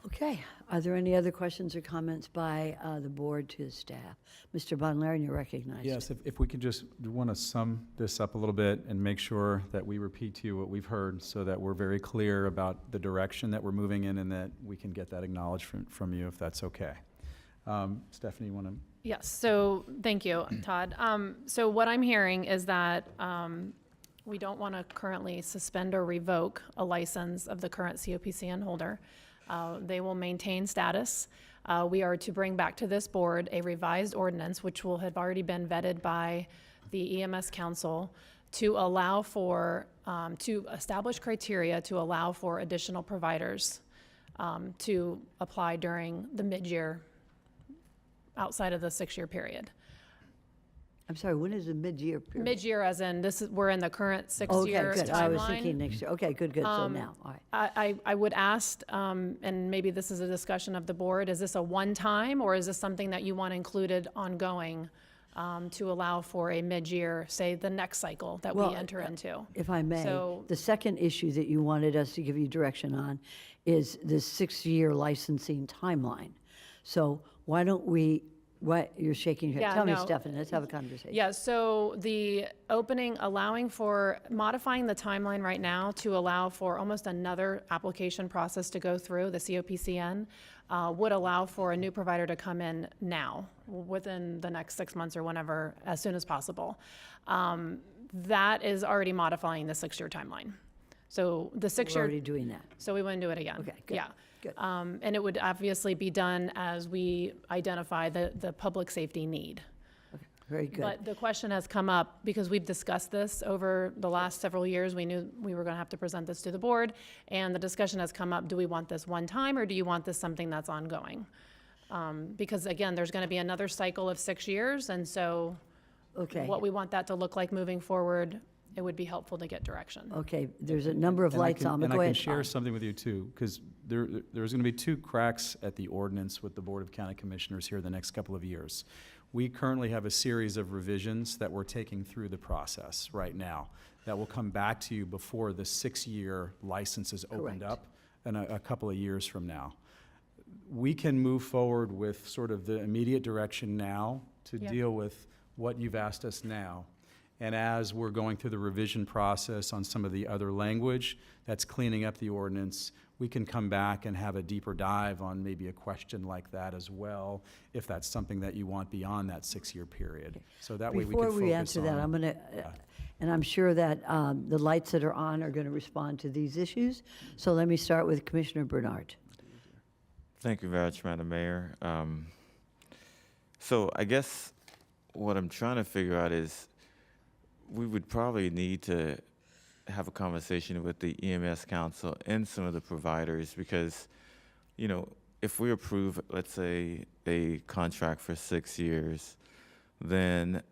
Okay. Are there any other questions or comments by the board to the staff? Mr. Bonlarian, you're recognized. Yes, if we could just want to sum this up a little bit and make sure that we repeat to you what we've heard so that we're very clear about the direction that we're moving in and that we can get that acknowledged from you, if that's okay. Stephanie, you want to? Yes, so thank you, Todd. So what I'm hearing is that we don't want to currently suspend or revoke a license of the current COPCN holder. They will maintain status. We are to bring back to this board a revised ordinance, which will have already been vetted by the EMS Council, to allow for, to establish criteria to allow for additional providers to apply during the mid-year, outside of the 6-year period. I'm sorry, when is the mid-year period? Mid-year as in, we're in the current 6-year Okay, good. timeline. I was thinking next year. Okay, good. So now, all right. I would ask, and maybe this is a discussion of the board, is this a one-time, or is this something that you want included ongoing to allow for a mid-year, say, the next cycle that we enter into? If I may, So, the second issue that you wanted us to give you direction on is the 6-year licensing timeline. So why don't we, you're shaking your head. Yeah, Tell me, no. Stephanie, let's have a conversation. Yeah, so the opening, modifying the timeline right now to allow for almost another application process to go through, the COPCN, would allow for a new provider to come in now, within the next 6 months or whenever, as soon as possible. That is already modifying the 6-year timeline. So the We're 6-year. already doing that. So we wouldn't do it again. Okay, good, Yeah. good. And it would obviously be done as we identify the public safety need. Very good. But the question has come up, because we've discussed this over the last several years, we knew we were gonna have to present this to the board, and the discussion has come up, do we want this one time, or do you want this something that's ongoing? Because again, there's gonna be another cycle of 6 years, and so Okay. what we want that to look like moving forward, it would be helpful to get direction. Okay, there's a number of lights on, but And go I can ahead. share something with you too, because there's going to be 2 cracks at the ordinance with the Board of County Commissioners here the next couple of years. We currently have a series of revisions that we're taking through the process right now that will come back to you before the 6-year license is opened Correct. up in a couple of years from now. We can move forward with sort of the immediate direction now to Yeah. deal with what you've asked us now. And as we're going through the revision process on some of the other language that's cleaning up the ordinance, we can come back and have a deeper dive on maybe a question like that as well, if that's something that you want beyond that 6-year period. So that way we can focus on. Before we answer that, I'm gonna, and I'm sure that the lights that are on are gonna respond to these issues. So let me start with Commissioner Bernard. Thank you very much, Madam Mayor. So I guess what I'm trying to figure out is we would probably need to have a conversation with the EMS Council and some of the providers because, you know, if we approve, let's say, a contract for 6 years, then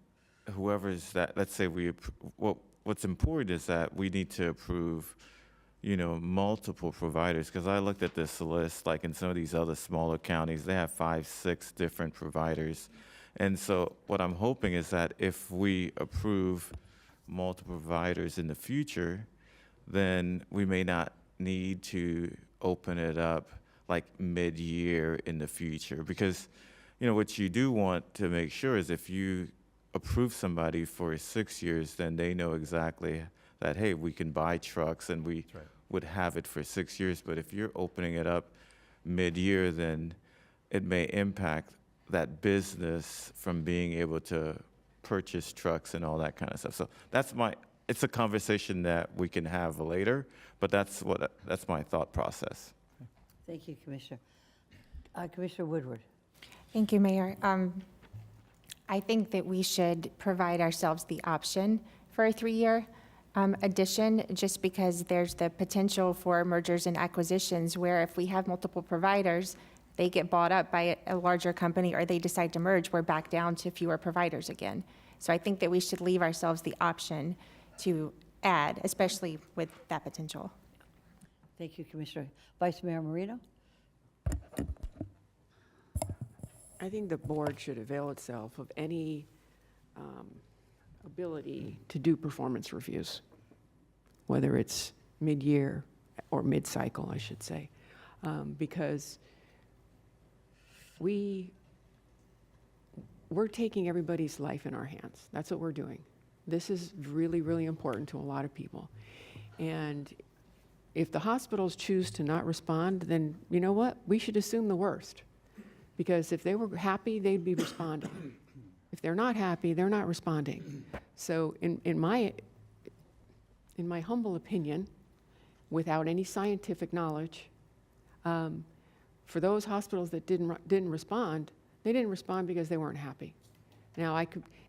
whoever's that, let's say what's important is that we need to approve, you know, multiple providers, because I looked at this list, like in some of these other smaller counties, they have 5, 6 different providers. And so what I'm hoping is that if we approve multiple providers in the future, then we may not need to open it up like mid-year in the future. Because, you know, what you do want to make sure is if you approve somebody for 6 years, then they know exactly that, hey, we can buy trucks and we would have it for 6 years. But if you're opening it up mid-year, then it may impact that business from being able to purchase trucks and all that kind of stuff. So it's a conversation that we can have later, but that's my thought process. Thank you, Commissioner. Commissioner Woodward. Thank you, Mayor. I think that we should provide ourselves the option for a 3-year addition, just because there's the potential for mergers and acquisitions where if we have multiple providers, they get bought up by a larger company or they decide to merge, we're back down to fewer providers again. So I think that we should leave ourselves the option to add, especially with that potential. Thank you, Commissioner. Vice Mayor Marino? I think the board should avail itself of any ability to do performance reviews, whether it's mid-year or mid-cycle, I should say, because we're taking everybody's life in our hands. That's what we're doing. This is really, really important to a lot of people. And if the hospitals choose to not respond, then you know what? We should assume the worst. Because if they were happy, they'd be responding. If they're not happy, they're not responding. So in my humble opinion, without any scientific knowledge, for those hospitals that didn't respond, they didn't respond because they weren't happy. Now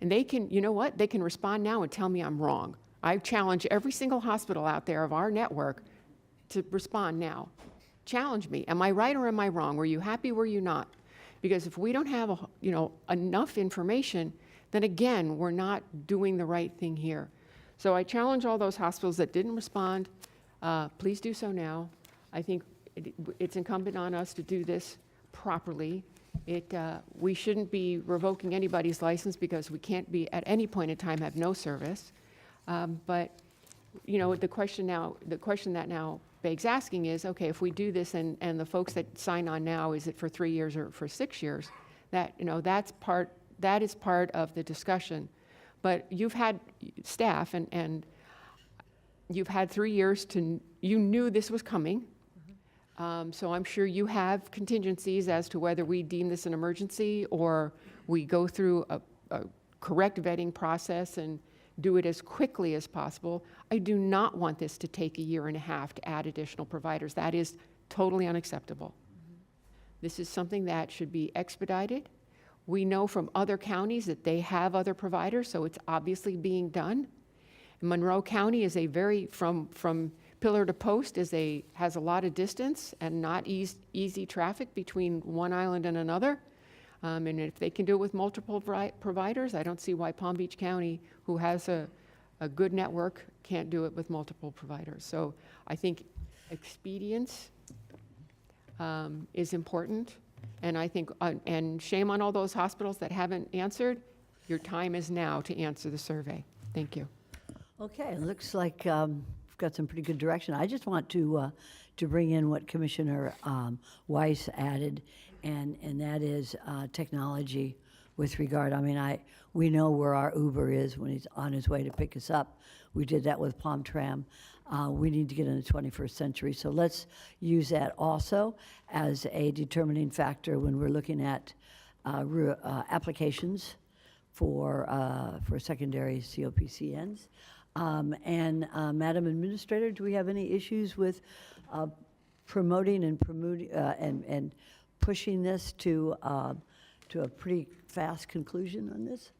and they can, you know what? They can respond now and tell me I'm wrong. I challenge every single hospital out there of our network to respond now. Challenge me. Am I right or am I wrong? Were you happy? Were you not? Because if we don't have enough information, then again, we're not doing the right thing here. So I challenge all those hospitals that didn't respond. Please do so now. I think it's incumbent on us to do this properly. We shouldn't be revoking anybody's license because we can't be at any point in time have no service. But the question that now begs asking is, okay, if we do this and the folks that sign on now, is it for 3 years or for 6 years? That is part of the discussion. But you've had staff and you've had 3 years you knew this was coming. So I'm sure you have contingencies as to whether we deem this an emergency or we go through a correct vetting process and do it as quickly as possible. I do not want this to take a year and a half to add additional providers. That is totally unacceptable. This is something that should be expedited. We know from other counties that they have other providers, so it's obviously being done. Monroe County is from pillar to post has a lot of distance and not easy traffic between one island and another. And if they can do it with multiple providers, I don't see why Palm Beach County, who has a good network, can't do it with multiple providers. So I think expedience is important. And I think, and shame on all those hospitals that haven't answered. Your time is now to answer the survey. Thank you. Okay, it looks like we've got some pretty good direction. I just want to bring in what Commissioner Weiss added, and that is technology with regard. I mean, we know where our Uber is when he's on his way to pick us up. We did that with Palm Tram. We need to get in the 21st century, so let's use that also as a determining factor when we're looking at applications for secondary COPCNs. Madam Administrator, do we have any issues with promoting and pushing this to a pretty fast conclusion on this?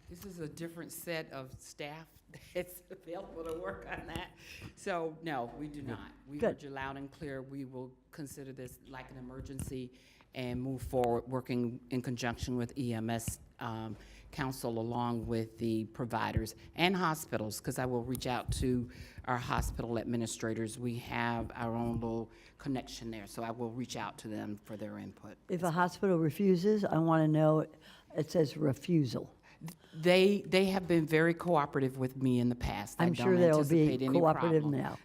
This is a different set of staff that's available to work on that. So, no, we do not. We heard you loud and clear. We will consider this like an emergency and move forward, working in conjunction with EMS council along with the providers and hospitals, because I will reach out to our hospital administrators. We have our own little connection there, so I will reach out to them for their input. If a hospital refuses, I want to know, it says refusal. They have been very cooperative with me in the past. I'm sure they'll be cooperative now.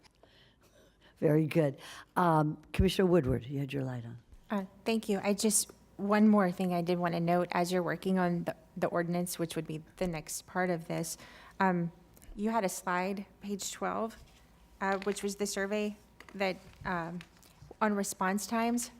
Very good. Commissioner Woodward, you had your light on. Thank you. One more thing I did want to note, as you're working on the ordinance, which would be the next part of this, you had a slide, page 12, which was the survey that on response times.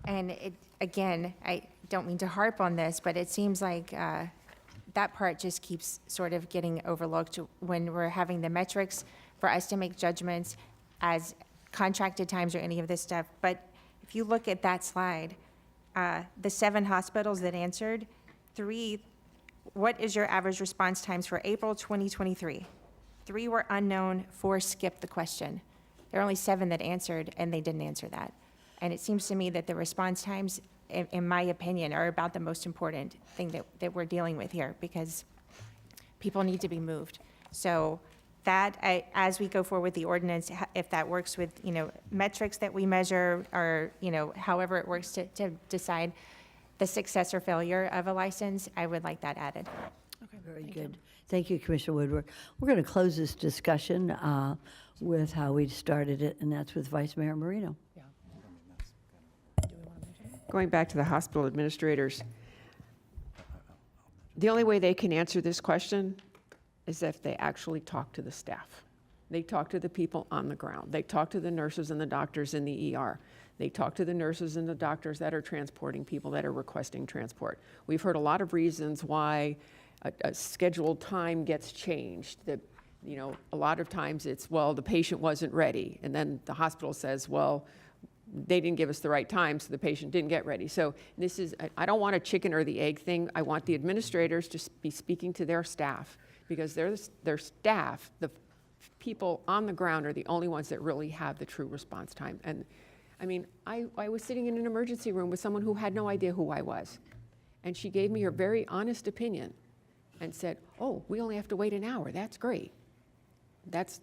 And again, I don't mean to harp on this, but it seems like that part just keeps sort of getting overlooked when we're having the metrics for us to make judgments as contracted times or any of this stuff. But if you look at that slide, the 7 hospitals that answered, 3, what is your average response times for April 2023? 3 were unknown, 4 skipped the question. There are only 7 that answered, and they didn't answer that. And it seems to me that the response times, in my opinion, are about the most important thing that we're dealing with here, because people need to be moved. So that, as we go forward with the ordinance, if that works with, metrics that we measure, or, however it works to decide the success or failure of a license, I would like that added. Okay, very good. Thank you, Commissioner Woodward. We're going to close this discussion with how we started it, and that's with Vice Mayor Marino. Going back to the hospital administrators, the only way they can answer this question is if they actually talk to the staff. They talk to the people on the ground. They talk to the nurses and the doctors in the ER. They talk to the nurses and the doctors that are transporting people that are requesting transport. We've heard a lot of reasons why a scheduled time gets changed. That, a lot of times it's, well, the patient wasn't ready. And then the hospital says, well, they didn't give us the right time, so the patient didn't get ready. So this is, I don't want a chicken or the egg thing. I want the administrators to be speaking to their staff, because their staff, the people on the ground, are the only ones that really have the true response time. And I mean, I was sitting in an emergency room with someone who had no idea who I was. And she gave me her very honest opinion and said, oh, we only have to wait an hour. That's great. That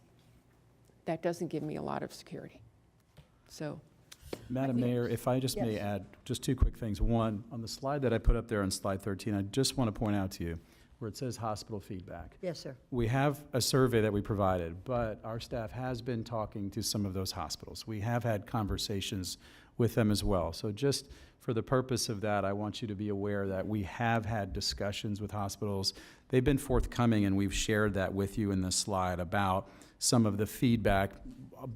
doesn't give me a lot of security. So. Madam Mayor, if I just may add just 2 quick things. One, on the slide that I put up there on slide 13, I just want to point out to you where it says hospital feedback. Yes, sir. We have a survey that we provided, but our staff has been talking to some of those hospitals. We have had conversations with them as well. So just for the purpose of that, I want you to be aware that we have had discussions with hospitals. They've been forthcoming, and we've shared that with you in this slide about some of the feedback,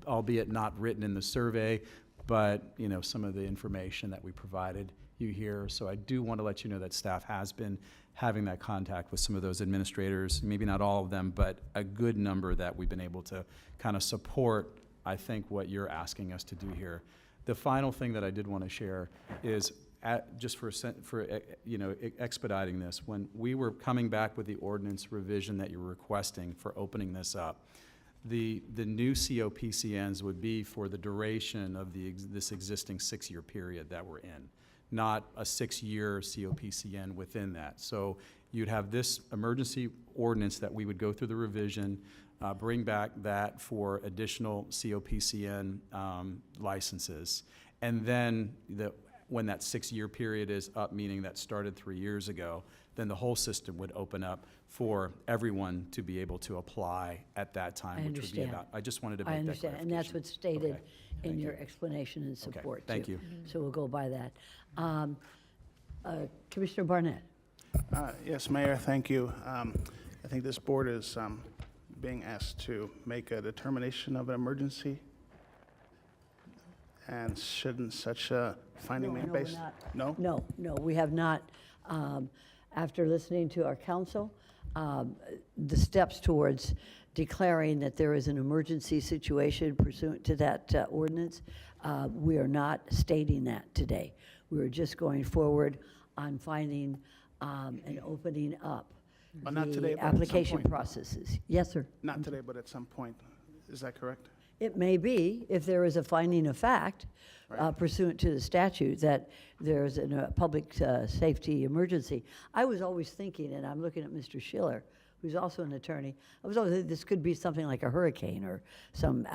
albeit not written in the survey, but some of the information that we provided you hear. So I do want to let you know that staff has been having that contact with some of those administrators, maybe not all of them, but a good number that we've been able to kind of support, I think, what you're asking us to do here. The final thing that I did want to share is just for expediting this, when we were coming back with the ordinance revision that you're requesting for opening this up, the new COPCNs would be for the duration of this existing 6-year period that we're in, not a 6-year COPCN within that. So you'd have this emergency ordinance that we would go through the revision, bring back that for additional COPCN licenses, and then when that 6-year period is up, meaning that started 3 years ago, then the whole system would open up for everyone to be able to apply at that time, I which would be understand. about, I just wanted to make I that understand, and that's what's stated Okay. in Thank your you. explanation and support, too. thank you. So we'll go by that. Commissioner Barnett? Yes, Mayor, thank you. I think this board is being asked to make a determination of an emergency. And shouldn't such a finding be we're based? not. No? No, we have not. After listening to our council, the steps towards declaring that there is an emergency situation pursuant to that ordinance, we are not stating that today. We are just going forward on finding and opening up But not today, the but at some application point. processes. Yes, sir? Not today, but at some point. Is that correct? It may be, if there is a finding of fact pursuant to the statute, that there's a public safety emergency. I was always thinking, and I'm looking at Mr. Schiller, who's also an attorney, I was always thinking this could be something like a hurricane or some,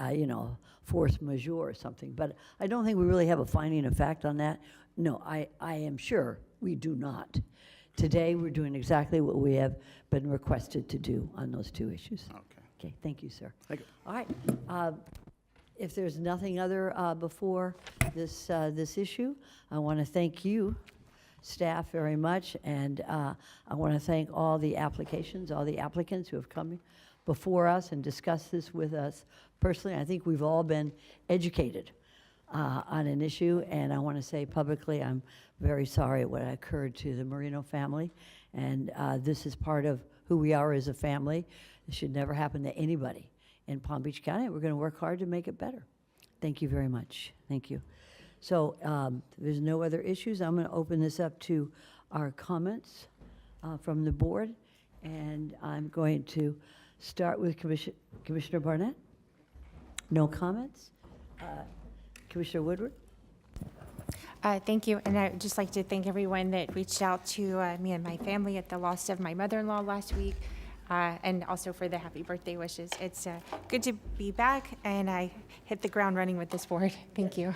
force majeure or something. But I don't think we really have a finding of fact on that. No, I am sure we do not. Today, we're doing exactly what we have been requested to do on those two issues. Okay. Okay, thank you, sir. Thank you. All right. If there's nothing other before this issue, I want to thank you, staff, very much, and I want to thank all the applicants who have come before us and discussed this with us personally. I think we've all been educated on an issue, and I want to say publicly I'm very sorry what occurred to the Marino family, and this is part of who we are as a family. It should never happen to anybody in Palm Beach County. We're going to work hard to make it better. Thank you very much. Thank you. So there's no other issues. I'm going to open this up to our comments from the board, and I'm going to start with Commissioner Barnett. No comments? Commissioner Woodward? Thank you, and I'd just like to thank everyone that reached out to me and my family at the loss of my mother-in-law last week, and also for the happy birthday wishes. It's good to be back, and I hit the ground running with this board. Thank you.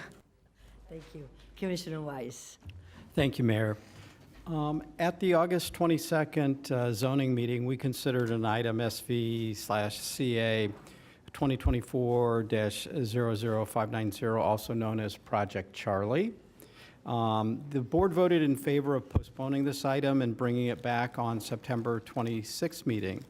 Thank you. Commissioner Weiss. Thank you, Mayor. At the August 22nd zoning meeting, we considered an item SV/CA 2024-00590, also known as Project Charlie. The board voted in favor of postponing this item and bringing it back on September 26th meeting.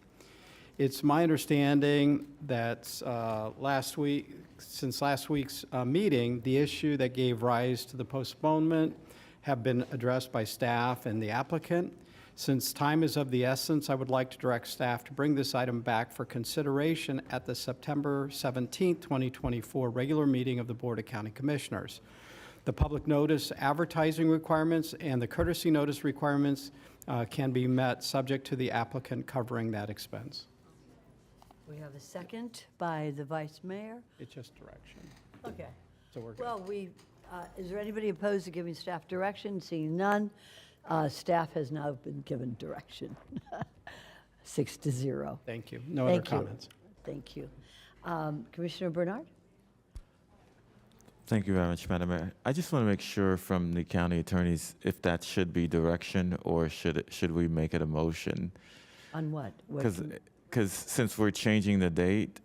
It's my understanding that since last week's meeting, the issue that gave rise to the postponement have been addressed by staff and the applicant. Since time is of the essence, I would like to direct staff to bring this item back for consideration at the September 17th, 2024 regular meeting of the Board of County Commissioners. The public notice advertising requirements and the courtesy notice requirements can be met subject to the applicant covering that expense. We have a second by the Vice Mayor. It's just direction. Okay. So we're good. Well, is there anybody opposed to giving staff direction? Seeing none, staff has now been given direction. 6-0. Thank you. No other comments. Thank you. Commissioner Bernard? Thank you very much, Madam Mayor. I just want to make sure from the county attorneys if that should be direction or should we make it a motion? On what? Because since we're changing the date,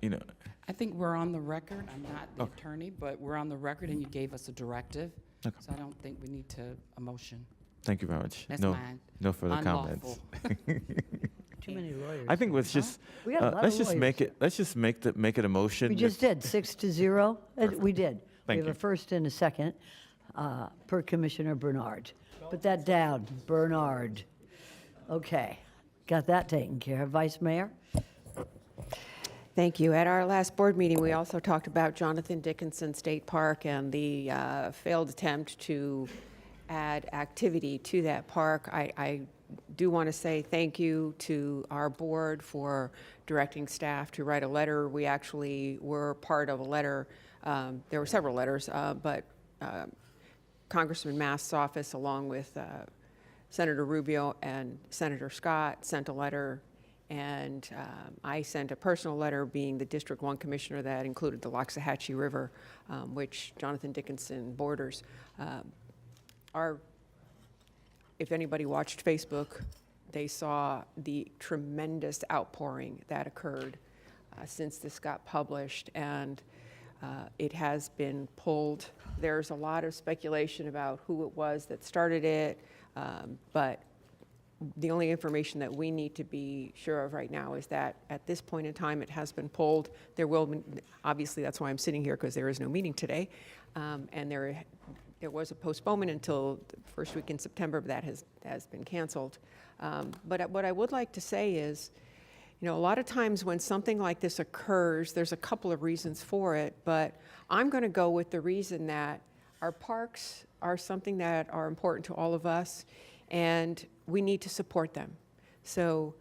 I think we're on the record. I'm not the attorney, but we're on the record, and you gave us a directive. Okay. So I don't think we need a motion. Thank you very much. That's no, mine. no further Unlawful. comments. Too many lawyers. I think let's just We got a lot let's of just lawyers make here. it. Let's just make it a motion. We just did, 6-0. We did. Thank We have you. a first and a second. per Commissioner Bernard. Put that down, Bernard. Okay, got that taken care of. Vice Mayor? Thank you. At our last board meeting, we also talked about Jonathan Dickinson State Park and the failed attempt to add activity to that park. I do want to say thank you to our board for directing staff to write a letter. We actually were part of a letter. There were several letters, but Congressman Mast's office, along with Senator Rubio and Senator Scott, sent a letter, and I sent a personal letter, being the District 1 Commissioner, that included the Loxahatchee River, which Jonathan Dickinson borders. If anybody watched Facebook, they saw the tremendous outpouring that occurred since this got published, and it has been pulled. There's a lot of speculation about who it was that started it, but the only information that we need to be sure of right now is that at this point in time, it has been pulled. There will be, obviously, that's why I'm sitting here, because there is no meeting today, and there was a postponement until the first week in September, but that has been canceled. But what I would like to say is, a lot of times when something like this occurs, there's a couple of reasons for it, but I'm going to go with the reason that our parks are something that are important to all of us, and we need to support them. So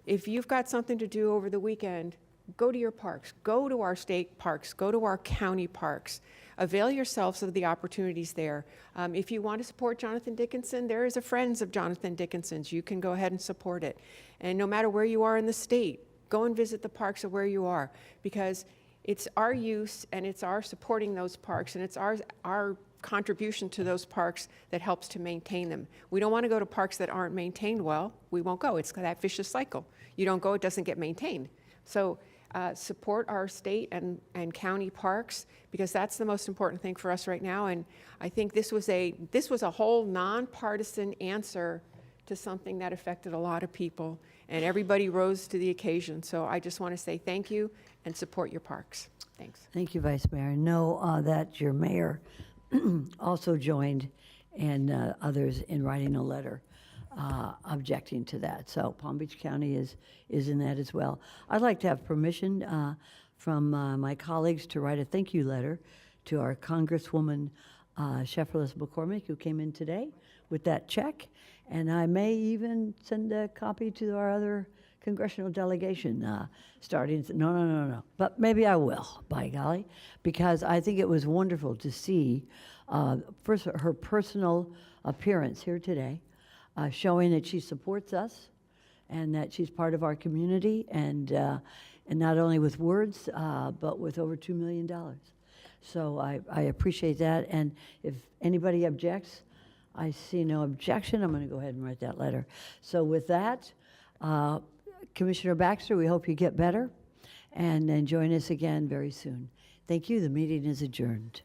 if you've got something to do over the weekend, go to your parks, go to our state parks, go to our county parks. Avail yourselves of the opportunities there. If you want to support Jonathan Dickinson, there is a Friends of Jonathan Dickinson's. You can go ahead and support it. And no matter where you are in the state, go and visit the parks of where you are, because it's our use and it's our supporting those parks, and it's our contribution to those parks that helps to maintain them. We don't want to go to parks that aren't maintained well. We won't go. It's that vicious cycle. You don't go, it doesn't get maintained. So support our state and county parks, because that's the most important thing for us right now. And I think this was a whole nonpartisan answer to something that affected a lot of people, and everybody rose to the occasion. So I just want to say thank you and support your parks. Thanks. Thank you, Vice Mayor. I know that your mayor also joined, and others, in writing a letter objecting to that. So Palm Beach County is in that as well. I'd like to have permission from my colleagues to write a thank you letter to our Congresswoman Shefferlis McCormick, who came in today with that check, and I may even send a copy to our other congressional delegation starting. No. But maybe I will, by golly, because I think it was wonderful to see first her personal appearance here today, showing that she supports us and that she's part of our community, and not only with words, but with over $2 million. So I appreciate that, and if anybody objects, I see no objection. I'm going to go ahead and write that letter. So with that, Commissioner Baxter, we hope you get better, and join us again very soon. Thank you. The meeting is adjourned.